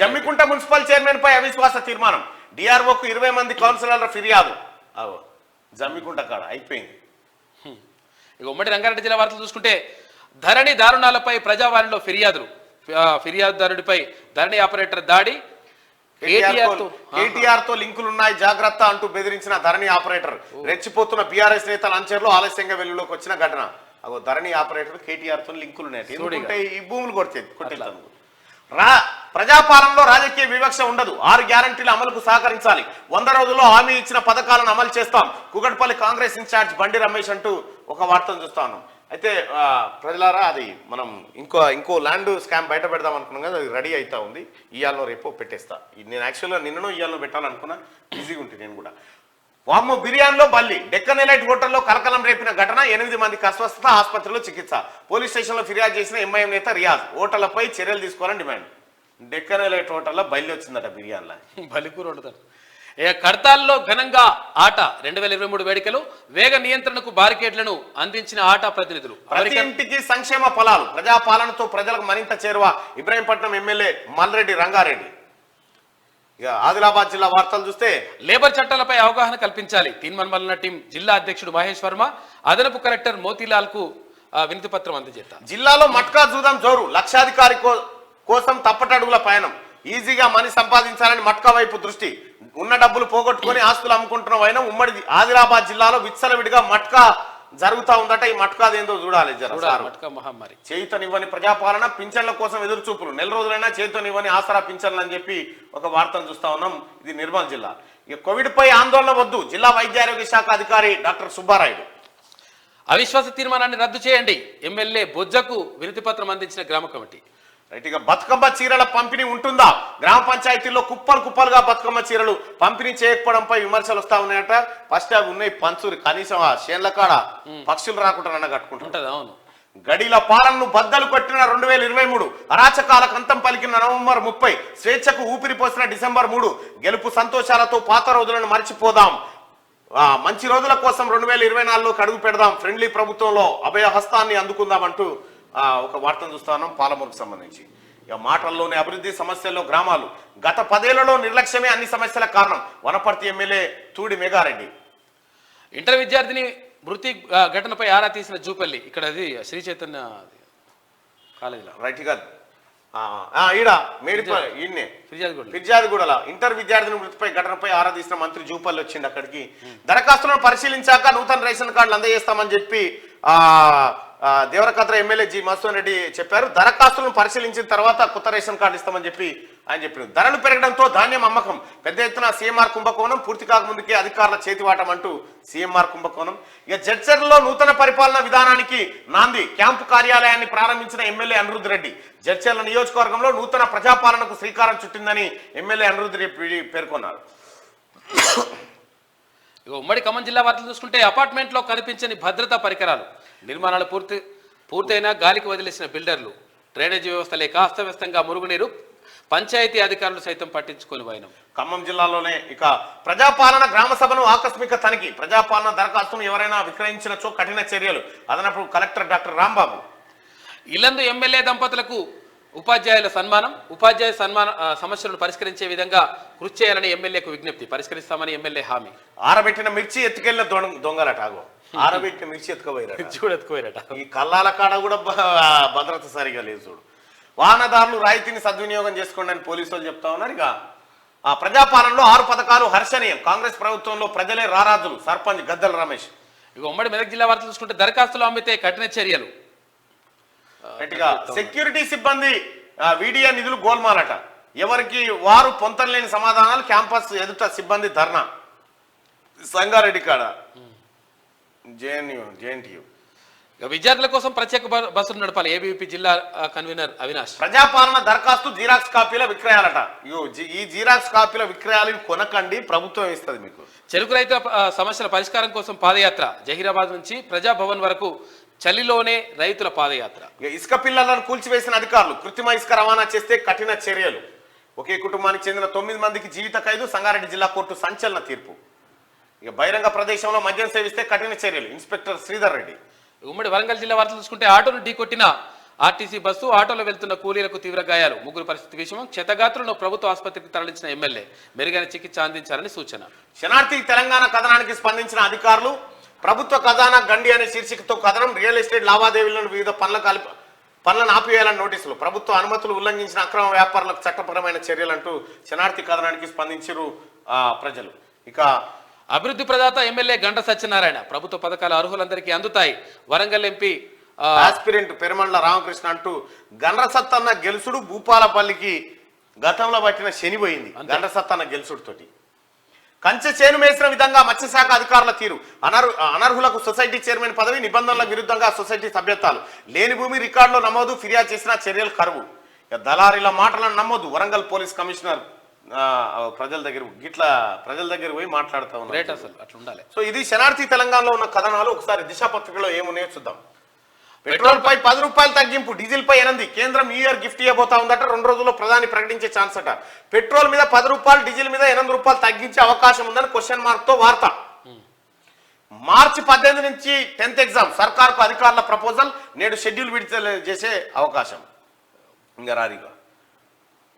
S1: జమ్మికుంట మున్సిపల్ చైర్మన్ పై అవిశ్వాస తీర్మానం, డిఆర్ఓకు 20 మంది కౌన్సిలర్ల ఫిర్యాదు. జమ్మికుంట కాడ అయిపోయింది.
S2: ఇక ఉమ్మడి రంగారెడ్డి జిల్లా వార్తలు చూసుకుంటే ధరణి దారుణాలపై ప్రజావాణిలో ఫిర్యాదుదారుడిపై ధరణి ఆపరేటర్ దాడి,
S1: కేటీఆర్ తో లింకులు ఉన్నాయి జాగ్రత్త అంటూ బెదిరించిన ధరణి ఆపరేటర్. రెచ్చిపోతున్న బీఆర్ఎస్ నేతల అంచెర్లో ఆలస్యంగా వెలుగులోకి వచ్చిన ఘటన. అగో ధరణి ఆపరేటర్ కేటీఆర్ తో లింకులు ఉన్నాయి. ఎందుకంటే ఈ భూములు కొట్టేస్తాను. ప్రజాపాలనలో రాజకీయ వివక్ష ఉండదు. 6 గ్యారంటీల అమలుకు సహకరించాలి. 100 రోజుల్లో హామీ ఇచ్చిన పథకాలను అమలు చేస్తాం. కూకట్పల్లి కాంగ్రెస్ ఇన్ఛార్జ్ బండి రమేష్ అంటూ ఒక వార్తను చూస్తా ఉన్నాం. అయితే ప్రజలారా, అది మనం ఇంకో ల్యాండ్ స్కామ్ బయట పెడదాం అనుకున్నాం కదా, అది రెడీ అవుతా ఉంది. ఇవాళ రేపు పెట్టేస్తా. నేను యాక్చువల్గా నిన్ననో ఇవాళ పెట్టాలనుకున్నా, ఈజీగా ఉంటుంది. నేను కూడా వామ్మో బిర్యానీలో బల్లి. డెక్కన్ ఎలైట్ హోటల్లో కలకలం రేపిన ఘటన. 8 మందికి అస్వస్థత, ఆసుపత్రిలో చికిత్స. పోలీస్ స్టేషన్లో ఫిర్యాదు చేసిన ఎంఐఎం నేత రియాజ్. హోటళ్లపై చర్యలు తీసుకోవాలని డిమాండ్. డెక్కన్ ఎలైట్ హోటల్లో బల్లి వచ్చిందట బిర్యానీలో.
S2: బలికూర వండుతారు. కడతాల్లో ఘనంగా ఆట. 2023 వేడుకలు. వేగ నియంత్రణకు బారికేడ్లను అందించిన ఆట ప్రతినిధులు.
S1: ప్రతి ఇంటికి సంక్షేమ ఫలాలు. ప్రజాపాలనతో ప్రజలకు మరింత చేరువ. ఇబ్రాహీంపట్నం ఎమ్మెల్యే మల్రెడ్డి రంగారెడ్డి. ఇక ఆదిలాబాద్ జిల్లా వార్తలు చూస్తే,
S2: లేబర్ చట్టాలపై అవగాహన కల్పించాలి. తీన్మన్మల్ల టీం జిల్లా అధ్యక్షుడు మహేష్ వర్మ అదనపు కలెక్టర్ మోతీలాల్ కు వినతి పత్రం అందజేస్తారు.
S1: జిల్లాలో మట్కా జూదం జోరు. లక్షాధికారి కోసం తప్పటడుగుల పయనం. ఈజీగా మనీ సంపాదించాలని మట్కా వైపు దృష్టి. ఉన్న డబ్బులు పోగొట్టుకొని ఆస్తులు అమ్ముకుంటున్న వైనం ఉమ్మడి ఆదిలాబాద్ జిల్లాలో విచ్చలవిడిగా మట్కా జరుగుతా ఉందట. ఈ మట్కాదేందో చూడాలి.
S2: మట్కా మహమ్మారి.
S1: చేయుతనివ్వని ప్రజాపాలన, పింఛన్ల కోసం ఎదురు చూపులు. 4 రోజులైనా చేయుతనివ్వని ఆసరా పింఛన్లు అని చెప్పి ఒక వార్తను చూస్తా ఉన్నాం. ఇది నిర్మల్ జిల్లా. ఇక కోవిడ్ పై ఆందోళన వద్దు. జిల్లా వైద్య ఆరోగ్య శాఖ అధికారి డాక్టర్ సుబ్బారాయుడు.
S2: అవిశ్వాస తీర్మానాన్ని రద్దు చేయండి. ఎమ్మెల్యే బొజ్జకు వినతి పత్రం అందించిన గ్రామ కమిటీ.
S1: రైట్గా బతుకమ్మ చీరల పంపిణీ ఉంటుందా? గ్రామ పంచాయతీల్లో కుప్పలుగా బతుకమ్మ చీరలు పంపిణీ చేయకపోవడంపై విమర్శలు వస్తా ఉన్నాయట. ఫస్ట్ అవి ఉన్నాయి పంచూరి. కనీసం ఆ చేన్ల కాడ పక్షులు రాకుండా కట్టుకుంటుంటది.
S2: అవును.
S1: గడిల పాలనను బద్దలు కొట్టిన 2023. అరాచకాలకు అంతం పలికిన నవంబర్ 30. స్వేచ్ఛకు ఊపిరి పోసిన డిసెంబర్ 3. గెలుపు సంతోషాలతో పాత రోజులను మర్చిపోదాం. మంచి రోజుల కోసం 2024లో అడుగు పెడదాం. ఫ్రెండ్లీ ప్రభుత్వంలో అభయ హస్తాన్ని అందుకుందామంటూ ఒక వార్తను చూస్తా ఉన్నాం పాలమూరుకు సంబంధించి. ఇక మాటల్లోనే అభివృద్ధి, సమస్యల్లో గ్రామాలు. గత 10 ఏళ్లలో నిర్లక్ష్యమే అన్ని సమస్యల కారణం. వనపర్తి ఎమ్మెల్యే తూడి మెగారెడ్డి.
S2: ఇంటర్ విద్యార్థిని మృతి ఘటనపై ఆరా తీసిన జూపల్లి. ఇక్కడ అది శ్రీ చైతన్య కాలేజీలో.
S1: రైట్గా ఫిర్యాదుగూడల ఇంటర్ విద్యార్థిని మృతిపై ఘటనపై ఆరా తీసిన మంత్రి జూపల్లి వచ్చింది అక్కడికి. దరఖాస్తులను పరిశీలించాక నూతన రేషన్ కార్డులు అందజేస్తామని చెప్పి దేవరకద్ర ఎమ్మెల్యే జి మధుసూదన్ రెడ్డి చెప్పారు. దరఖాస్తులను పరిశీలించిన తర్వాత కొత్త రేషన్ కార్డు ఇస్తామని చెప్పి ఆయన చెప్పారు. ధరలు పెరగడంతో ధాన్యం అమ్మకం. పెద్ద ఎత్తున సీఎంఆర్ కుంభకోణం. పూర్తి కాకముందుకే అధికారుల చేతివాటం అంటూ సీఎంఆర్ కుంభకోణం. ఇక జడ్చర్లలో నూతన పరిపాలన విధానానికి నాంది. క్యాంపు కార్యాలయాన్ని ప్రారంభించిన ఎమ్మెల్యే అనిరుద్ రెడ్డి. జడ్చర్ల నియోజకవర్గంలో నూతన ప్రజాపాలనకు శ్రీకారం చుట్టిందని ఎమ్మెల్యే అనిరుద్ రెడ్డి పేర్కొన్నారు.
S2: ఉమ్మడి ఖమ్మం జిల్లా వార్తలు చూసుకుంటే, అపార్ట్మెంట్లో కనిపించని భద్రతా పరికరాలు. నిర్మాణాలు పూర్తయినా గాలికి వదిలేసిన బిల్డర్లు. డ్రైనేజీ వ్యవస్థ లేక అస్తవ్యస్తంగా మురుగునీరు. పంచాయతీ అధికారులు సైతం పట్టించుకొని పోయినాం.
S1: ఖమ్మం జిల్లాలోనే ఇక ప్రజాపాలన గ్రామ సభను ఆకస్మిక తనిఖీ. ప్రజాపాలన దరఖాస్తును ఎవరైనా విక్రయించినచో కఠిన చర్యలు. అదనపు collector doctor Rambabu.
S2: Yellandu MLA దంపతులకు ఉపాధ్యాయుల సన్మానం. ఉపాధ్యాయ సమస్యలను పరిష్కరించే విధంగా కృషి చేయాలని ఎమ్మెల్యేకు విజ్ఞప్తి. పరిష్కరిస్తామని ఎమ్మెల్యే హామీ.
S1: ఆరబెట్టిన మిర్చి ఎత్తుకెళ్ళిన దొంగలట. ఆరబెట్టిన మిర్చి ఎత్తుకుపోయారట. ఈ కల్లాల కాడ కూడా భద్రత సరిగా లేదు చూడు. వాహనదారులు రాయితీని సద్వినియోగం చేసుకోండి అని పోలీసులు చెప్తా ఉన్నారు. ఇక ప్రజాపాలనలో 6 పథకాలు హర్షణీయం. కాంగ్రెస్ ప్రభుత్వంలో ప్రజలే రారాజులు. సర్పంచ్ గద్దెల రమేష్.
S2: ఇక ఉమ్మడి మెదక్ జిల్లా వార్తలు చూసుకుంటే, దరఖాస్తులు అమ్మితే కఠిన చర్యలు.
S1: సెక్యూరిటీ సిబ్బంది వీడియో నిధులు గోల్మాలట. ఎవరికి వారు పొంతనలేని సమాధానాలు. క్యాంపస్ ఎదుట సిబ్బంది ధర్నా. సంగారెడ్డి కాడ జేఎన్టీయూ.
S2: విద్యార్థుల కోసం ప్రత్యేక బస్సులు నడపాలి. ఏబీవీపీ జిల్లా కన్వీనర్ అవినాష్.
S1: ప్రజాపాలన దరఖాస్తు జీరాక్స్ కాపీల విక్రయాలట. ఈ జీరాక్స్ కాపీల విక్రయాలు కొనకండి, ప్రభుత్వం ఇస్తుంది మీకు.
S2: చెరుకు రైతుల సమస్యల పరిష్కారం కోసం పాదయాత్ర. జహీరాబాద్ నుంచి ప్రజాభవన్ వరకు చలిలోనే రైతుల పాదయాత్ర.
S1: ఇసుక పిల్లలను కూల్చివేసిన అధికారులు. కృత్రిమ ఇసుక రవాణా చేస్తే కఠిన చర్యలు. ఒకే కుటుంబానికి చెందిన 9 మందికి జీవిత ఖైదు. సంగారెడ్డి జిల్లా కోర్టు సంచలన తీర్పు. ఇక బహిరంగ ప్రదేశంలో మద్యం సేవిస్తే కఠిన చర్యలు. ఇన్స్పెక్టర్ శ్రీధర్ రెడ్డి.
S2: ఉమ్మడి వరంగల్ జిల్లా వార్తలు చూసుకుంటే, ఆటోను ఢీకొట్టిన ఆర్టీసీ బస్సు. ఆటోలో వెళ్తున్న కూలీలకు తీవ్ర గాయాలు. 3 పరిస్థితి విషయం. క్షతగాత్రులను ప్రభుత్వ ఆసుపత్రికి తరలించిన ఎమ్మెల్యే. మెరుగైన చికిత్స అందించాలని సూచన.
S1: శనార్థి తెలంగాణ కథనానికి స్పందించిన అధికారులు. ప్రభుత్వ ఖజానా గండి అనే శీర్షికతో కథనం. రియల్ ఎస్టేట్ లావాదేవీలను వివిధ పనుల పనులను ఆపివేయాలని నోటీసులు, ప్రభుత్వ అనుమతులు ఉల్లంఘించిన అక్రమ వ్యాపారులకు చట్టపరమైన చర్యలంటూ శనార్థి కథనానికి స్పందించారు ప్రజలు. ఇక
S2: అభివృద్ధి ప్రదాత ఎమ్మెల్యే గంట సత్యనారాయణ, ప్రభుత్వ పథకాలు అర్హులందరికీ అందుతాయి. వరంగల్ ఎంపీ
S1: ఆస్పిరెంట్ పెరుమండ్ల రామకృష్ణ అంటూ గండ్ర సత్తన్న గెలుసుడు భూపాలపల్లికి గతంలో పట్టిన శని పోయింది. గండ్ర సత్తన్న గెలుసుడుతోటి కంచె చేను మేసిన విధంగా మత్స్యశాఖ అధికారుల తీరు, అనర్హులకు సొసైటీ చైర్మన్ పదవి, నిబంధనల విరుద్ధంగా సొసైటీ సభ్యత్వాలు, లేని భూమి రికార్డులో నమోదు, ఫిర్యాదు చేసిన చర్యలు కరువు. దళారీల మాటలను నమ్మోదు. వరంగల్ పోలీస్ కమిషనర్ ప్రజల దగ్గర పోయి మాట్లాడుతూ ఉన్నారు.
S2: అసలు అట్లా ఉండాలి.
S1: సో ఇది శనార్థి తెలంగాణలో ఉన్న కథనాలు. ఒకసారి దిశ పత్రికలో ఏమున్నాయో చూద్దాం. పెట్రోల్ పై 10 రూపాయలు తగ్గింపు, డీజిల్ పై 8. కేంద్రం న్యూ ఇయర్ గిఫ్ట్ ఇవ్వబోతా ఉందట. 2 రోజుల్లో ప్రధాని ప్రకటించే ఛాన్స్ అట. పెట్రోల్ మీద 10 రూపాయలు, డీజిల్ మీద 8 రూపాయలు తగ్గించే అవకాశం ఉందని క్వశ్చన్ మార్క్ తో వార్త. మార్చి 18 నుంచి 10th ఎగ్జామ్, సర్కార్కు అధికారుల ప్రపోజల్, నేడు షెడ్యూల్ విడుదల చేసే అవకాశం. ఇంకా రారిగా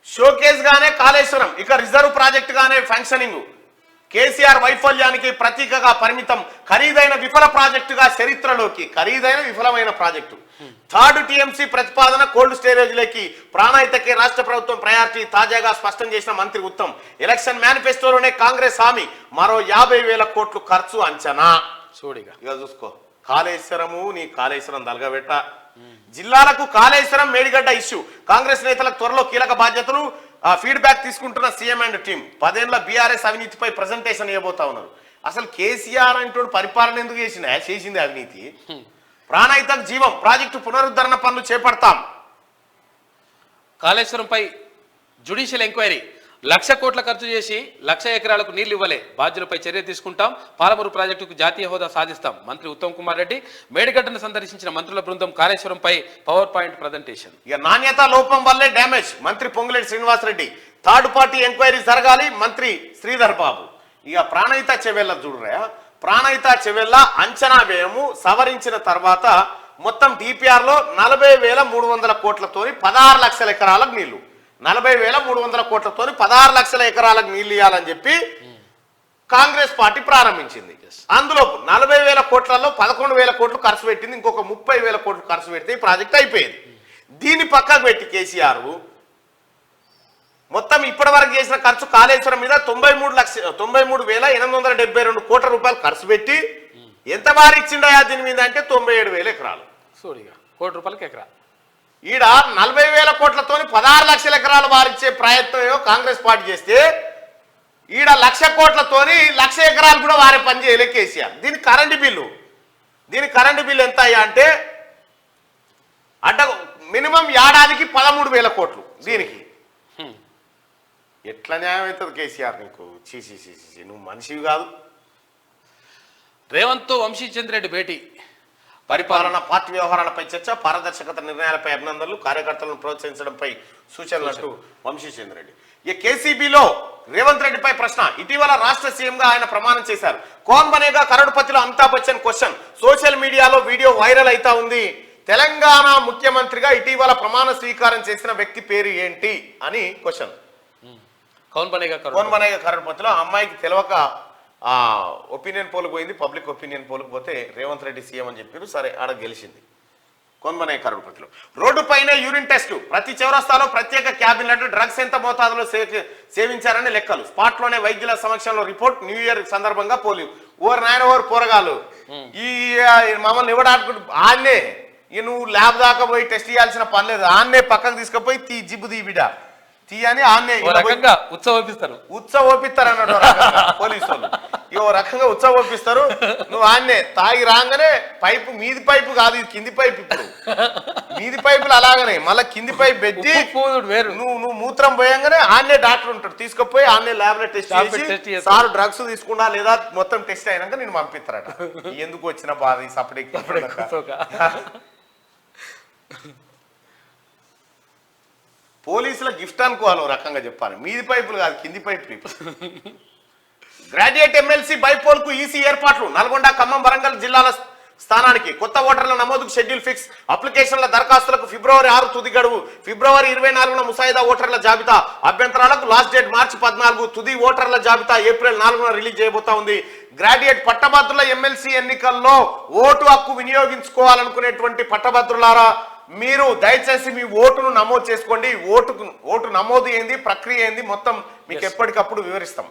S1: షోకేస్ గానే కాళేశ్వరం, ఇక రిజర్వ్ ప్రాజెక్ట్ గానే ఫంక్షనింగ్. కేసీఆర్ వైఫల్యానికి ప్రతీకగా పరిమితం, ఖరీదైన విఫల ప్రాజెక్టుగా చరిత్రలోకి. ఖరీదైన విఫలమైన ప్రాజెక్టు. థర్డ్ టీఎంసీ ప్రతిపాదన కోల్డ్ స్టోరేజ్లకి ప్రాణహితకే రాష్ట్ర ప్రభుత్వం ప్రయారిటీ, తాజాగా స్పష్టం చేసిన మంత్రి ఉత్తమ్. ఎలక్షన్ మేనిఫెస్టోలోనే కాంగ్రెస్ హామీ, మరో 50,000 కోట్లు ఖర్చు అంచనా. చూడిగా ఇక చూసుకో, కాళేశ్వరము నీ కాళేశ్వరం దలగబెట్ట. జిల్లాలకు కాళేశ్వరం మేడిగడ్డ ఇష్యూ, కాంగ్రెస్ నేతలకు త్వరలో కీలక బాధ్యతలు, ఫీడ్బ్యాక్ తీసుకుంటున్న సీఎం అండ్ టీం. 10 ఏళ్ల బీఆర్ఎస్ అవినీతిపై ప్రజెంటేషన్ ఇవ్వబోతా ఉన్నారు. అసలు కేసీఆర్ అంటూ పరిపాలన ఎందుకు చేసింది అవినీతి. ప్రాణహితకు జీవం, ప్రాజెక్టు పునరుద్ధరణ పనులు చేపడతాం.
S2: కాళేశ్వరంపై జ్యుడిషియల్ ఎంక్వైరీ, 1,00,000 కోట్ల ఖర్చు చేసి 1,00,000 ఎకరాలకు నీళ్లు ఇవ్వలే, బాధ్యులపై చర్య తీసుకుంటాం. పాలమూరు ప్రాజెక్టుకు జాతీయ హోదా సాధిస్తాం. మంత్రి ఉత్తమ్ కుమార్ రెడ్డి. మేడిగడ్డను సందర్శించిన మంత్రుల బృందం కాళేశ్వరంపై పవర్ పాయింట్ ప్రజెంటేషన్.
S1: ఇక నాణ్యత లోపం వల్లే డ్యామేజ్, మంత్రి Ponguleti Srinivasa Reddy. Third party enquiry జరగాలి, మంత్రి శ్రీధర్ బాబు. ఇక ప్రాణహిత చెవెళ్ళ చూడరా, ప్రాణహిత చెవెళ్ళ అంచనా వ్యయము సవరించిన తర్వాత మొత్తం డిపిఆర్ లో 40,300 కోట్లతోని 16 లక్షల ఎకరాలకు నీళ్లు, 40,300 కోట్లతోని 16 లక్షల ఎకరాలకు నీళ్లు ఇవ్వాలని చెప్పి కాంగ్రెస్ పార్టీ ప్రారంభించింది. అందులో 40,000 కోట్లలో 11,000 కోట్లు ఖర్చు పెట్టింది. ఇంకొక 30,000 కోట్లు ఖర్చు పెడితే ఈ ప్రాజెక్ట్ అయిపోయింది. దీన్ని పక్కకు పెట్టి కేసీఆర్ మొత్తం ఇప్పటి వరకు చేసిన ఖర్చు కాళేశ్వరం మీద 93,872 కోట్ల రూపాయలు ఖర్చు పెట్టి ఎంత బారి ఇచ్చిండా దీని మీద అంటే 97,000 ఎకరాలు.
S2: సోడిగా ₹1,00,000 ఎకరా.
S1: ఈడ 40,000 కోట్లతోని 16 లక్షల ఎకరాలు వారిచ్చే ప్రయత్నం కాంగ్రెస్ పార్టీ చేస్తే, ఈడ 1,00,000 కోట్లతోని 1,00,000 ఎకరాలు కూడా వారే పని చేయలే కేసీఆర్. దీని కరెంటు బిల్లు ఎంత అయ్యా అంటే మినిమం ఏడాదికి 13,000 కోట్లు. దీనికి ఎట్లా న్యాయం అవుతుంది కేసీఆర్ నీకు? చీసీ నువ్వు మనిషివి కాదు.
S2: రేవంత్ తో వంశీచంద్ర రెడ్డి భేటీ,
S1: పరిపాలన, పార్టీ వ్యవహారాలపై చర్చ, పారదర్శకత నిర్ణయాలపై అభినందనలు, కార్యకర్తలను ప్రోత్సహించడంపై సూచనలు అంటూ వంశీచంద్ర రెడ్డి. ఈ కేసీబీలో రేవంత్ రెడ్డిపై ప్రశ్న, ఇటీవల రాష్ట్ర సీఎంగా ఆయన ప్రమాణం చేశారు. కౌన్ బనేగా కరోడ్పతిలో అమితాబ్ బచ్చన్ క్వశ్చన్, సోషల్ మీడియాలో వీడియో వైరల్ అవుతా ఉంది. తెలంగాణ ముఖ్యమంత్రిగా ఇటీవల ప్రమాణ స్వీకారం చేసిన వ్యక్తి పేరు ఏంటి అని క్వశ్చన్.
S2: కౌన్ బనేగా
S1: కరోడ్పతిలో అమ్మాయికి తెలవక ఒపీనియన్ పోల్కి పోయింది. పబ్లిక్ ఒపీనియన్ పోల్కి పోతే రేవంత్ రెడ్డి సీఎం అని చెప్పారు. సరే, ఆడ గెలిచింది. కొన్మనే కరోడ్పతిలో రోడ్డుపైనే యూరిన్ టెస్ట్, ప్రతి చౌరస్తాలో ప్రత్యేక క్యాబినెట్, డ్రగ్స్ ఎంత మోతాదులో సేవించారని లెక్కలు, స్పాట్లోనే వైద్యుల సమక్షంలో రిపోర్ట్. న్యూ ఇయర్ సందర్భంగా పోలింగ్. ఓరు పోరగాలు ఈ మమ్మల్ని ఎవడాడుకుంటూ ఆన్నే నువ్వు ల్యాబ్ దాకా పోయి టెస్ట్ చేయాల్సిన పని లేదు. ఆన్నే పక్కకు తీసుకుపోయి జిబ్బు బిడ్డ తీయని ఆన్నే ఉత్సవోపిస్తారు అన్నట్టు పోలీసు వాళ్ళు. ఓ రకంగా ఉత్సవోపిస్తారు. నువ్వు ఆన్నే తాగి రాగానే పైపు, మీది పైపు కాదు, ఇది కింది పైపు. ఇప్పుడు మీది పైపులు అలాగనే మళ్ళీ కింది పైపు పెట్టి నువ్వు మూత్రం పోయంగానే ఆన్నే డాక్టర్ ఉంటాడు, తీసుకుపోయి ఆన్నే ల్యాబ్ లో టెస్ట్ చేసి సార్ డ్రగ్స్ తీసుకున్నా లేదా మొత్తం టెస్ట్ అయినాక నేను పంపిస్తారట. ఎందుకు వచ్చిన బాధ ఈ సపరేట్. పోలీసుల గిఫ్ట్ అనుకోవాలి ఓ రకంగా చెప్పాలి. మీది పైపులు కాదు, కింది పైపులు. గ్రాడ్యుయేట్ ఎమ్మెల్సీ బైపోల్ కు ఈసీ ఏర్పాట్లు. నల్గొండ, ఖమ్మం, వరంగల్ జిల్లాల స్థానానికి కొత్త ఓటర్ల నమోదుకు షెడ్యూల్ ఫిక్స్. అప్లికేషన్ల దరఖాస్తులకు ఫిబ్రవరి 6 తుది గడువు. ఫిబ్రవరి 24న ముసాయిదా ఓటర్ల జాబితా. అభ్యంతరాలకు లాస్ట్ డేట్ మార్చి 14. తుది ఓటర్ల జాబితా ఏప్రిల్ 4న రిలీజ్ చేయబోతా ఉంది. గ్రాడ్యుయేట్ పట్టభద్రుల ఎమ్మెల్సీ ఎన్నికల్లో ఓటు హక్కు వినియోగించుకోవాలనుకునేటువంటి పట్టభద్రులారా మీరు దయచేసి మీ ఓటును నమోదు చేసుకోండి. ఓటు నమోదు ఏంది, ప్రక్రియ ఏంది మొత్తం మీకు ఎప్పటికప్పుడు వివరిస్తాం.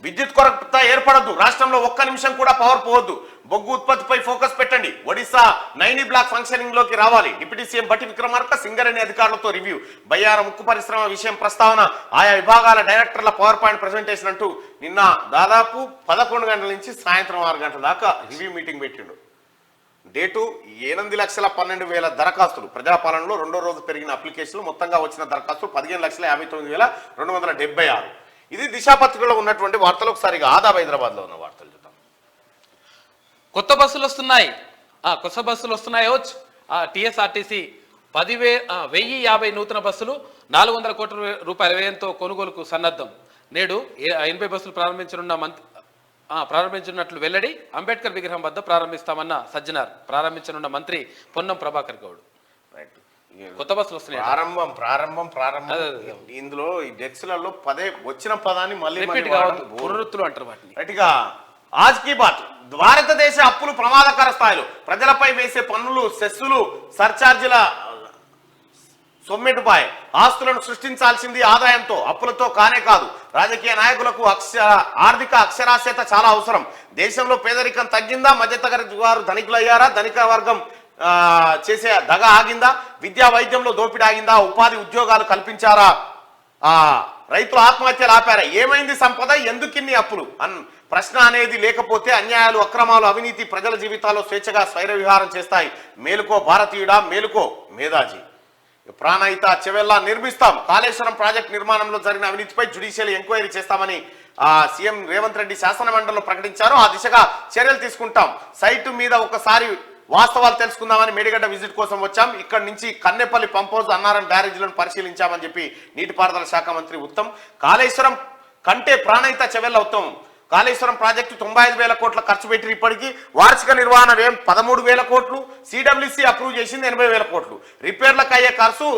S1: విద్యుత్ కొరత ఏర్పడద్దు, రాష్ట్రంలో ఒక్క నిమిషం కూడా పవర్ పోవద్దు, బొగ్గు ఉత్పత్తిపై ఫోకస్ పెట్టండి, ఒడిశా నైని బ్లాక్ ఫంక్షనింగ్ లోకి రావాలి, డిప్యూటీ సీఎం బట్టి విక్రమార్క సింగరేణి అధికారులతో రివ్యూ, బయ్యారం ఉక్కు పరిశ్రమ విషయం ప్రస్తావన, ఆయా విభాగాల డైరెక్టర్ల పవర్ పాయింట్ ప్రెజెంటేషన్ అంటూ నిన్న దాదాపు 11 గంటల నుంచి సాయంత్రం 6 గంటల దాకా రివ్యూ మీటింగ్ పెట్టిండు. డేటు 8,12,000 దరఖాస్తులు. ప్రజాపాలనలో రెండో రోజు పెరిగిన అప్లికేషన్లు, మొత్తంగా వచ్చిన దరఖాస్తులు 15,59,976. ఇది దిశాపత్రికలో ఉన్నటువంటి వార్తలు. ఒకసారిగా ఆదాబ్ హైదరాబాద్ లో ఉన్న వార్తలు చూద్దాం.
S2: కొత్త బస్సులు వస్తున్నాయి. టీఎస్ఆర్టీసీ 1050 నూతన బస్సులు 400 కోట్ల రూపాయల వ్యయంతో కొనుగోలుకు సన్నద్ధం. నేడు 80 బస్సులు ప్రారంభించనున్నట్లు వెల్లడి. అంబేద్కర్ విగ్రహం వద్ద ప్రారంభిస్తామన్న సజ్జనార్. ప్రారంభించనున్న మంత్రి పొన్నం ప్రభాకర్ గౌడ్. కొత్త బస్సులు వస్తున్నాయి.
S1: ప్రారంభం ఇందులో ఈ డెక్స్లలో వచ్చిన పదాన్ని మళ్ళీ
S2: పునరుత్తులు అంటారు వాటిని.
S1: రైట్గా ఆజ్ కీ బాత్. భారతదేశ అప్పులు ప్రమాదకర స్థాయిలో. ప్రజలపై వేసే పన్నులు, సెస్సులు, సర్చార్జీల సొమ్మెటుపాయ. ఆస్తులను సృష్టించాల్సింది ఆదాయంతో, అప్పులతో కానే కాదు. రాజకీయ నాయకులకు ఆర్థిక అక్షరాస్యత చాలా అవసరం. దేశంలో పేదరికం తగ్గిందా? మధ్యతరగతి వారు ధనికులయ్యారా? ధనిక వర్గం చేసే దగ ఆగిందా? విద్యా వైద్యంలో దోపిడీ ఆగిందా? ఉపాధి ఉద్యోగాలు కల్పించారా? రైతుల ఆత్మహత్యలు ఆపారా? ఏమైంది సంపద? ఎందుకిన్ని అప్పులు ప్రశ్న అనేది లేకపోతే అన్యాయాలు, అక్రమాలు, అవినీతి ప్రజల జీవితాల్లో స్వేచ్ఛగా స్వైర విహారం చేస్తాయి. మేలుకో భారతీయుడా, మేలుకో మేధాజీ. ప్రాణహిత చెవెల్లా నిర్మిస్తాం. కాళేశ్వరం ప్రాజెక్టు నిర్మాణంలో జరిగిన అవినీతిపై జ్యుడిషియల్ ఎంక్వైరీ చేస్తామని సీఎం రేవంత్ రెడ్డి శాసన మండలిలో ప్రకటించారు. ఆ దిశగా చర్యలు తీసుకుంటాం. సైటు మీద ఒకసారి వాస్తవాలు తెలుసుకుందామని మేడిగడ్డ విజిట్ కోసం వచ్చాం. ఇక్కడ నుంచి కన్నెపల్లి పంపోజ్, అన్నారం బ్యారేజీలను పరిశీలించామని చెప్పి నీటిపారుదల శాఖ మంత్రి ఉత్తమ్. కాళేశ్వరం కంటే ప్రాణహిత చెవెల్ల ఉత్తమం. కాళేశ్వరం ప్రాజెక్టు 95,000 కోట్ల ఖర్చు పెట్టి ఇప్పటికీ వార్షిక నిర్వహణ వ్యయం 13,000 కోట్లు. సిడబ్ల్యూసీ అప్రూవ్ చేసింది 80,000 కోట్లు. రిపేర్లకు అయ్యే ఖర్చు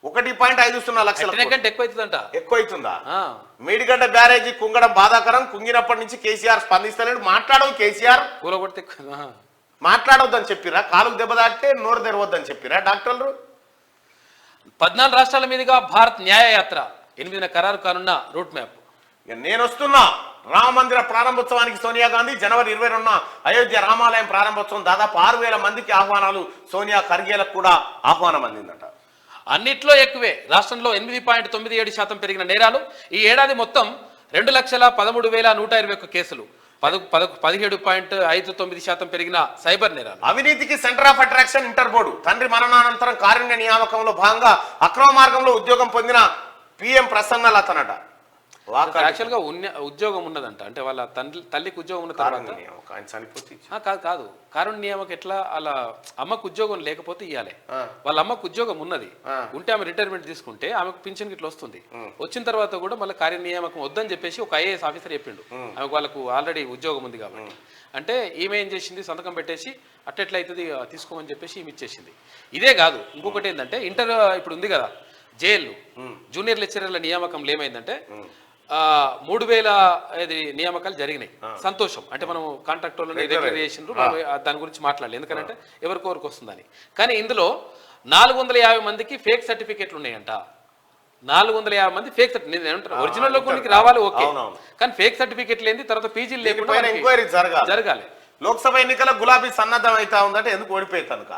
S1: 1.50 లక్షల ఎక్కువైతుందా? మేడిగడ్డ బ్యారేజీ కుంగడం బాధాకరం. కుంగినప్పటి నుంచి కేసీఆర్ స్పందిస్తలేడు. మాట్లాడవు కేసీఆర్, మాట్లాడవద్దని చెప్పిరా? కాలుకు దెబ్బ దాటితే నోరు తెరవద్దని చెప్పిరా డాక్టర్లు?
S2: 14 రాష్ట్రాల మీదుగా భారత్ న్యాయ యాత్ర 8న ఖరారు కానున్న రూట్ మ్యాప్.
S1: నేను వస్తున్నా. రామ మందిర ప్రారంభోత్సవానికి సోనియా గాంధీ. జనవరి 22న అయోధ్య రామాలయం ప్రారంభోత్సవం. దాదాపు 6,000 మందికి ఆహ్వానాలు. సోనియా ఖర్గేలకు కూడా ఆహ్వానం అందిందట.
S2: అన్నిట్లో ఎక్కువే. రాష్ట్రంలో 8.97% పెరిగిన నేరాలు. ఈ ఏడాది మొత్తం 2,13,121 కేసులు. 17.59% పెరిగిన సైబర్ నేరాలు.
S1: అవినీతికి సెంటర్ ఆఫ్ అట్రాక్షన్ ఇంటర్బోర్డు. తండ్రి మరణానంతరం కారుణ్య నియామకంలో భాగంగా అక్రమ మార్గంలో ఉద్యోగం పొందిన పిఎం ప్రసన్నలతనట.
S2: యాక్చువల్ గా ఉద్యోగం ఉన్నదంట. అంటే వాళ్ళ తల్లికి ఉద్యోగం ఉన్న తర్వాత కాదు కారుణ్య నియామకం ఎట్లా? అలా అమ్మకు ఉద్యోగం లేకపోతే ఇవ్వాలి. వాళ్ళ అమ్మకు ఉద్యోగం ఉన్నది ఉంటే ఆమె రిటైర్మెంట్ తీసుకుంటే ఆమెకు పింఛన్ ఇట్లా వస్తుంది. వచ్చిన తర్వాత కూడా మళ్ళీ కార్య నియామకం వద్దని చెప్పేసి ఒక ఐఏఎస్ ఆఫీసర్ చెప్పిండు. ఆమెకు వాళ్ళకు ఆల్రెడీ ఉద్యోగం ఉంది కాబట్టి. అంటే ఈమె ఏం చేసింది, సంతకం పెట్టేసి అట్టెట్లా అవుతుంది తీసుకోమని చెప్పేసి ఈమె ఇచ్చేసింది. ఇదే కాదు, ఇంకొకటి ఏంటంటే ఇప్పుడు ఉంది కదా జైలు జూనియర్ లెక్చరర్ల నియామకంలో ఏమైందంటే 3,000 నియామకాలు జరిగినాయి. సంతోషం. అంటే మనం కాంట్రాక్ట్ వాళ్ళని రెగ్యులర్ చేసిండ్రు, దాని గురించి మాట్లాడలేదు ఎందుకంటే ఎవరికొవరికి వస్తుందని. కానీ ఇందులో 450 మందికి ఫేక్ సర్టిఫికెట్లు ఉన్నాయంట. 450 మంది ఫేక్ సర్టిఫికెట్. ఒరిజినల్ లో కొన్ని రావాలి ఓకే, కానీ ఫేక్ సర్టిఫికెట్లు ఏంది, తర్వాత పీజీలు లేకుండా
S1: ఎంక్వైరీ జరగాలి. లోక్సభ ఎన్నికల గులాబీ సన్నద్ధం అవుతా ఉందంటే ఎందుకు ఓడిపోయి కనుక.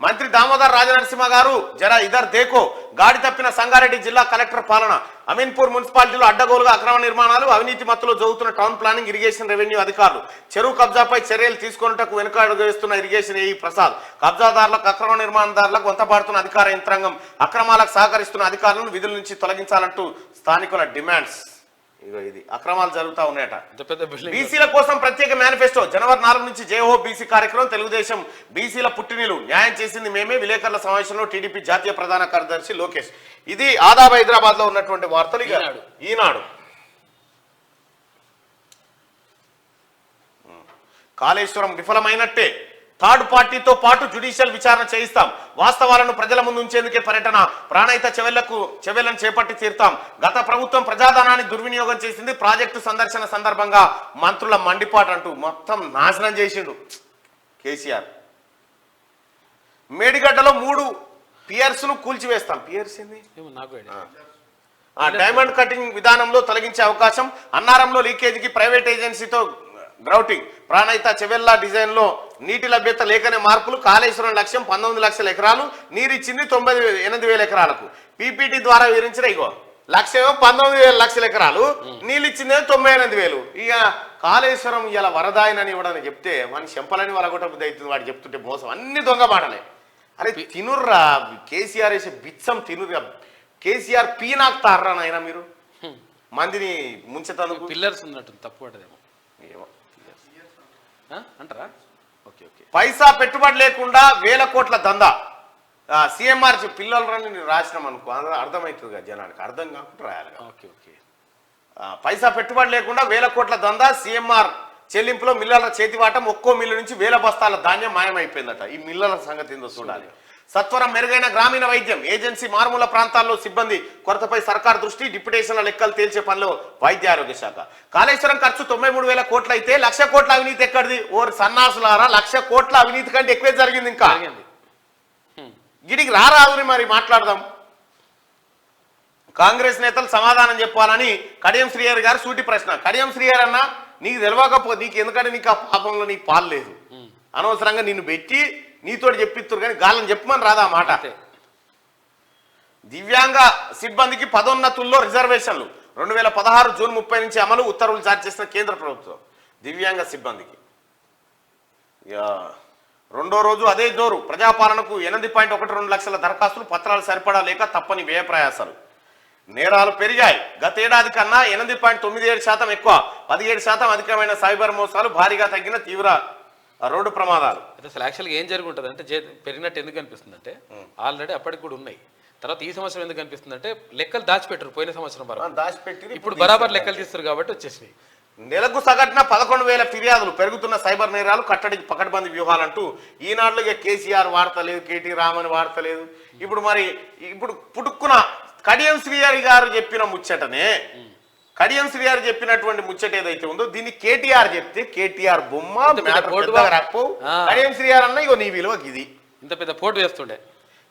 S1: మంత్రి దామోదర్ రాజనరసింహ గారు జరా ఇదర్ దేకో. గాడి తప్పిన సంగారెడ్డి జిల్లా కలెక్టర్ పాలన. అమీన్పూర్ మున్సిపాలిటీలో అడ్డగోలుగా అక్రమ నిర్మాణాలు, అవినీతి మత్తులో జరుగుతున్న టౌన్ ప్లానింగ్, ఇరిగేషన్, రెవెన్యూ అధికారులు. చెరువు కబ్జాపై చర్యలు తీసుకున్నటకు వెనుకడుగు వేస్తున్న ఇరిగేషన్ ఏఈ ప్రసాద్. కబ్జాదారులకు, అక్రమ నిర్మాణదారులకు వంతపాడుతున్న అధికార యంత్రాంగం. అక్రమాలకు సహకరిస్తున్న అధికారులను విధుల నుంచి తొలగించాలంటూ స్థానికుల డిమాండ్స్. ఇది అక్రమాలు జరుగుతూ ఉన్నాయట. బీసీల కోసం ప్రత్యేక మేనిఫెస్టో. జనవరి 4 నుంచి జేహో బీసీ కార్యక్రమం. తెలుగుదేశం బీసీల పుట్టినీలు. న్యాయం చేసింది మేమే. విలేకరుల సమావేశంలో టీడీపీ జాతీయ ప్రధాన కార్యదర్శి లోకేష్. ఇది ఆదాబ్ హైదరాబాద్ లో ఉన్నటువంటి వార్తలు. ఈనాడు కాళేశ్వరం విఫలమైనట్టే. థర్డ్ పార్టీతో పాటు జ్యుడిషియల్ విచారణ చేయిస్తాం, వాస్తవాలను ప్రజల ముందు ఉంచేందుకే పర్యటన, ప్రాణహిత చెవెళ్లను చేపట్టి తీరుతాం, గత ప్రభుత్వం ప్రజాధనాన్ని దుర్వినియోగం చేసింది, ప్రాజెక్టు సందర్శన సందర్భంగా మంత్రుల మండిపాటు అంటూ మొత్తం నాశనం చేసిండు కేసీఆర్. మేడిగడ్డలో 3 పియర్స్ను కూల్చివేస్తాం. పియర్స్ ఏంది? డైమండ్ కటింగ్ విధానంలో తొలగించే అవకాశం, అన్నారంలో లీకేజీకి ప్రైవేట్ ఏజెన్సీతో గ్రౌటింగ్, ప్రాణహిత చెవెళ్ల డిజైన్ లో నీటి లభ్యత లేకనే మార్పులు, కాళేశ్వరం లక్ష్యం 19 లక్షల ఎకరాలు, నీరిచ్చింది 98,000 ఎకరాలకు, పీపీటీ ద్వారా వివరించిన ఇగో లక్ష్యం 19,000 లక్షల ఎకరాలు, నీళ్ళు ఇచ్చింది 98,000. ఇక కాళేశ్వరం ఇలా వరదాయనని ఇవ్వడని చెప్తే మన చెంపలని వాళ్ళ కూడా బుద్ధి అవుతుంది. వాడు చెప్తుంటే మోసం, అన్ని దొంగ మాటలే. అరే తినుర్రా కేసీఆర్ వేసే బిచ్చం తినుర్రా. కేసీఆర్ పీనాక్తారా నాయన మీరు మందిని ముంచెతందుకు.
S2: పిల్లర్స్ ఉన్నట్టు తప్పు పడదేమో అంటారా? Okay okay.
S1: పైసా పెట్టుబడి లేకుండా 1000 కోట్ల దందా, సీఎంఆర్ పిల్లలని రాసినాం అనుకో అర్థమవుతుంది కదా జనానికి, అర్థం కాకుండా రాయాలి.
S2: Okay okay.
S1: పైసా పెట్టుబడి లేకుండా 1000 కోట్ల దందా, సీఎంఆర్ చెల్లింపులో మిల్లర్ల చేతివాటం, ఒక్కో మిల్లు నుంచి 1000 బస్తాల ధాన్యం మాయమైపోయిందట. ఈ మిల్లర్ల సంగతి ఏందో చూడాలి. సత్వరం మెరుగైన గ్రామీణ వైద్యం, ఏజెన్సీ మారుమూల ప్రాంతాల్లో సిబ్బంది కొరతపై సర్కార్ దృష్టి, డిప్యుటేషన్ల లెక్కలు తేల్చే పనిలో వైద్య ఆరోగ్య శాఖ. కాళేశ్వరం ఖర్చు 93,000 కోట్లు అయితే 1,00,000 కోట్ల అవినీతి ఎక్కడిది? ఓ సన్నాసులారా, 1,00,000 కోట్ల అవినీతి కంటే ఎక్కువే జరిగింది. ఇంకా గిడికి రారాదుని మరి మాట్లాడదాం. కాంగ్రెస్ నేతలు సమాధానం చెప్పాలని కడియం శ్రీహరి గారు సూటి ప్రశ్న. కడియం శ్రీహరి అన్న నీకు తెలియకపోతే నీకు ఎందుకంటే నీకు ఆ పాపంలో నీకు పాలు లేదు, అనవసరంగా నిన్ను పెట్టి నీతోటి చెప్పిస్తారు కానీ గాలని చెప్పమని రాదా మాట. దివ్యాంగ సిబ్బందికి పదోన్నతుల్లో రిజర్వేషన్లు 2016 జూన్ 30 నుంచి అమలు, ఉత్తర్వులు జారీ చేసిన కేంద్ర ప్రభుత్వం. దివ్యాంగ సిబ్బందికి రెండో రోజు అదే జోరు. ప్రజాపాలనకు 8.12 లక్షల దరఖాస్తులు, పత్రాలు సరిపడా లేక తప్పని వ్యయ ప్రయాసాలు. నేరాలు పెరిగాయి. గతేడాది కన్నా 8.97% ఎక్కువ, 17% అధికమైన సైబర్ మోసాలు, భారీగా తగ్గిన తీవ్ర రోడ్డు ప్రమాదాలు.
S2: అసలు యాక్చువల్గా ఏం జరుగుతుంది అంటే పెరిగినట్టు ఎందుకు అనిపిస్తుంది అంటే ఆల్రెడీ అప్పటికి కూడా ఉన్నాయి. తర్వాత ఈ సంవత్సరం ఎందుకు అనిపిస్తుంది అంటే లెక్కలు దాచిపెట్టరు, పోయిన సంవత్సరం వరకు
S1: దాచిపెట్టి
S2: ఇప్పుడు బరాబర్ లెక్కలు తీస్తారు కాబట్టి వచ్చేసినాయి.
S1: నెలకు సగటున 11,000 ఫిర్యాదులు, పెరుగుతున్న సైబర్ నేరాలు, కట్టడికి పకడ్బందీ వ్యూహాలంటూ ఈనాడులో కేసీఆర్ వార్తలేదు, కేటీ రామన్ వార్తలేదు. ఇప్పుడు మరి ఇప్పుడు పుట్టుక్కున కడియం శ్రీహరి గారు చెప్పిన ముచ్చటనే, కడియం శ్రీహరి చెప్పినటువంటి ముచ్చట ఏదైతే ఉందో దీన్ని కేటీఆర్ చెప్తే కేటీఆర్ బొమ్మ రాకపో, కడియం శ్రీహరి అన్న ఇగో నీ విలువకి ఇది
S2: ఇంత పెద్ద పోటు వేస్తుండే.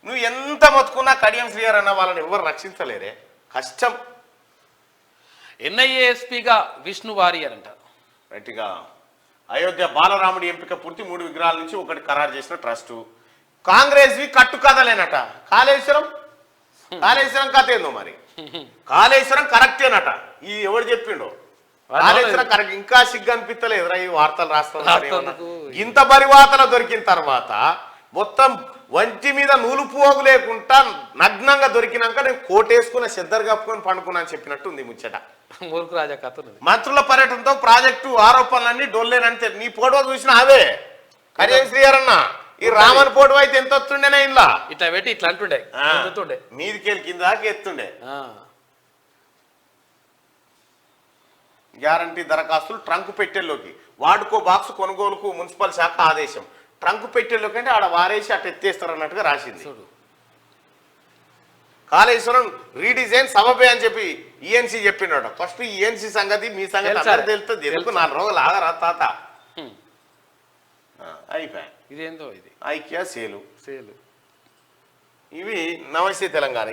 S1: నువ్వు ఎంత మొత్తుకున్నా కడియం శ్రీహరి అన్న వాళ్ళని ఎవరు రక్షించలేరే, కష్టం.
S2: ఎన్ఐఏఎస్పీగా విష్ణు వారియర్ అంటారు.
S1: రైట్గా అయోధ్య బాలరాముడి ఎంపిక పూర్తి, 3 విగ్రహాల నుంచి ఒకటి ఖరారు చేసిన ట్రస్టు. కాంగ్రెస్వి కట్టు కథలేనట. కాళేశ్వరం కథ ఏందో మరి. కాళేశ్వరం కరెక్టేనట. ఈ ఎవరు చెప్పిండో కాళేశ్వరం కరెక్ట్. ఇంకా సిగ్గు అనిపిస్తలేదురా ఈ వార్తలు రాస్తాను. ఇంత బరివాతలు దొరికిన తర్వాత మొత్తం వంటి మీద నూలు పోగు లేకుండా నగ్నంగా దొరికినాక నేను కోటేసుకున్న చెద్దరు కప్పుకొని పండుకున్నా అని చెప్పినట్టు ఉంది ముచ్చట.
S2: మూర్ఖు రాజా కథ.
S1: మంత్రుల పర్యటనతో ప్రాజెక్టు ఆరోపణలన్నీ డొల్లేనంతే. నీ ఫోటో చూసినా అవే కడియం శ్రీహరి అన్న. ఈ రామన్ ఫోటో అయితే ఎంత వస్తుండేనా ఇలా
S2: ఇట్లా పెట్టి ఇట్లా అంటుండే,
S1: మీదికెళ్ళి కింద ఎత్తుండే. గ్యారంటీ దరఖాస్తులు ట్రంక్ పెట్టెల్లోకి, వాడుకో బాక్స్ కొనుగోలుకు మున్సిపల్ శాఖ ఆదేశం. ట్రంక్ పెట్టెల్లోకి అంటే ఆడ వారేసి అటు ఎత్తేస్తారు అన్నట్టుగా రాసింది. కాళేశ్వరం రీడిజైన్ సబబే అని చెప్పి ఈఎన్సీ చెప్పినాడు. ఫస్ట్ ఈఎన్సీ సంగతి మీ సంగతి అందరూ తెలుస్తుంది. ఎందుకు 4 రోజులు ఆగరా తాత. అయిపోయా.
S2: ఇదేందో ఇది
S1: ఐక్య సేలు ఇవి నమస్తే తెలంగాణ.